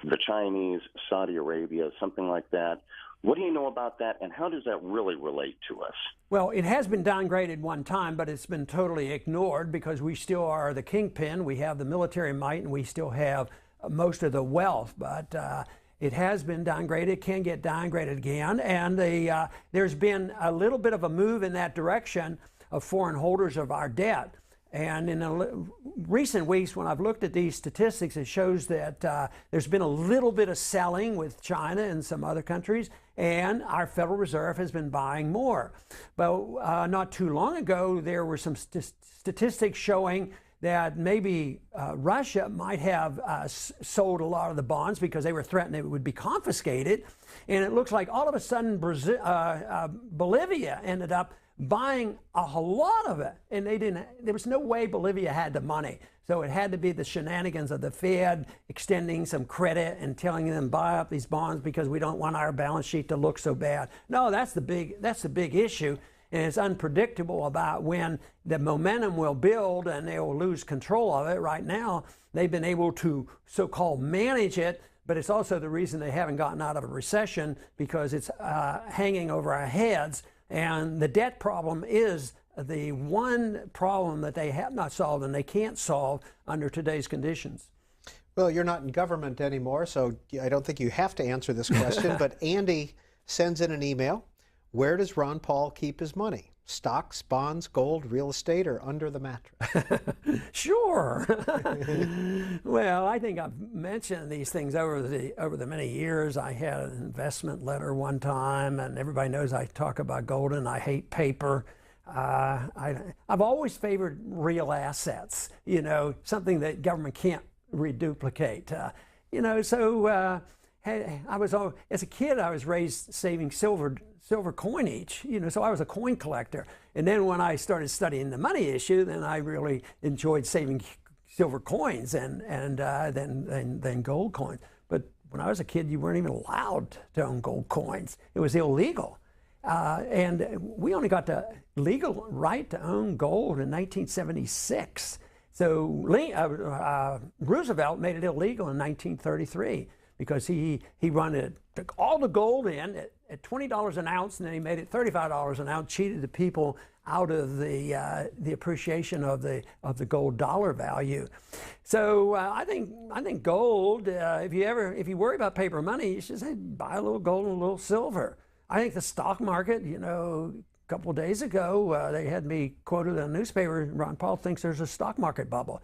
the Chinese, Saudi Arabia, something like that. What do you know about that, and how does that really relate to us? Well, it has been downgraded one time, but it's been totally ignored because we still are the kingpin. We have the military might, and we still have most of the wealth, but it has been downgraded. It can get downgraded again, and there's been a little bit of a move in that direction of foreign holders of our debt. And in recent weeks, when I've looked at these statistics, it shows that there's been a little bit of selling with China and some other countries, and our Federal Reserve has been buying more. But not too long ago, there were some statistics showing that maybe Russia might have sold a lot of the bonds because they were threatened it would be confiscated. And it looks like all of a sudden Bolivia ended up buying a whole lot of it, and there was no way Bolivia had the money. So it had to be the shenanigans of the Fed extending some credit and telling them buy up these bonds because we don't want our balance sheet to look so bad. No, that's the big issue, and it's unpredictable about when the momentum will build and they will lose control of it. Right now, they've been able to so-called manage it, but it's also the reason they haven't gotten out of a recession because it's hanging over our heads. And the debt problem is the one problem that they have not solved and they can't solve under today's conditions. Well, you're not in government anymore, so I don't think you have to answer this question, but Andy sends in an email. Where does Ron Paul keep his money? Stocks, bonds, gold, real estate, or under the mattress? Sure. Well, I think I've mentioned these things over the many years. I had an investment letter one time, and everybody knows I talk about gold and I hate paper. I've always favored real assets, something that government can't reduplicate. Hey, as a kid, I was raised saving silver coinage, so I was a coin collector. And then when I started studying the money issue, then I really enjoyed saving silver coins and then gold coins. But when I was a kid, you weren't even allowed to own gold coins. It was illegal. And we only got the legal right to own gold in 1976. So Roosevelt made it illegal in 1933 because he took all the gold in at $20 an ounce, and then he made it $35 an ounce, cheated the people out of the appreciation of the gold dollar value. So I think gold. If you worry about paper money, you should say buy a little gold and a little silver. I think the stock market. A couple of days ago, they had me quoted in a newspaper. Ron Paul thinks there's a stock market bubble.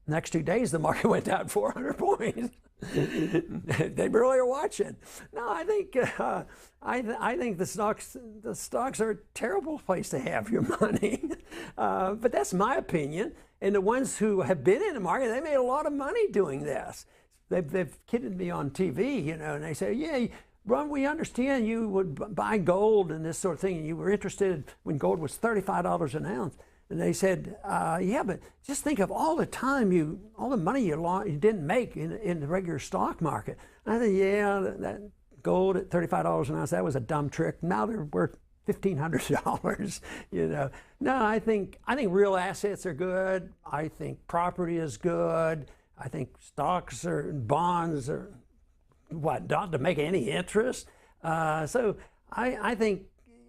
Next 2 days, the market went down 400 points. They really are watching. No, I think the stocks are a terrible place to have your money. But that's my opinion. And the ones who have been in the market, they made a lot of money doing this. They've kidded me on TV, and they say, yeah, Ron, we understand you would buy gold and this sort of thing, and you were interested when gold was $35 an ounce. And they said, yeah, but just think of all the money you didn't make in the regular stock market. And I said, yeah, that gold at $35 an ounce, that was a dumb trick. Now they're worth $1,500, No, I think real assets are good. I think property is good. I think stocks or bonds are, not to make any interest. So I think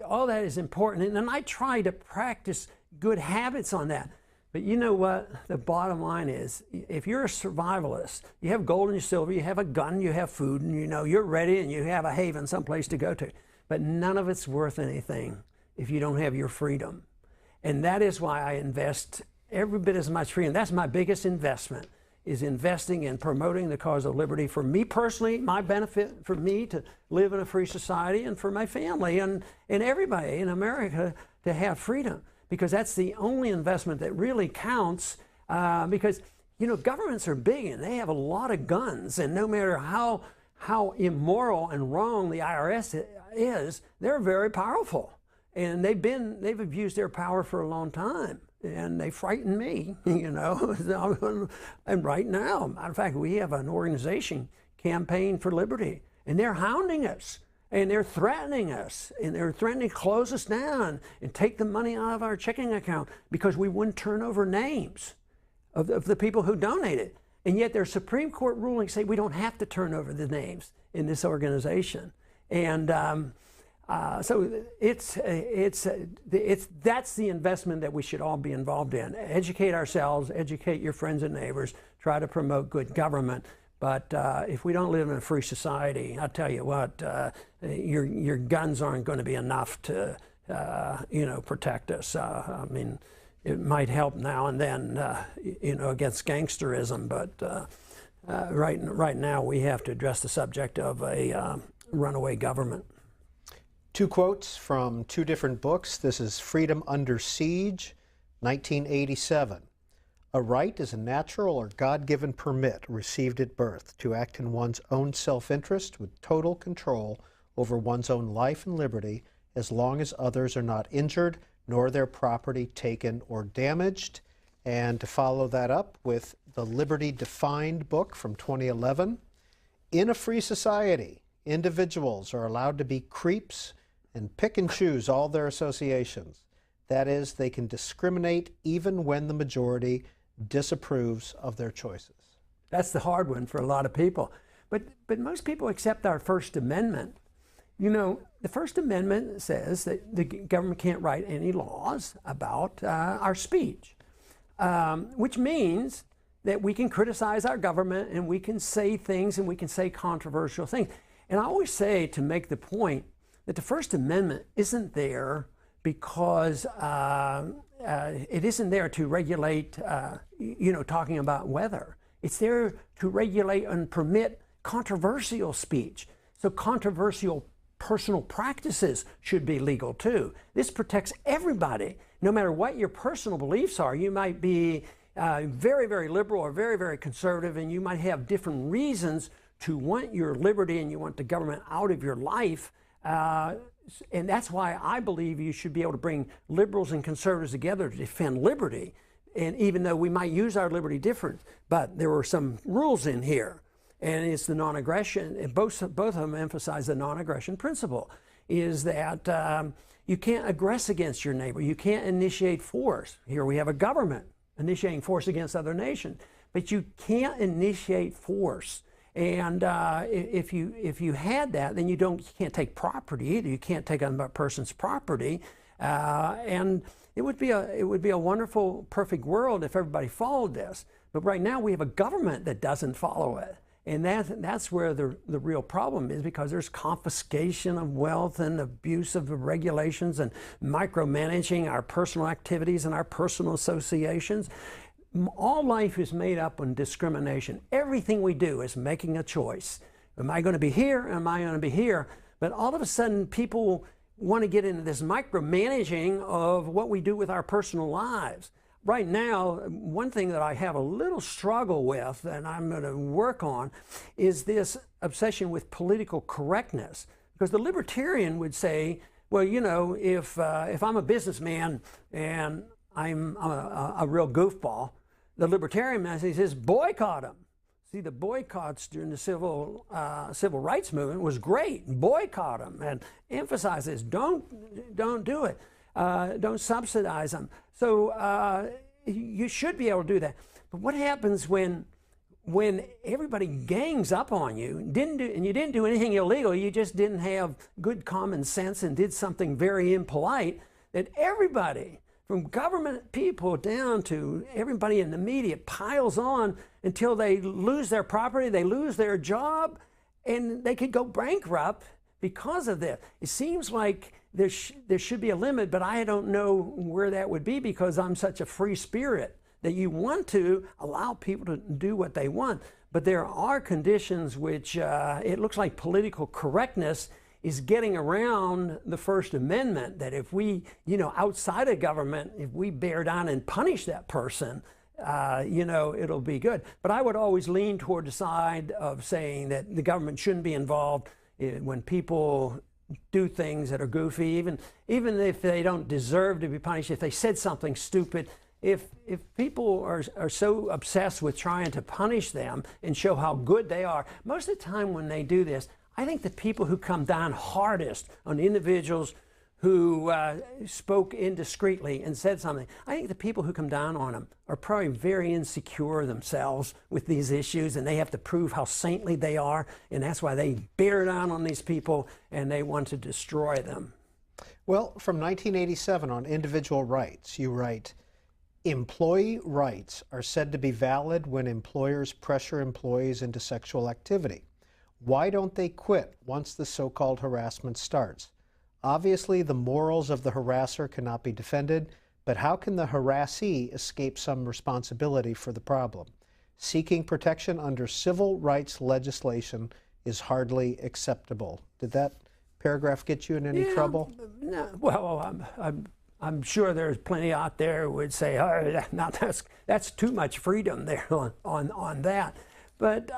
all that is important. And I try to practice good habits on that. But you know what? The bottom line is, if you're a survivalist, you have gold and your silver, you have a gun, you have food, and you're ready and you have a haven, someplace to go to. But none of it's worth anything if you don't have your freedom. And that is why I invest every bit as much freedom. That's my biggest investment, is investing in promoting the cause of liberty for me personally, my benefit for me to live in a free society, and for my family and everybody in America to have freedom. Because that's the only investment that really counts, because governments are big and they have a lot of guns, and no matter how immoral and wrong the IRS is, they're very powerful, and they've abused their power for a long time, and they frighten me, and right now, matter of fact, we have an organization, Campaign for Liberty, and they're hounding us. And they're threatening us, and they're threatening to close us down and take the money out of our checking account because we wouldn't turn over names of the people who donated. And yet their Supreme Court rulings say we don't have to turn over the names in this organization. And so that's the investment that we should all be involved in. Educate ourselves, educate your friends and neighbors, try to promote good government. But if we don't live in a free society, I'll tell you what, your guns aren't going to be enough to, protect us. I mean, it might help now and then, against gangsterism, but right now we have to address the subject of a runaway government. Two quotes from two different books. This is Freedom Under Siege, 1987. A right is a natural or God-given permit received at birth to act in one's own self-interest with total control over one's own life and liberty as long as others are not injured nor their property taken or damaged. And to follow that up with the Liberty Defined book from 2011, in a free society, individuals are allowed to be creeps and pick and choose all their associations. That is, they can discriminate even when the majority disapproves of their choices. That's the hard one for a lot of people. But most people accept our First Amendment. You know, the First Amendment says that the government can't write any laws about our speech, which means that we can criticize our government and we can say things and we can say controversial things. And I always say, to make the point, that the First Amendment isn't there because it isn't there to regulate, talking about weather. It's there to regulate and permit controversial speech. So controversial personal practices should be legal too. This protects everybody, no matter what your personal beliefs are. You might be very, very liberal or very, very conservative, and you might have different reasons to want your liberty and you want the government out of your life. And that's why I believe you should be able to bring liberals and conservatives together to defend liberty. And even though we might use our liberty different, but there were some rules in here. And it's the non-aggression, and both of them emphasize the non-aggression principle, is that you can't aggress against your neighbor. You can't initiate force. Here we have a government initiating force against other nations, but you can't initiate force. And if you had that, then you can't take property either. You can't take a person's property, and it would be a wonderful, perfect world if everybody followed this. But right now we have a government that doesn't follow it, and that's where the real problem is, because there's confiscation of wealth and abuse of the regulations and micromanaging our personal activities and our personal associations. All life is made up on discrimination. Everything we do is making a choice. Am I going to be here? Am I going to be here? But all of a sudden, people want to get into this micromanaging of what we do with our personal lives. Right now, one thing that I have a little struggle with, and I'm going to work on, is this obsession with political correctness. Because the libertarian would say, well, if I'm a businessman and I'm a real goofball, the libertarian message is boycott them. See, the boycotts during the civil rights movement was great. Boycott them and emphasize this. Don't do it. Don't subsidize them. So you should be able to do that. But what happens when everybody gangs up on you, and you didn't do anything illegal, you just didn't have good common sense and did something very impolite, that everybody, from government people down to everybody in the media, piles on until they lose their property, they lose their job, and they could go bankrupt because of this. It seems like there should be a limit, but I don't know where that would be, because I'm such a free spirit that you want to allow people to do what they want. But there are conditions which it looks like political correctness is getting around the First Amendment, that if we, outside of government, if we bear down and punish that person, it'll be good. But I would always lean toward the side of saying that the government shouldn't be involved when people do things that are goofy, even if they don't deserve to be punished, if they said something stupid. If people are so obsessed with trying to punish them and show how good they are, most of the time when they do this, I think the people who come down hardest on individuals who spoke indiscreetly and said something. I think the people who come down on him are probably very insecure themselves with these issues, and they have to prove how saintly they are, and that's why they bear down on these people and they want to destroy them. Well, from 1987 on individual rights, you write, employee rights are said to be valid when employers pressure employees into sexual activity. Why don't they quit once the so-called harassment starts? Obviously, the morals of the harasser cannot be defended, but how can the harassee escape some responsibility for the problem? Seeking protection under civil rights legislation is hardly acceptable. Did that paragraph get you in any trouble? No, well, I'm sure there's plenty out there who would say, oh, now that's too much freedom there on that. But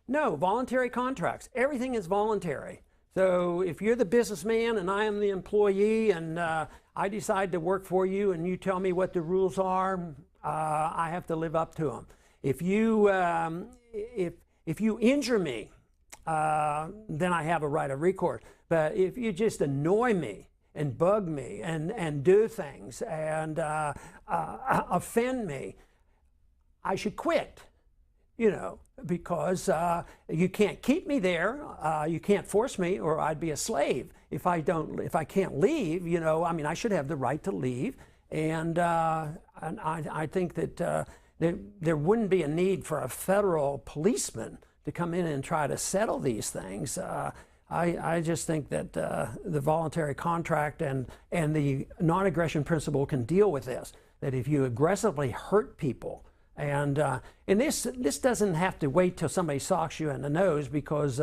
no, voluntary contracts. Everything is voluntary. So if you're the businessman and I am the employee and I decide to work for you and you tell me what the rules are, I have to live up to them. If you injure me, then I have a right of recourse. But if you just annoy me and bug me and do things and offend me, I should quit. You know, because you can't keep me there, you can't force me, or I'd be a slave. If I can't leave, you know, I mean, I should have the right to leave, and I think that there wouldn't be a need for a federal policeman to come in and try to settle these things. I just think that the voluntary contract and the non-aggression principle can deal with this. That if you aggressively hurt people. And this doesn't have to wait till somebody socks you in the nose, because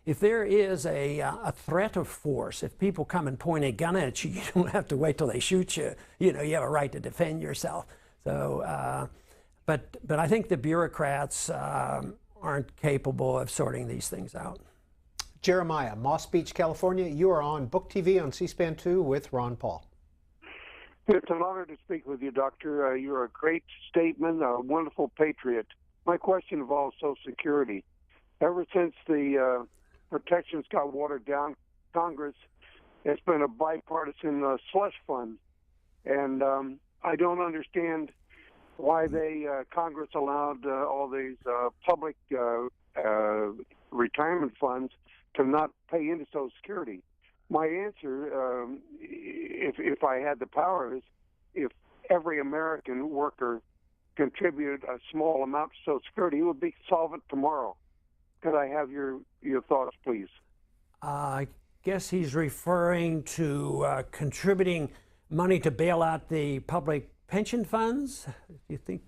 if there is a threat of force, if people come and point a gun at you, you don't have to wait till they shoot you. You know, you have a right to defend yourself. So, but I think the bureaucrats aren't capable of sorting these things out. Jeremiah, Moss Beach, California. You are on Book TV on C-SPAN 2 with Ron Paul. It's an honor to speak with you, Doctor. You're a great statesman, a wonderful patriot. My question involves Social Security. Ever since the protections got watered down, Congress, it's been a bipartisan slush fund. And I don't understand why Congress allowed all these public retirement funds to not pay into Social Security. My answer, if I had the power, is if every American worker contributed a small amount to Social Security, it would be solvent tomorrow. Could I have your thoughts, please? I guess he's referring to contributing money to bail out the public pension funds. You think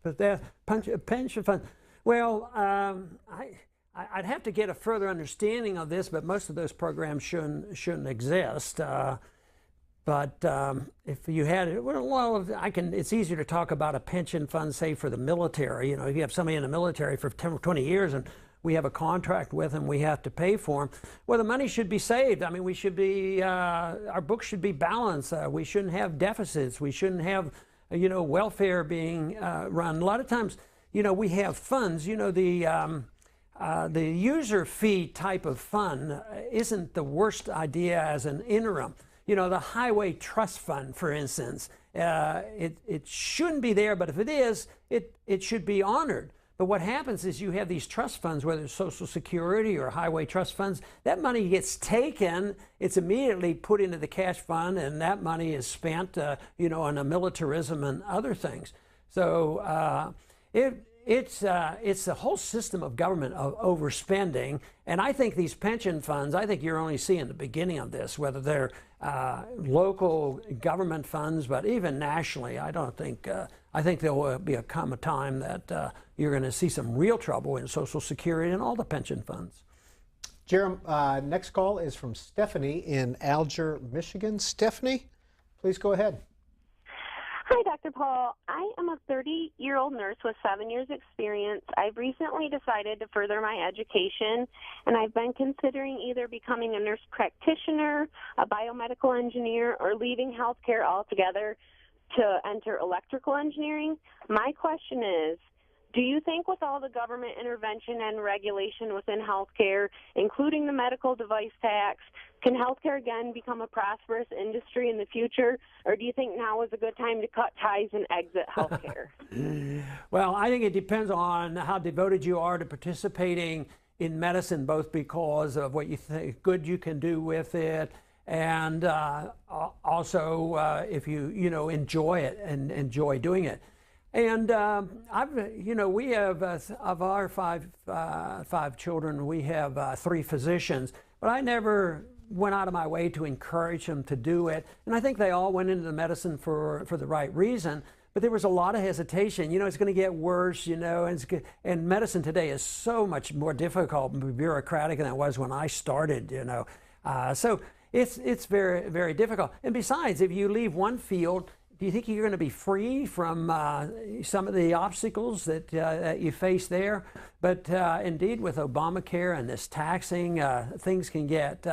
that pension fund? Well, I'd have to get a further understanding of this, but most of those programs shouldn't exist. But if you had it, well, it's easier to talk about a pension fund, say, for the military. You know, if you have somebody in the military for 10 or 20 years and we have a contract with them, we have to pay for them. Well, the money should be saved. I mean, we should be, our books should be balanced. We shouldn't have deficits. We shouldn't have, you know, welfare being run. A lot of times, you know, we have funds, you know, the user fee type of fund isn't the worst idea as an interim. You know, the Highway Trust Fund, for instance, it shouldn't be there, but if it is, it should be honored. But what happens is you have these trust funds, whether it's Social Security or Highway Trust Funds, that money gets taken, it's immediately put into the cash fund, and that money is spent, you know, on militarism and other things. So it's the whole system of government of overspending, and I think these pension funds, I think you're only seeing the beginning of this, whether they're local government funds, but even nationally, I think there will come a time that you're going to see some real trouble in Social Security and all the pension funds. Jerem, next call is from Stephanie in Alger, Michigan. Stephanie, please go ahead. Hi, Dr. Paul. I am a 30-year-old nurse with 7 years experience. I've recently decided to further my education, and I've been considering either becoming a nurse practitioner, a biomedical engineer, or leaving healthcare altogether to enter electrical engineering. My question is, Do you think with all the government intervention and regulation within healthcare, including the medical device tax, can healthcare again become a prosperous industry in the future? Or do you think now is a good time to cut ties and exit healthcare? Well, I think it depends on how devoted you are to participating in medicine, both because of what you think good you can do with it, and also if you enjoy it and enjoy doing it. And we have of our five children, we have 3 physicians, but I never went out of my way to encourage them to do it. And I think they all went into the medicine for the right reason. But there was a lot of hesitation. It's going to get worse, and medicine today is so much more difficult and bureaucratic than it was when I started, So it's very, very difficult. And besides, if you leave one field, do you think you're going to be free from some of the obstacles that you face there? But indeed, with Obamacare and this taxing, things can get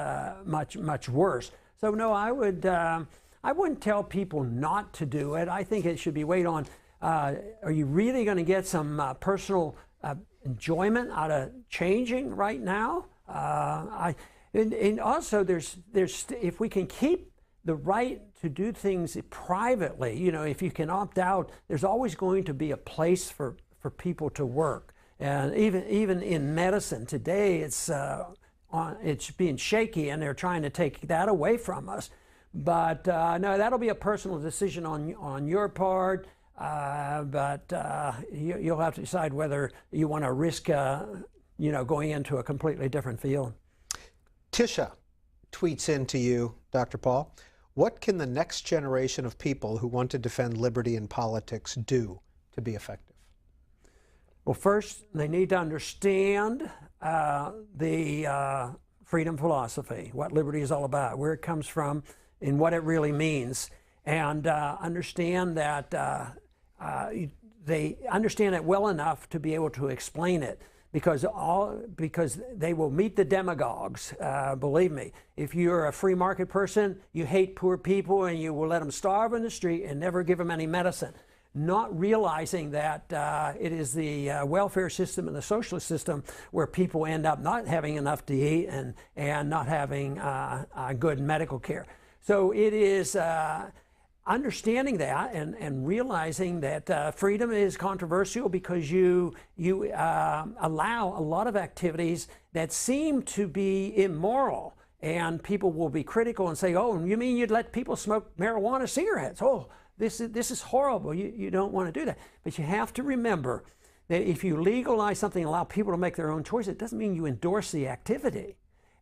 much, much worse. So no, I wouldn't tell people not to do it. I think it should be weighed on, are you really going to get some personal enjoyment out of changing right now? And also, there's if we can keep the right to do things privately, if you can opt out, there's always going to be a place for people to work. And even in medicine today, it's being shaky, and they're trying to take that away from us. But no, that'll be a personal decision on your part. But you'll have to decide whether you want to risk, going into a completely different field. Tisha tweets into you, Dr. Paul. What can the next generation of people who want to defend liberty in politics do to be effective? Well, first, they need to understand the freedom philosophy, what liberty is all about, where it comes from, and what it really means, and understand that they understand it well enough to be able to explain it, because they will meet the demagogues. Believe me, if you're a free market person, you hate poor people and you will let them starve in the street and never give them any medicine, not realizing that it is the welfare system and the socialist system where people end up not having enough to eat and not having good medical care. So it is understanding that and realizing that freedom is controversial because you allow a lot of activities that seem to be immoral, and people will be critical and say, oh, you mean you'd let people smoke marijuana cigarettes? Oh, this is horrible. You don't want to do that. But you have to remember that if you legalize something and allow people to make their own choice, it doesn't mean you endorse the activity.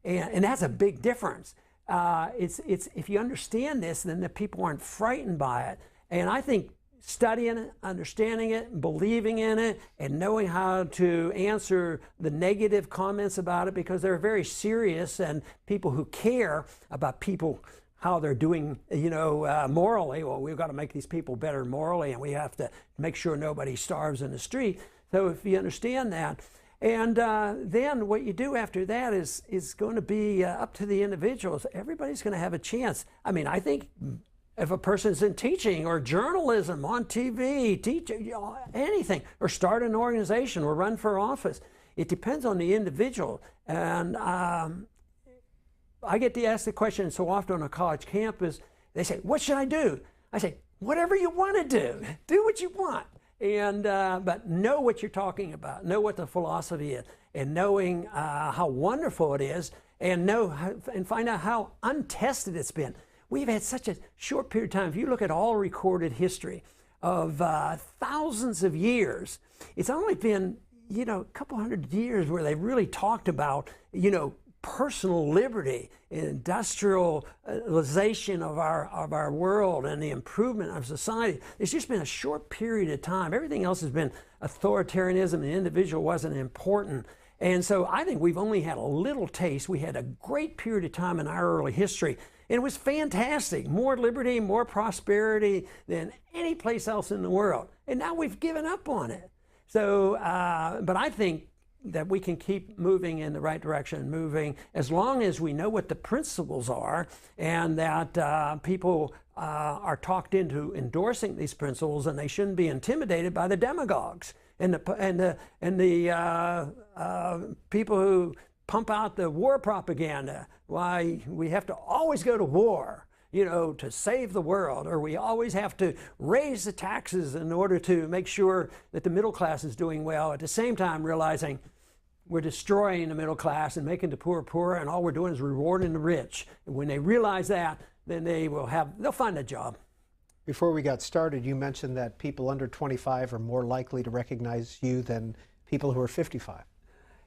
And that's a big difference. If you understand this, then the people aren't frightened by it. And I think studying it, understanding it, believing in it, and knowing how to answer the negative comments about it, because they're very serious, and people who care about people, how they're doing, morally. Well, we've got to make these people better morally, and we have to make sure nobody starves in the street. So if you understand that, and then what you do after that is going to be up to the individuals. Everybody's going to have a chance. I mean, I think if a person's in teaching or journalism, on TV, anything, or start an organization or run for office, it depends on the individual. And I get to ask the question so often on a college campus. They say, what should I do? I say, whatever you want to do. Do what you want. And but know what you're talking about, know what the philosophy is, and knowing how wonderful it is, and find out how untested it's been. We've had such a short period of time. If you look at all recorded history of thousands of years, it's only been a couple hundred years where they've really talked about personal liberty, industrialization of our world, and the improvement of society. It's just been a short period of time. Everything else has been authoritarianism. The individual wasn't important. And so I think we've only had a little taste. We had a great period of time in our early history, and it was fantastic. More liberty, more prosperity than any place else in the world. And now we've given up on it. So, but I think that we can keep moving in the right direction, moving as long as we know what the principles are, and that people are talked into endorsing these principles, and they shouldn't be intimidated by the demagogues. and the people who pump out the war propaganda, why we have to always go to war, you know, to save the world, or we always have to raise the taxes in order to make sure that the middle class is doing well, at the same time realizing we're destroying the middle class and making the poor poorer, and all we're doing is rewarding the rich. And when they realize that, then they'll find a job. Before we got started, you mentioned that people under 25 are more likely to recognize you than people who are 55.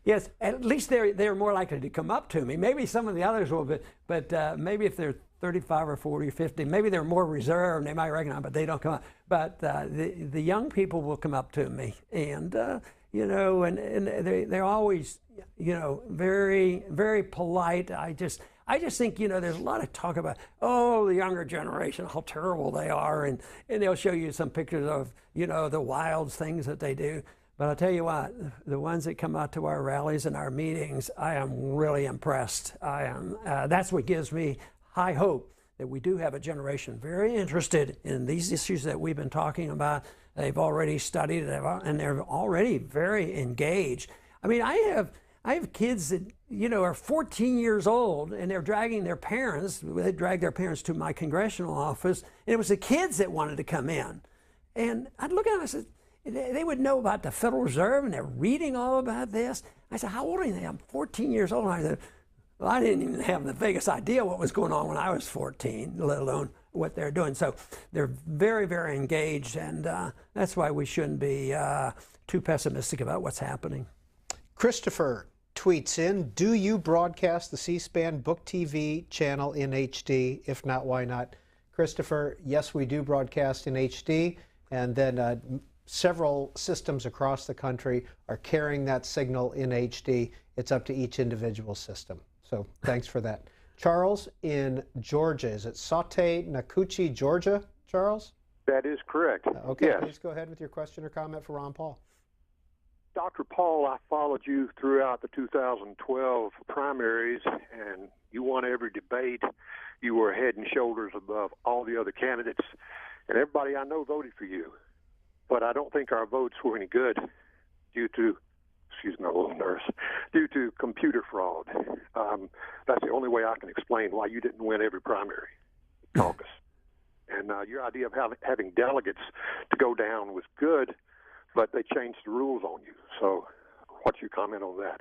Yes, at least they're more likely to come up to me. Maybe some of the others will, but maybe if they're 35 or 40 or 50, maybe they're more reserved. They might recognize, but they don't come up. But the young people will come up to me, and you know, and they're always, you know, very, very polite. I just think, you know, there's a lot of talk about, oh, the younger generation, how terrible they are, and they'll show you some pictures of, you know, the wild things that they do. But I'll tell you what, the ones that come out to our rallies and our meetings, I am really impressed. That's what gives me high hope that we do have a generation very interested in these issues that we've been talking about. They've already studied it, and they're already very engaged. I mean, I have kids that, you know, are 14 years old, and they're dragging their parents. They dragged their parents to my congressional office, and it was the kids that wanted to come in. And I'd look at them and I said, they would know about the Federal Reserve, and they're reading all about this. I said, how old are they? I'm 14 years old. And I said, well, I didn't even have the biggest idea what was going on when I was 14, let alone what they're doing. So they're very, very engaged, and that's why we shouldn't be too pessimistic about what's happening. Christopher tweets in, do you broadcast the C-SPAN Book TV channel in HD? If not, why not? Christopher, yes, we do broadcast in HD, and then several systems across the country are carrying that signal in HD. It's up to each individual system. So thanks for that. Charles in Georgia. Is it Sate-Nakuchi, Georgia, Charles? That is correct. Okay, yes. Please go ahead with your question or comment for Ron Paul. Dr. Paul, I followed you throughout the 2012 primaries, and you won every debate. You were head and shoulders above all the other candidates, and everybody I know voted for you. But I don't think our votes were any good due to, excuse me, a little nervous, due to computer fraud. That's the only way I can explain why you didn't win every primary caucus. And your idea of having delegates to go down was good, but they changed the rules on you. So what's your comment on that?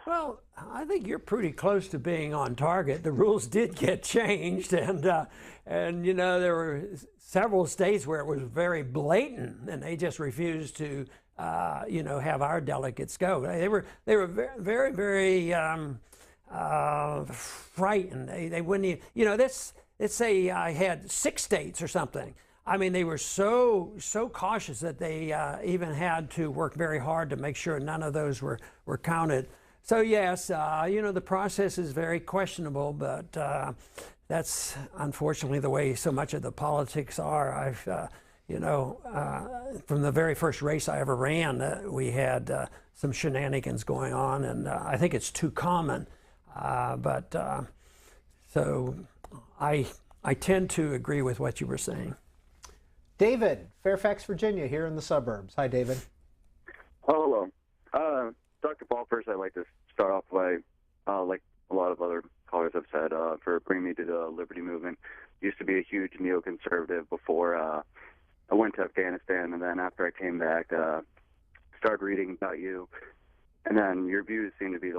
Well, I think you're pretty close to being on target. The rules did get changed, and you know, there were several states where it was very blatant, and they just refused to you know, have our delegates go. They were very, very frightened. They wouldn't even, you know, let's say I had 6 states or something. I mean, they were so cautious that they even had to work very hard to make sure none of those were counted. So yes, you know, the process is very questionable, but that's unfortunately the way so much of the politics are. I've, you know, from the very first race I ever ran, we had some shenanigans going on, and I think it's too common. So I tend to agree with what you were saying. David, Fairfax, Virginia, here in the suburbs. Hi, David. Hello. Dr. Paul, first I'd like to start off by, like a lot of other callers have said, for bringing me to the Liberty Movement. Used to be a huge neoconservative before I went to Afghanistan, and then after I came back, started reading about you, and then your views seem to be the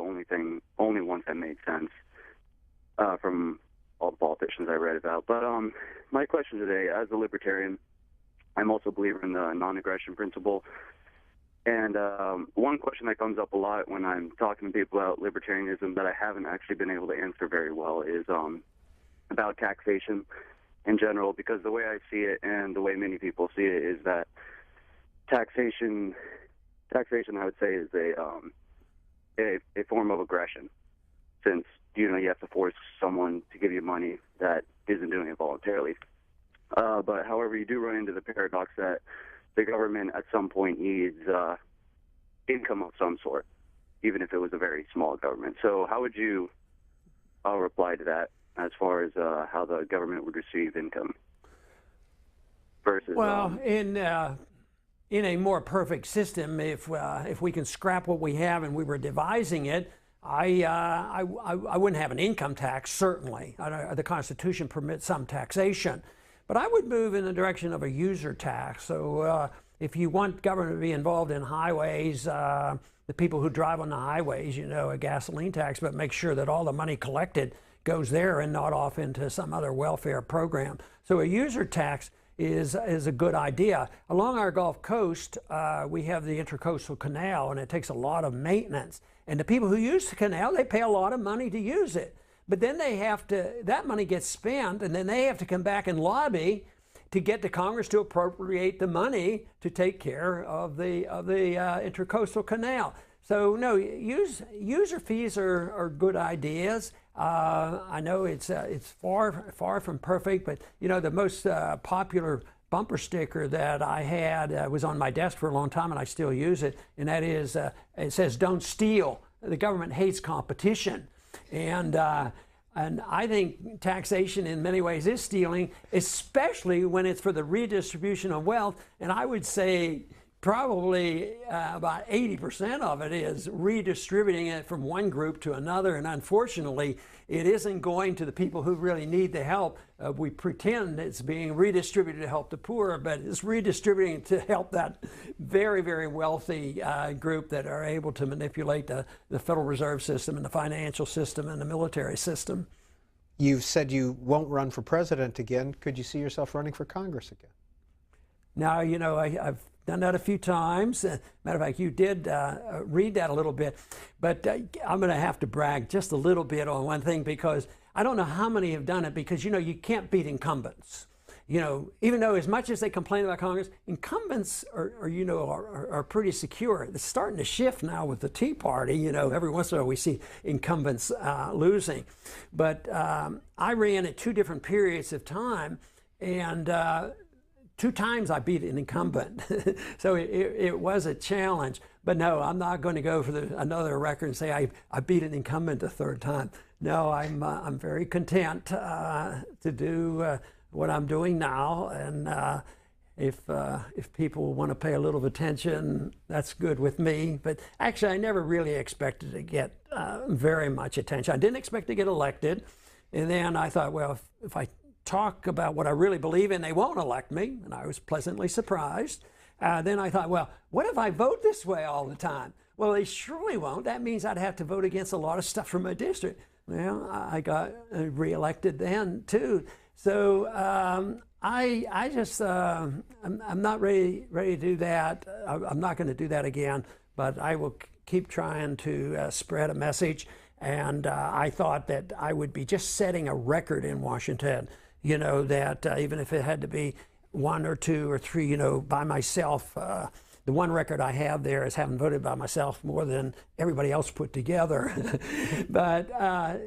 only ones that made sense from all the politicians I read about. But my question today, as a libertarian, I'm also a believer in the non-aggression principle. And one question that comes up a lot when I'm talking to people about libertarianism that I haven't actually been able to answer very well is about taxation in general, because the way I see it and the way many people see it is that taxation I would say is a form of aggression, since you have to force someone to give you money that isn't doing it voluntarily. But however, you do run into the paradox that the government at some point needs income of some sort, even if it was a very small government. So how would you reply to that as far as how the government would receive income versus... Well, in a more perfect system, if we can scrap what we have and we were devising it, I wouldn't have an income tax, certainly. The Constitution permits some taxation. But I would move in the direction of a user tax. So if you want government to be involved in highways, the people who drive on the highways, you know, a gasoline tax, but make sure that all the money collected goes there and not off into some other welfare program. So a user tax is a good idea. Along our Gulf Coast, we have the Intracoastal Canal, and it takes a lot of maintenance. And the people who use the canal, they pay a lot of money to use it. But then they have to, that money gets spent, and then they have to come back and lobby to get the Congress to appropriate the money to take care of the Intracoastal Canal. So no, user fees are good ideas. I know it's far from perfect, but you know, the most popular bumper sticker that I had was on my desk for a long time, and I still use it, and that is, it says, "Don't steal. The government hates competition." And I think taxation in many ways is stealing, especially when it's for the redistribution of wealth. And I would say probably about 80% of it is redistributing it from one group to another. And unfortunately, it isn't going to the people who really need the help. We pretend it's being redistributed to help the poor, but it's redistributing to help that very, very wealthy group that are able to manipulate the Federal Reserve System and the financial system and the military system. You've said you won't run for president again. Could you see yourself running for Congress again? Now, you know, I've done that a few times. Matter of fact, you did read that a little bit, but I'm going to have to brag just a little bit on one thing, because I don't know how many have done it, because, you know, you can't beat incumbents. You know, even though as much as they complain about Congress, incumbents are pretty secure. It's starting to shift now with the Tea Party. You know, every once in a while we see incumbents losing. But I ran at two different periods of time, and 2 times I beat an incumbent. So it was a challenge. But no, I'm not going to go for another record and say I beat an incumbent a 3rd time. No, I'm very content to do what I'm doing now, and if people want to pay a little attention, that's good with me. But actually, I never really expected to get very much attention. I didn't expect to get elected, and then I thought, well, if I talk about what I really believe in, they won't elect me, and I was pleasantly surprised. Then I thought, well, what if I vote this way all the time? Well, they surely won't. That means I'd have to vote against a lot of stuff from my district. Well, I got reelected then too. So I just I'm not ready to do that. I'm not going to do that again. But I will keep trying to spread a message. And I thought that I would be just setting a record in Washington. You know, that even if it had to be 1 or 2 or 3, you know, by myself. The one record I have there is having voted by myself more than everybody else put together. But I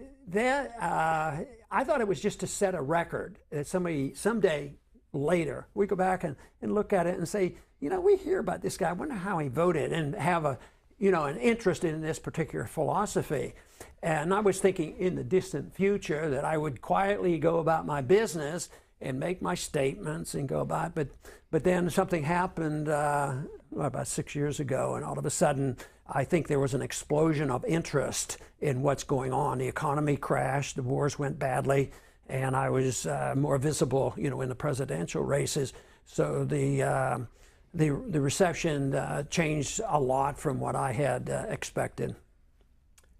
thought it was just to set a record that somebody someday later we go back and look at it and say, you know, we hear about this guy, I wonder how he voted, and have an interest in this particular philosophy. And I was thinking in the distant future that I would quietly go about my business and make my statements and go about it. But then something happened about 6 years ago, and all of a sudden I think there was an explosion of interest in what's going on. The economy crashed, the wars went badly, and I was more visible, you know, in the presidential races. So the reception changed a lot from what I had expected.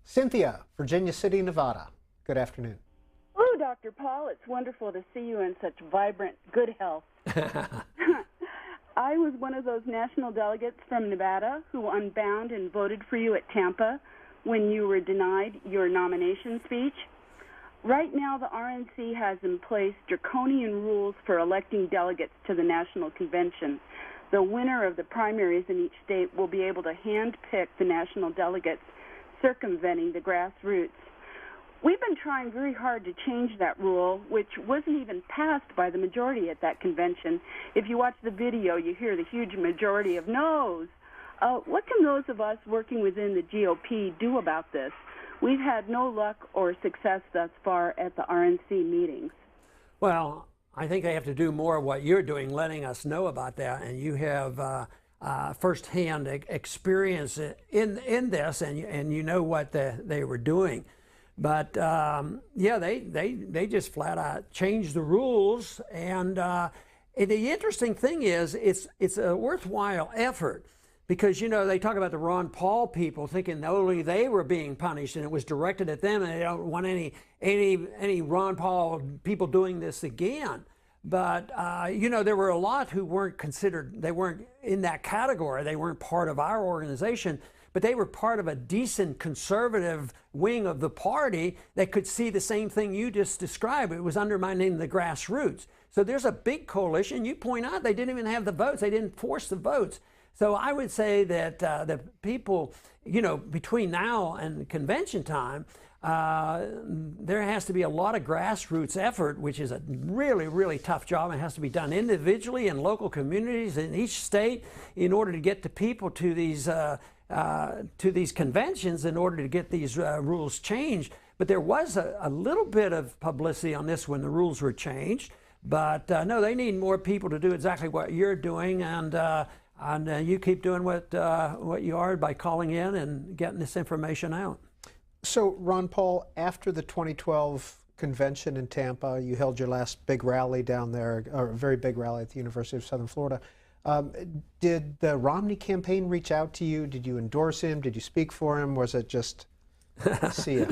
Cynthia, Virginia City, Nevada. Good afternoon. Oh, Dr. Paul, it's wonderful to see you in such vibrant, good health. I was one of those national delegates from Nevada who unbound and voted for you at Tampa when you were denied your nomination speech. Right now, the RNC has in place draconian rules for electing delegates to the National Convention. The winner of the primaries in each state will be able to hand-pick the national delegates, circumventing the grassroots. We've been trying very hard to change that rule, which wasn't even passed by the majority at that convention. If you watch the video, you hear the huge majority of no's. What can those of us working within the GOP do about this? We've had no luck or success thus far at the RNC meetings. Well, I think they have to do more of what you're doing, letting us know about that. And you have firsthand experience in this, and you know what they were doing. But yeah, they just flat out changed the rules. And the interesting thing is, it's a worthwhile effort, because they talk about the Ron Paul people thinking only they were being punished and it was directed at them, and they don't want any Ron Paul people doing this again. But there were a lot who weren't considered, they weren't in that category, they weren't part of our organization, but they were part of a decent conservative wing of the party that could see the same thing you just described. It was undermining the grassroots. So there's a big coalition. You point out they didn't even have the votes. They didn't force the votes. So I would say that the people, between now and convention time, there has to be a lot of grassroots effort, which is a really, really tough job. It has to be done individually in local communities in each state in order to get the people to these conventions in order to get these rules changed. But there was a little bit of publicity on this when the rules were changed. But no, they need more people to do exactly what you're doing, and you keep doing what you are by calling in and getting this information out. So, Ron Paul, after the 2012 convention in Tampa, you held your last big rally down there, or a very big rally at the University of Southern Florida. Did the Romney campaign reach out to you? Did you endorse him? Did you speak for him? Was it just see ya?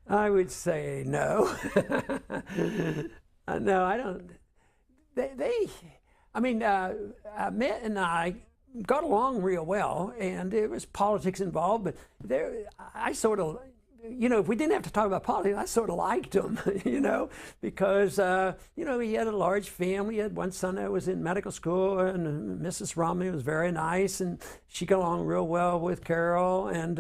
I would say no. No, I don't. Mitt and I got along real well, and there was politics involved, but I sort of, if we didn't have to talk about politics, I sort of liked him, because, he had a large family. He had one son that was in medical school, and Mrs. Romney was very nice, and she got along real well with Carol, and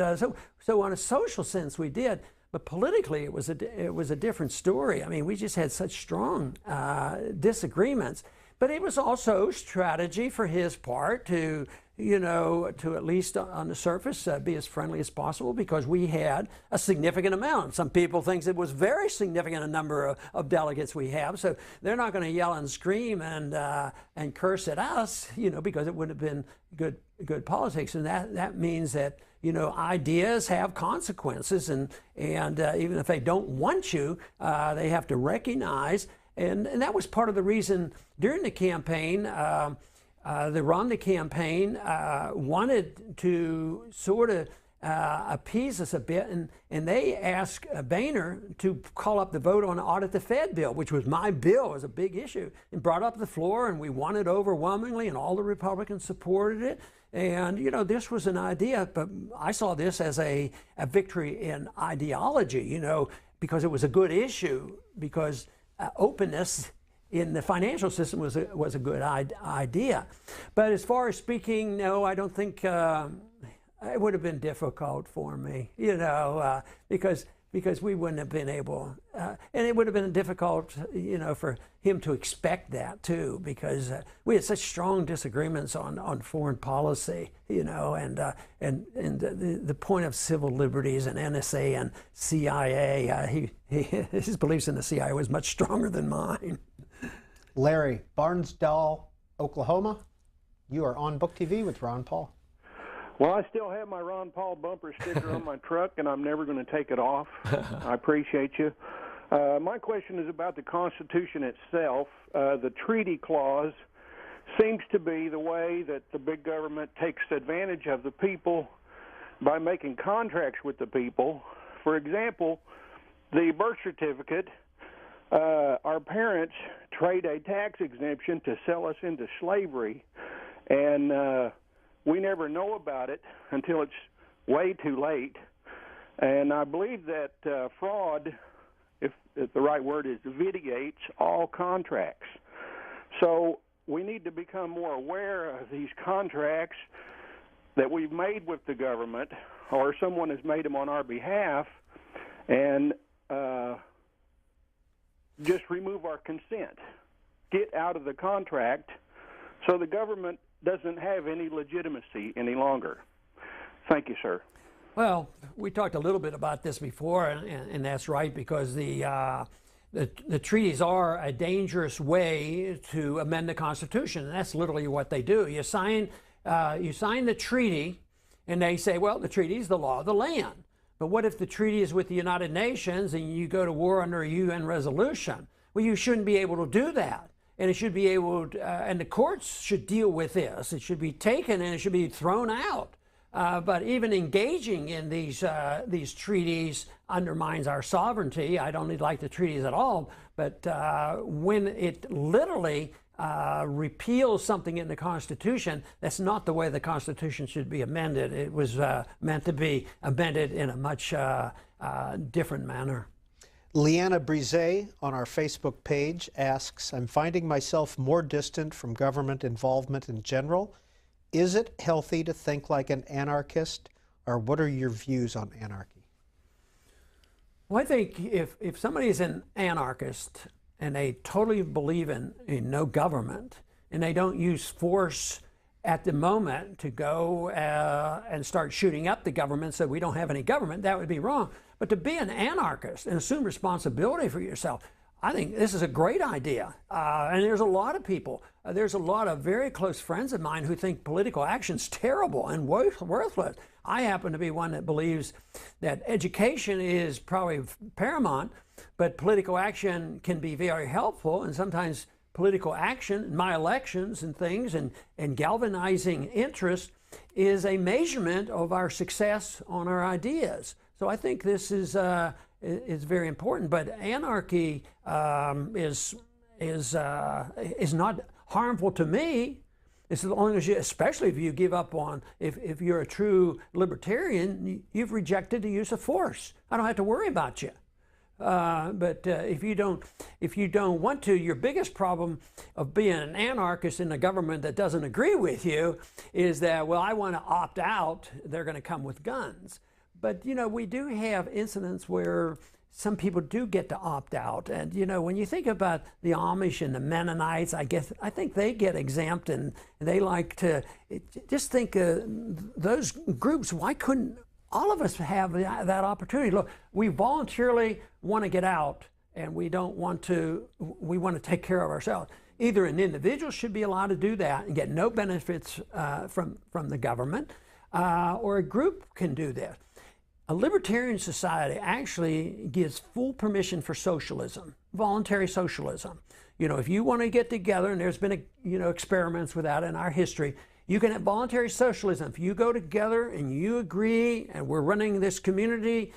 so on a social sense we did. But politically, it was a different story. I mean, we just had such strong disagreements. But it was also strategy for his part to at least on the surface be as friendly as possible, because we had a significant amount. Some people think it was very significant a number of delegates we have. So they're not going to yell and scream and curse at us, because it would have been good politics. And that means that ideas have consequences, and even if they don't want you, they have to recognize. And that was part of the reason during the campaign, the Romney campaign wanted to sort of appease us a bit, and they asked Boehner to call up the vote on the Audit the Fed bill, which was my bill. It was a big issue, and brought up the floor, and we won it overwhelmingly, and all the Republicans supported it. And, this was an idea, but I saw this as a victory in ideology, because it was a good issue, because openness in the financial system was a good idea. But as far as speaking, no, I don't think it would have been difficult for me, because we wouldn't have been able, and it would have been difficult, for him to expect that too, because we had such strong disagreements on foreign policy, and the point of civil liberties and NSA and CIA. His beliefs in the CIA was much stronger than mine. Larry, Barnsdall, Oklahoma. You are on Book TV with Ron Paul. Well, I still have my Ron Paul bumper sticker on my truck, and I'm never going to take it off. I appreciate you. My question is about the Constitution itself. The treaty clause seems to be the way that the big government takes advantage of the people by making contracts with the people. For example, the birth certificate, our parents trade a tax exemption to sell us into slavery, and we never know about it until it's way too late. And I believe that fraud, if the right word is, vitiates all contracts. So we need to become more aware of these contracts that we've made with the government, or someone has made them on our behalf, and just remove our consent. Get out of the contract so the government doesn't have any legitimacy any longer. Thank you, sir. Well, we talked a little bit about this before, and that's right, because the the treaties are a dangerous way to amend the Constitution, and that's literally what they do. You sign the treaty, and they say, well, the treaty is the law of the land. But what if the treaty is with the United Nations and you go to war under a UN resolution? Well, you shouldn't be able to do that. And it should be able to, and the courts should deal with this. It should be taken and it should be thrown out. But even engaging in these treaties undermines our sovereignty. I don't like the treaties at all, but when it literally repeals something in the Constitution, that's not the way the Constitution should be amended. It was meant to be amended in a much different manner. Leanna Brise on our Facebook page asks, I'm finding myself more distant from government involvement in general. Is it healthy to think like an anarchist, or what are your views on anarchy? Well, I think if somebody is an anarchist and they totally believe in no government, and they don't use force at the moment to go and start shooting up the government so we don't have any government, that would be wrong. But to be an anarchist and assume responsibility for yourself, I think this is a great idea. And there's a lot of people, there's a lot of very close friends of mine who think political action's terrible and worthless. I happen to be one that believes that education is probably paramount, but political action can be very helpful, and sometimes political action, my elections and things, and galvanizing interest is a measurement of our success on our ideas. So I think this is very important. But anarchy is not harmful to me, as long as you, especially if you give up on, if you're a true libertarian, you've rejected the use of force. I don't have to worry about you. But if you don't want to, your biggest problem of being an anarchist in a government that doesn't agree with you is that, well, I want to opt out, they're going to come with guns. But, you know, we do have incidents where some people do get to opt out. And, you know, when you think about the Amish and the Mennonites, I think they get exempt, and they like to just think those groups, why couldn't all of us have that opportunity? Look, we voluntarily want to get out, and we want to take care of ourselves. Either an individual should be allowed to do that and get no benefits from the government, or a group can do that. A libertarian society actually gives full permission for socialism, voluntary socialism. You know, if you want to get together, and there's been experiments with that in our history, you can have voluntary socialism. If you go together and you agree, and we're running this community,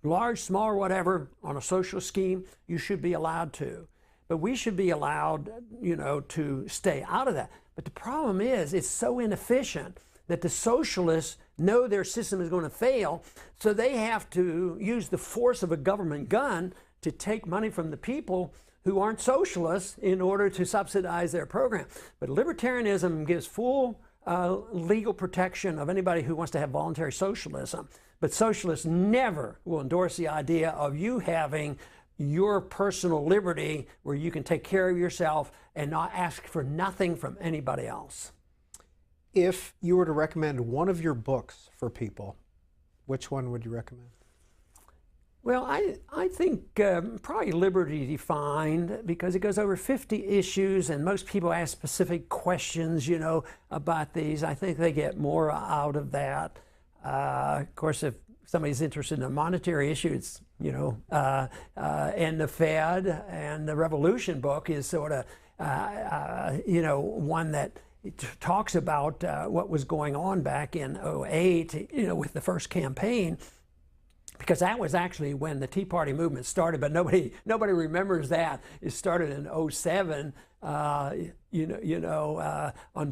large, small, or whatever, on a social scheme, you should be allowed to. But we should be allowed, to stay out of that. But the problem is, it's so inefficient that the socialists know their system is going to fail, so they have to use the force of a government gun to take money from the people who aren't socialists in order to subsidize their program. But libertarianism gives full legal protection of anybody who wants to have voluntary socialism. But socialists never will endorse the idea of you having your personal liberty where you can take care of yourself and not ask for nothing from anybody else. If you were to recommend one of your books for people, which one would you recommend? Well, I think probably Liberty Defined, because it goes over 50 issues, and most people ask specific questions, about these. I think they get more out of that. Of course, if somebody's interested in a monetary issue, it's, and the Fed and the Revolution book is sort of, one that talks about what was going on back in 2008, with the first campaign, because that was actually when the Tea Party movement started, but nobody remembers that. It started in 2007, on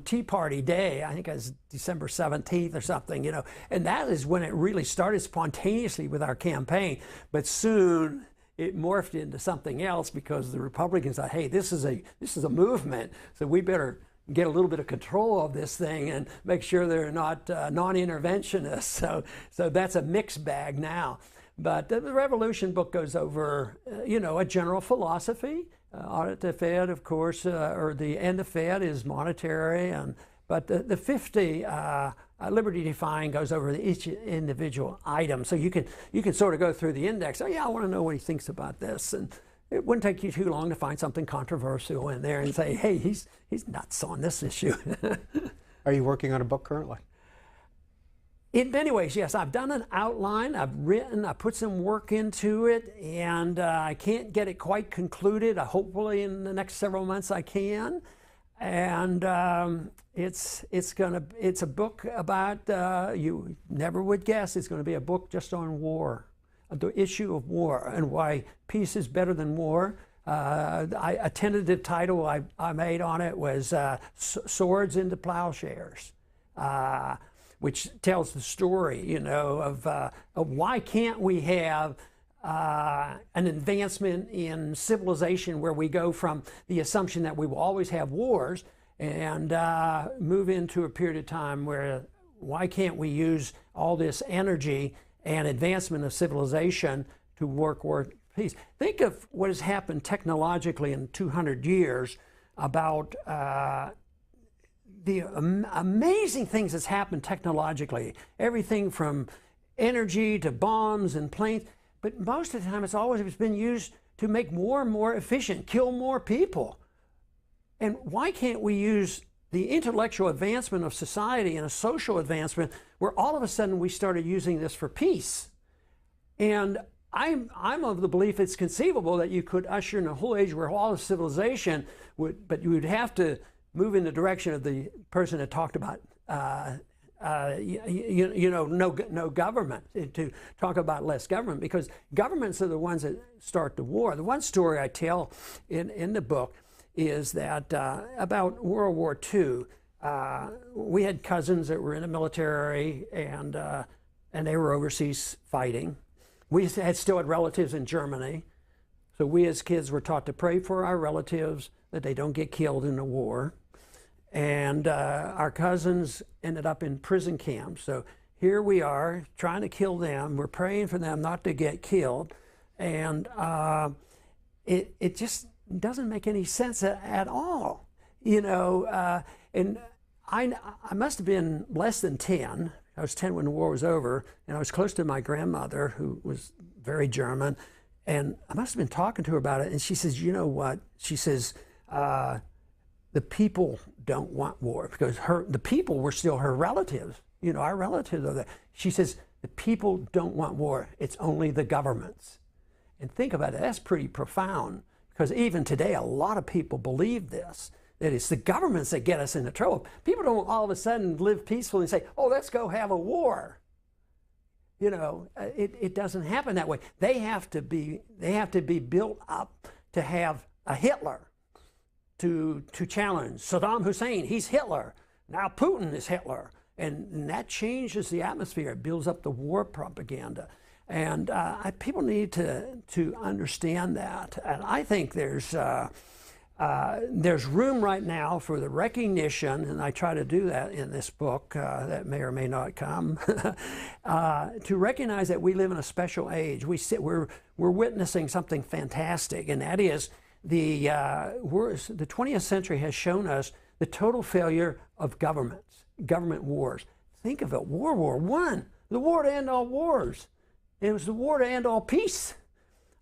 Tea Party Day. I think it was December 17th or something, and that is when it really started spontaneously with our campaign. But soon it morphed into something else because the Republicans thought, hey, this is a movement, so we better get a little bit of control of this thing and make sure they're not non-interventionists. So that's a mixed bag now. But the Revolution book goes over, a general philosophy. Audit the Fed, of course, or the end of Fed is monetary. But the 50 Liberty Defined goes over each individual item. So you can sort of go through the index. Oh yeah, I want to know what he thinks about this. it wouldn't take you too long to find something controversial in there and say, hey, he's nuts on this issue. Are you working on a book currently? In many ways, yes. I've done an outline, I've written, I put some work into it, and I can't get it quite concluded. Hopefully in the next several months I can. And it's a book about, you never would guess, it's going to be a book just on war, the issue of war and why peace is better than war. A tentative title I made on it was Swords into Plowshares. Which tells the story, you know, of why can't we have an advancement in civilization where we go from the assumption that we will always have wars and move into a period of time where why can't we use all this energy and advancement of civilization to work peace? Think of what has happened technologically in 200 years about the amazing things that's happened technologically. Everything from energy to bombs and planes. But most of the time it's always been used to make war more efficient, kill more people. And why can't we use the intellectual advancement of society and a social advancement where all of a sudden we started using this for peace? And I'm of the belief it's conceivable that you could usher in a whole age where all of civilization would, but you would have to move in the direction of the person that talked about, no government, to talk about less government, because governments are the ones that start the war. The one story I tell in the book is that about World War II, we had cousins that were in the military and they were overseas fighting. We still had relatives in Germany. So we as kids were taught to pray for our relatives that they don't get killed in the war. And our cousins ended up in prison camps. So here we are trying to kill them. We're praying for them not to get killed. And it just doesn't make any sense at all. You know, and I must have been less than 10. I was 10 when the war was over. And I was close to my grandmother, who was very German. And I must have been talking to her about it. And she says, you know what? She says, the people don't want war, because the people were still her relatives. You know, our relatives are there. She says, the people don't want war. It's only the governments. And think about it, that's pretty profound, because even today, a lot of people believe this, that it's the governments that get us into trouble. People don't all of a sudden live peacefully and say, oh, let's go have a war. You know, it doesn't happen that way. They have to be built up to have a Hitler to challenge. Saddam Hussein, he's Hitler. Now Putin is Hitler. And that changes the atmosphere. It builds up the war propaganda. And people need to understand that. And I think there's room right now for the recognition, and I try to do that in this book that may or may not come, to recognize that we live in a special age. We're witnessing something fantastic, and that is the 20th century has shown us the total failure of government wars. Think of it, World War I, the war to end all wars. It was the war to end all peace.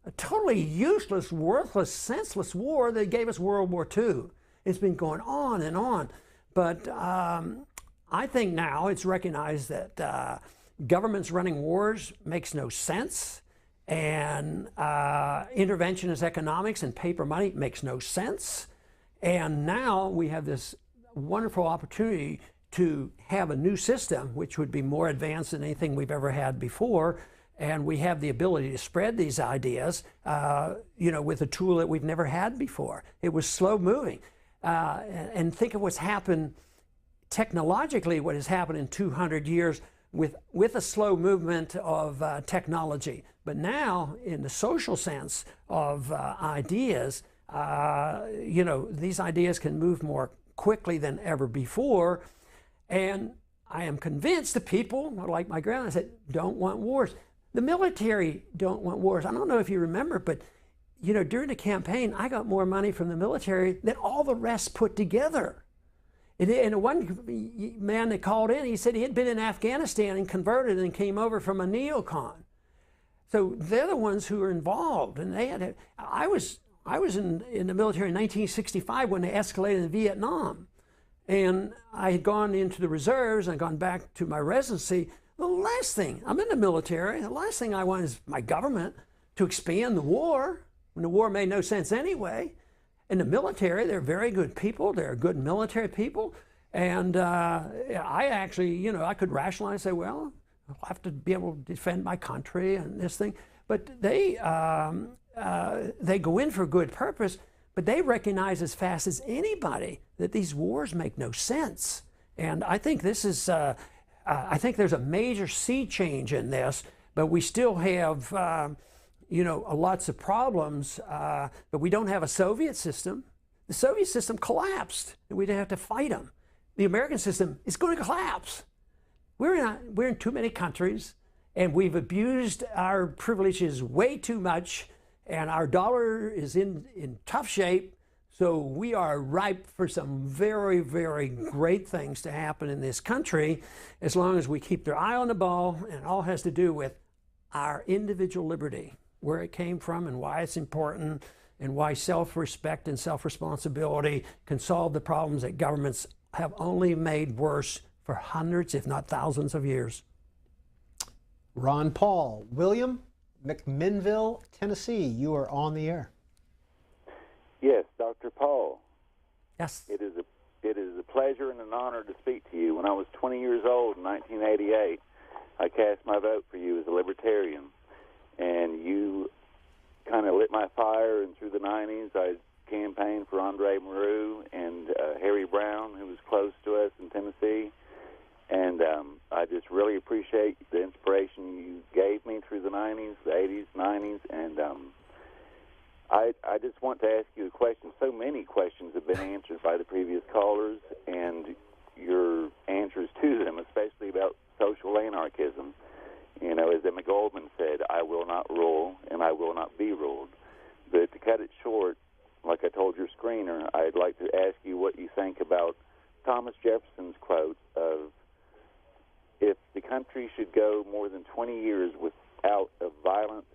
A totally useless, worthless, senseless war that gave us World War II. It's been going on and on. But I think now it's recognized that governments running wars makes no sense. And interventionist economics and paper money makes no sense. And now we have this wonderful opportunity to have a new system which would be more advanced than anything we've ever had before. And we have the ability to spread these ideas, with a tool that we've never had before. It was slow moving. And think of what's happened technologically, what has happened in 200 years with a slow movement of technology. But now, in the social sense of ideas, these ideas can move more quickly than ever before. And I am convinced the people, like my grandma said, don't want wars. The military don't want wars. I don't know if you remember, but during the campaign, I got more money from the military than all the rest put together. And one man that called in, he said he had been in Afghanistan and converted and came over from a neocon. So they're the ones who are involved, and they had. I was in the military in 1965 when they escalated in Vietnam, and I had gone into the reserves and gone back to my residency. The last thing, I'm in the military, the last thing I want is my government to expand the war when the war made no sense anyway. In the military, they're very good people. They're good military people. And I actually, I could rationalize and say, well, I'll have to be able to defend my country and this thing. But they go in for a good purpose, but they recognize as fast as anybody that these wars make no sense. And I think this is, I think there's a major sea change in this, but we still have, lots of problems, but we don't have a Soviet system. The Soviet system collapsed, and we didn't have to fight them. The American system is going to collapse. We're in too many countries, and we've abused our privileges way too much, and our dollar is in tough shape, so we are ripe for some very, very great things to happen in this country as long as we keep their eye on the ball, and it all has to do with our individual liberty, where it came from and why it's important, and why self-respect and self-responsibility can solve the problems that governments have only made worse for hundreds, if not thousands of years. Ron Paul, William, McMinnville, Tennessee, you are on the air. Yes, Dr. Paul. Yes. It is a pleasure and an honor to speak to you. When I was 20 years old in 1988, I cast my vote for you as a libertarian, and you kind of lit my fire. And through the 90s, I campaigned for Andre Maru and Harry Brown, who was close to us in Tennessee. And I just really appreciate the inspiration you gave me through the 90s, the 80s, 90s. And I just want to ask you a question. So many questions have been answered by the previous callers, and your answers to them, especially about social anarchism. As Emma Goldman said, I will not rule and I will not be ruled. But to cut it short, like I told your screener, I'd like to ask you what you think about Thomas Jefferson's quote of, if the country should go more than 20 years without a violent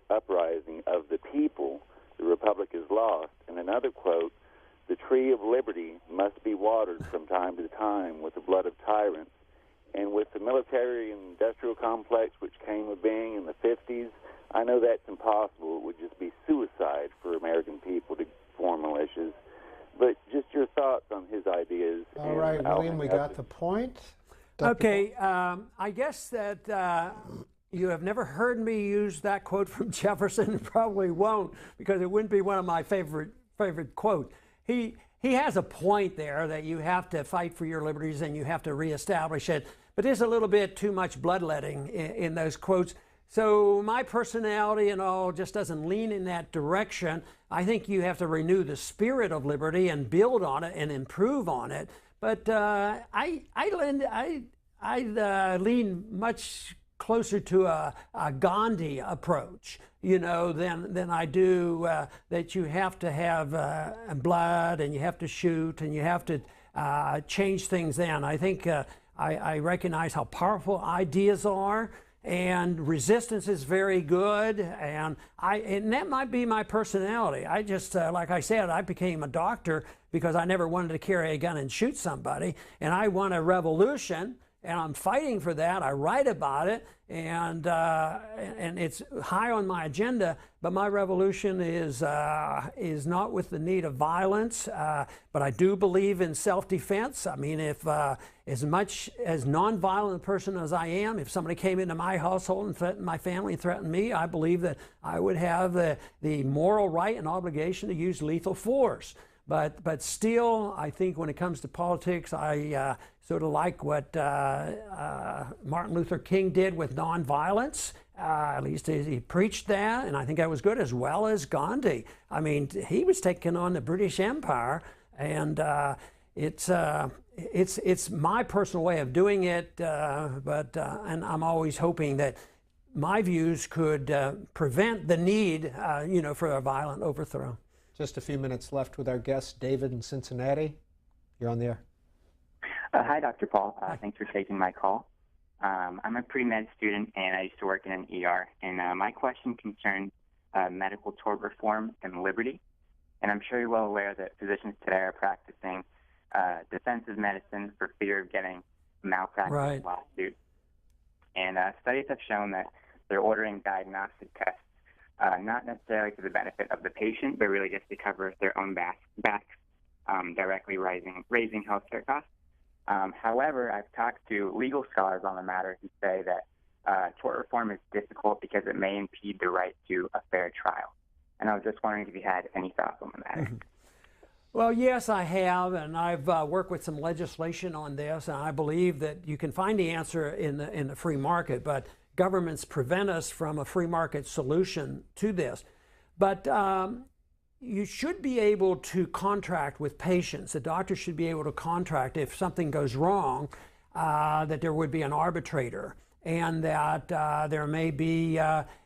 uprising of the people, the republic is lost. And another quote, the tree of liberty must be watered from time to time with the blood of tyrants. And with the military and industrial complex which came of being in the 50s, I know that's impossible. It would just be suicide for American people to form militias. But just your thoughts on his ideas. All right, William, we got the point. Okay, I guess that you have never heard me use that quote from Jefferson, and probably won't, because it wouldn't be one of my favorite quotes. He has a point there that you have to fight for your liberties and you have to reestablish it, but there's a little bit too much bloodletting in those quotes. So my personality and all just doesn't lean in that direction. I think you have to renew the spirit of liberty and build on it and improve on it. But I lean much closer to a Gandhi approach, than I do that you have to have blood and you have to shoot and you have to change things then. I think I recognize how powerful ideas are, and resistance is very good, and that might be my personality. I just, like I said, I became a doctor because I never wanted to carry a gun and shoot somebody, and I want a revolution, and I'm fighting for that. I write about it, and it's high on my agenda. But my revolution is not with the need of violence. But I do believe in self-defense. I mean, if as much as nonviolent a person as I am, if somebody came into my household and threatened my family and threatened me, I believe that I would have the moral right and obligation to use lethal force. But still, I think when it comes to politics, I sort of like what Martin Luther King did with nonviolence. At least he preached that, and I think that was good, as well as Gandhi. I mean, he was taking on the British Empire, and it's my personal way of doing it. And I'm always hoping that my views could prevent the need, for a violent overthrow. Just a few minutes left with our guest, David in Cincinnati. You're on the air. Hi, Dr. Paul. Thanks for taking my call. I'm a pre-med student, and I used to work in an ER. And my question concerns medical tort reform and liberty. And I'm sure you're well aware that physicians today are practicing defensive medicine for fear of getting a malpractice lawsuit. And studies have shown that they're ordering diagnostic tests, not necessarily for the benefit of the patient, but really just to cover their own backs, directly raising healthcare costs. However, I've talked to legal scholars on the matter who say that tort reform is difficult because it may impede the right to a fair trial. And I was just wondering if you had any thoughts on the matter. Well, yes, I have, and I've worked with some legislation on this, and I believe that you can find the answer in the free market, but governments prevent us from a free market solution to this. But you should be able to contract with patients. The doctor should be able to contract if something goes wrong, that there would be an arbitrator, and that there may be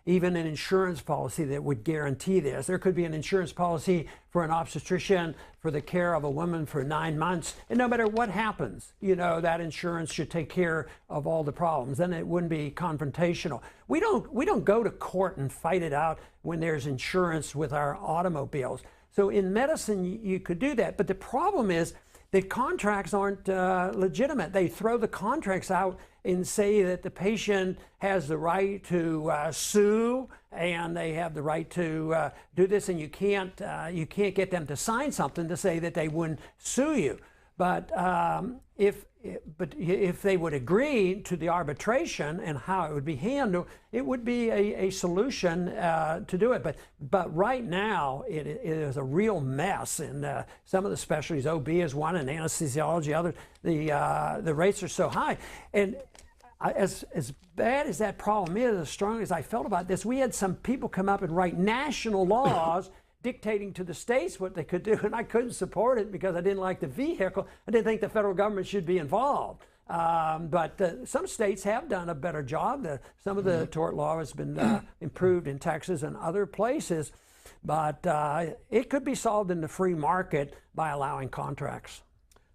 even an insurance policy that would guarantee this. There could be an insurance policy for an obstetrician for the care of a woman for 9 months, and no matter what happens, you know, that insurance should take care of all the problems. Then it wouldn't be confrontational. We don't go to court and fight it out when there's insurance with our automobiles. So in medicine, you could do that, but the problem is that contracts aren't legitimate. They throw the contracts out and say that the patient has the right to sue, and they have the right to do this, and you can't get them to sign something to say that they wouldn't sue you. But if they would agree to the arbitration and how it would be handled, it would be a solution to do it. But right now, it is a real mess in some of the specialties. OB is one, and anesthesiology, others. The rates are so high. And as bad as that problem is, as strong as I felt about this, we had some people come up and write national laws dictating to the states what they could do, and I couldn't support it because I didn't like the vehicle. I didn't think the federal government should be involved. But some states have done a better job. Some of the tort law has been improved in Texas and other places, but it could be solved in the free market by allowing contracts.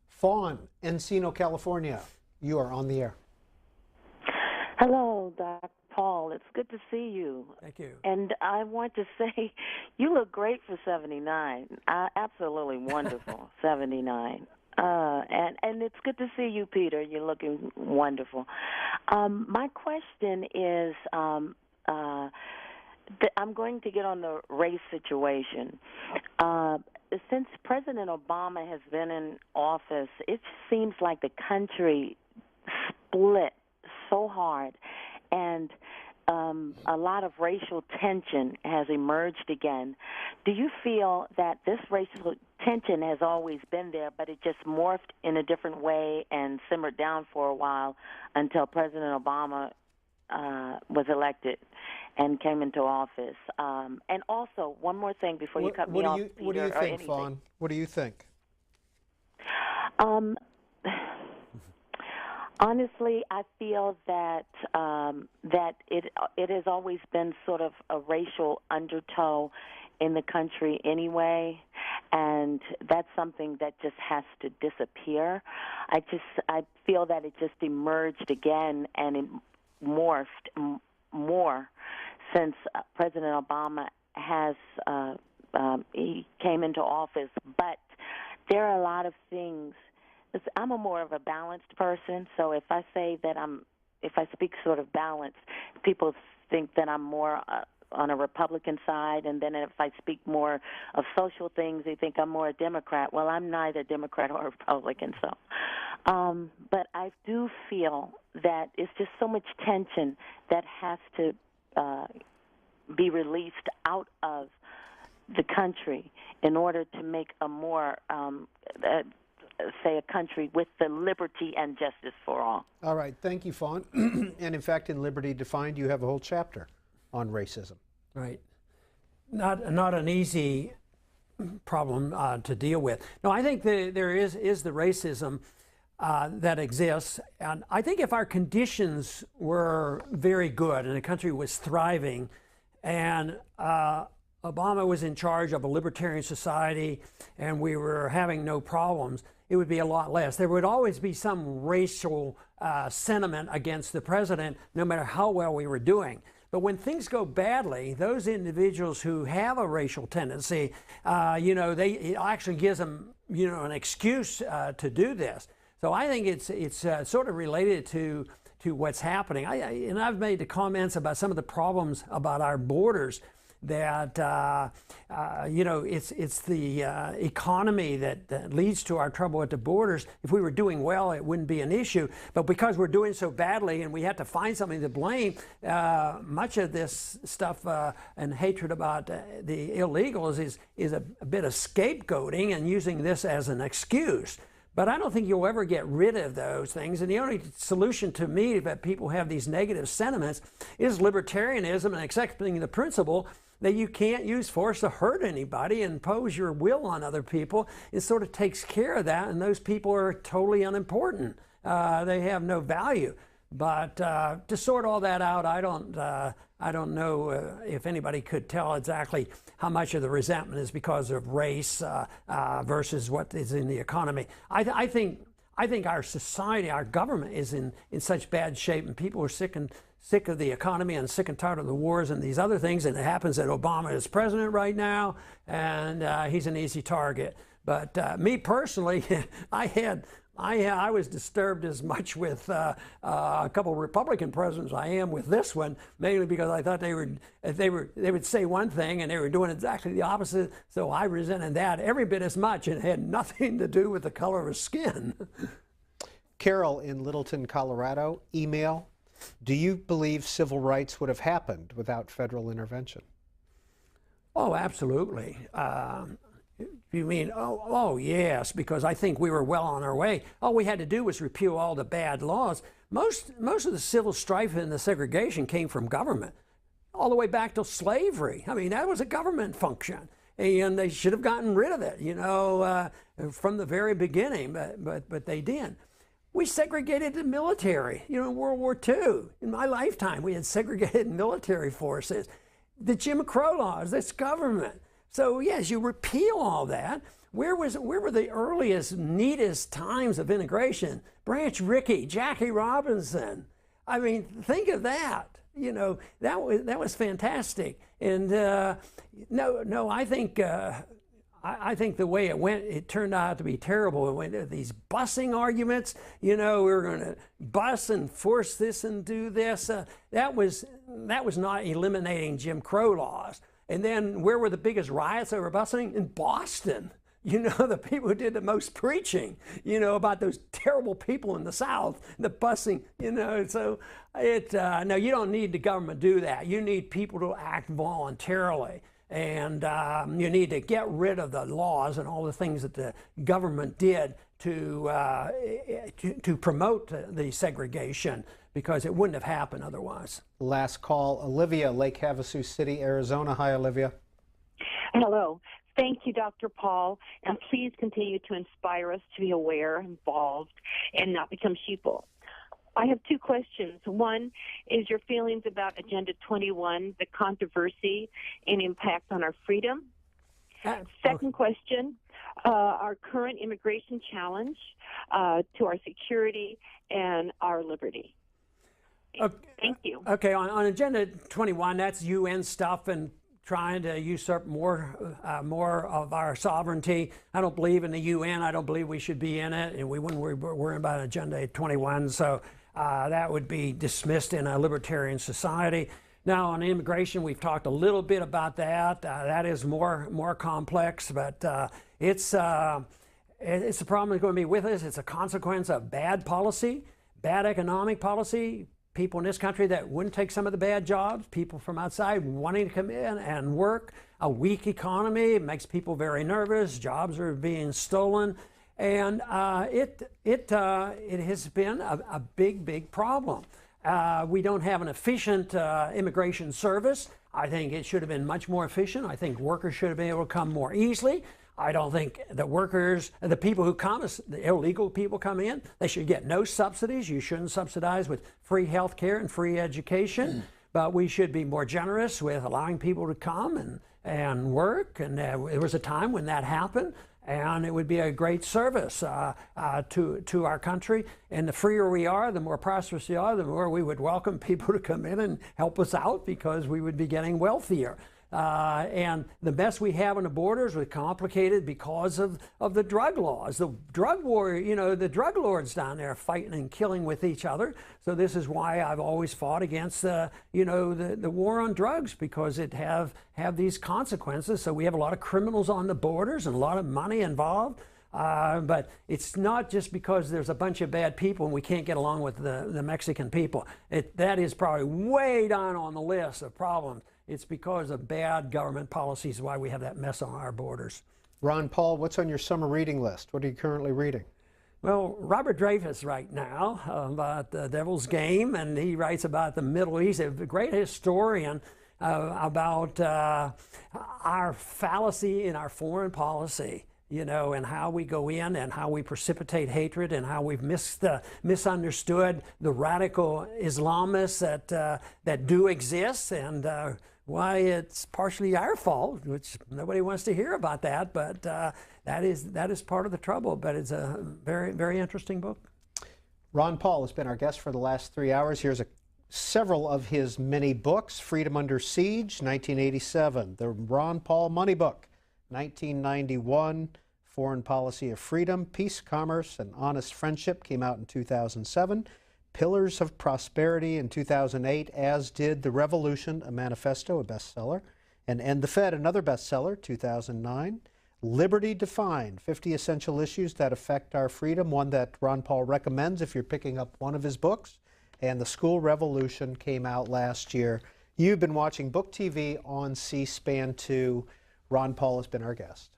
Fawn, Encino, California, you are on the air. Hello, Dr. Paul. It's good to see you. Thank you. And I want to say you look great for 79. Absolutely wonderful, 79. And it's good to see you, Peter. You're looking wonderful. My question is, I'm going to get on the race situation. Since President Obama has been in office, it seems like the country split so hard, and a lot of racial tension has emerged again. Do you feel that this racial tension has always been there, but it just morphed in a different way and simmered down for a while until President Obama was elected and came into office? And also, one more thing before you cut me off, Peter, what do you think, Fawn? What do you think? Honestly, I feel that that it has always been sort of a racial undertow in the country anyway, and that's something that just has to disappear. I feel that it just emerged again, and it morphed more since President Obama has he came into office. But there are a lot of things. I'm more of a balanced person, so if I say that if I speak sort of balanced, people think that I'm more on a Republican side, and then if I speak more of social things, they think I'm more a Democrat. Well, I'm neither Democrat or Republican, so. But I do feel that it's just so much tension that has to be released out of the country in order to make a more say a country with the liberty and justice for all. All right, thank you, Fawn. And in fact, in Liberty Defined, you have a whole chapter on racism. Right. Not an easy problem to deal with. No, I think there is the racism that exists, and I think if our conditions were very good and the country was thriving, and Obama was in charge of a libertarian society, and we were having no problems, it would be a lot less. There would always be some racial sentiment against the president, no matter how well we were doing. But when things go badly, those individuals who have a racial tendency, it actually gives them, an excuse to do this. So I think it's sort of related to what's happening. I've made the comments about some of the problems about our borders, that it's the economy that leads to our trouble at the borders. If we were doing well, it wouldn't be an issue. But because we're doing so badly and we have to find something to blame, much of this stuff and hatred about the illegals is a bit of scapegoating and using this as an excuse. But I don't think you'll ever get rid of those things. And the only solution to me that people have these negative sentiments is libertarianism and accepting the principle that you can't use force to hurt anybody and impose your will on other people. It sort of takes care of that, and those people are totally unimportant. They have no value. But to sort all that out, I don't know if anybody could tell exactly how much of the resentment is because of race versus what is in the economy. I think our society, our government is in such bad shape, and people are sick of the economy and sick and tired of the wars and these other things. And it happens that Obama is president right now, and he's an easy target. But me personally, I was disturbed as much with a couple of Republican presidents I am with this one, mainly because I thought they would say one thing and they were doing exactly the opposite. So I resented that every bit as much, and it had nothing to do with the color of his skin. Carol in Littleton, Colorado, email: do you believe civil rights would have happened without federal intervention? Oh, absolutely. You mean, oh yes, because I think we were well on our way. All we had to do was repeal all the bad laws. Most of the civil strife and the segregation came from government, all the way back to slavery. I mean, that was a government function, and they should have gotten rid of it, from the very beginning, but they didn't. We segregated the military, in World War II. In my lifetime, we had segregated military forces. The Jim Crow laws, that's government. So yes, you repeal all that. Where were the earliest, neatest times of integration? Branch Rickey, Jackie Robinson. I mean, think of that. That was fantastic. And I think the way it went, it turned out to be terrible. It went to these busing arguments. We were going to bus and force this and do this. That was not eliminating Jim Crow laws. And then where were the biggest riots over busing? In Boston. The people who did the most preaching, about those terrible people in the South, the busing, So no, you don't need the government to do that. You need people to act voluntarily. And you need to get rid of the laws and all the things that the government did to promote the segregation, because it wouldn't have happened otherwise. Last call, Olivia, Lake Havasu City, Arizona. Hi, Olivia. Hello. Thank you, Dr. Paul, and please continue to inspire us to be aware, involved, and not become sheeple. I have two questions. One is your feelings about Agenda 21, the controversy and impact on our freedom. Second question, our current immigration challenge to our security and our liberty. Okay. Thank you. Okay, on Agenda 21, that's UN stuff and trying to usurp more of our sovereignty. I don't believe in the UN. I don't believe we should be in it, and we wouldn't worry about Agenda 21. So that would be dismissed in a libertarian society. Now, on immigration, we've talked a little bit about that. That is more complex, but it's a problem that's going to be with us. It's a consequence of bad policy, bad economic policy. People in this country that wouldn't take some of the bad jobs, people from outside wanting to come in and work, a weak economy, it makes people very nervous, jobs are being stolen, and it has been a big problem. We don't have an efficient immigration service. I think it should have been much more efficient. I think workers should have been able to come more easily. I don't think the workers, the people who come, the illegal people come in, they should get no subsidies. You shouldn't subsidize with free health care and free education, but we should be more generous with allowing people to come and work. And there was a time when that happened. and it would be a great service to our country. And the freer we are, the more prosperous we are, the more we would welcome people to come in and help us out, because we would be getting wealthier. And the mess we have on the borders was complicated because of the drug laws. The drug war, the drug lords down there fighting and killing with each other. So this is why I've always fought against the war on drugs, because it have these consequences. So we have a lot of criminals on the borders and a lot of money involved. But it's not just because there's a bunch of bad people and we can't get along with the Mexican people. That is probably way down on the list of problems. It's because of bad government policies why we have that mess on our borders. Ron Paul, what's on your summer reading list? What are you currently reading? Well, Robert Dreyfuss right now about the Devil's Game, and he writes about the Middle East. He's a great historian about our fallacy in our foreign policy, and how we go in and how we precipitate hatred and how we've misunderstood the radical Islamists that do exist, and why it's partially our fault, which nobody wants to hear about that, but that is part of the trouble. But it's a very, very interesting book. Ron Paul has been our guest for the last 3 hours. Here's several of his many books: Freedom Under Siege, 1987, the Ron Paul Money Book, 1991, Foreign Policy of Freedom, Peace, Commerce, and Honest Friendship came out in 2007. Pillars of Prosperity in 2008, as did The Revolution, a manifesto, a bestseller, and End the Fed, another bestseller, 2009. Liberty Defined, 50 Essential Issues That Affect Our Freedom, one that Ron Paul recommends if you're picking up one of his books. And The School Revolution came out last year. You've been watching Book TV on C-SPAN 2. Ron Paul has been our guest.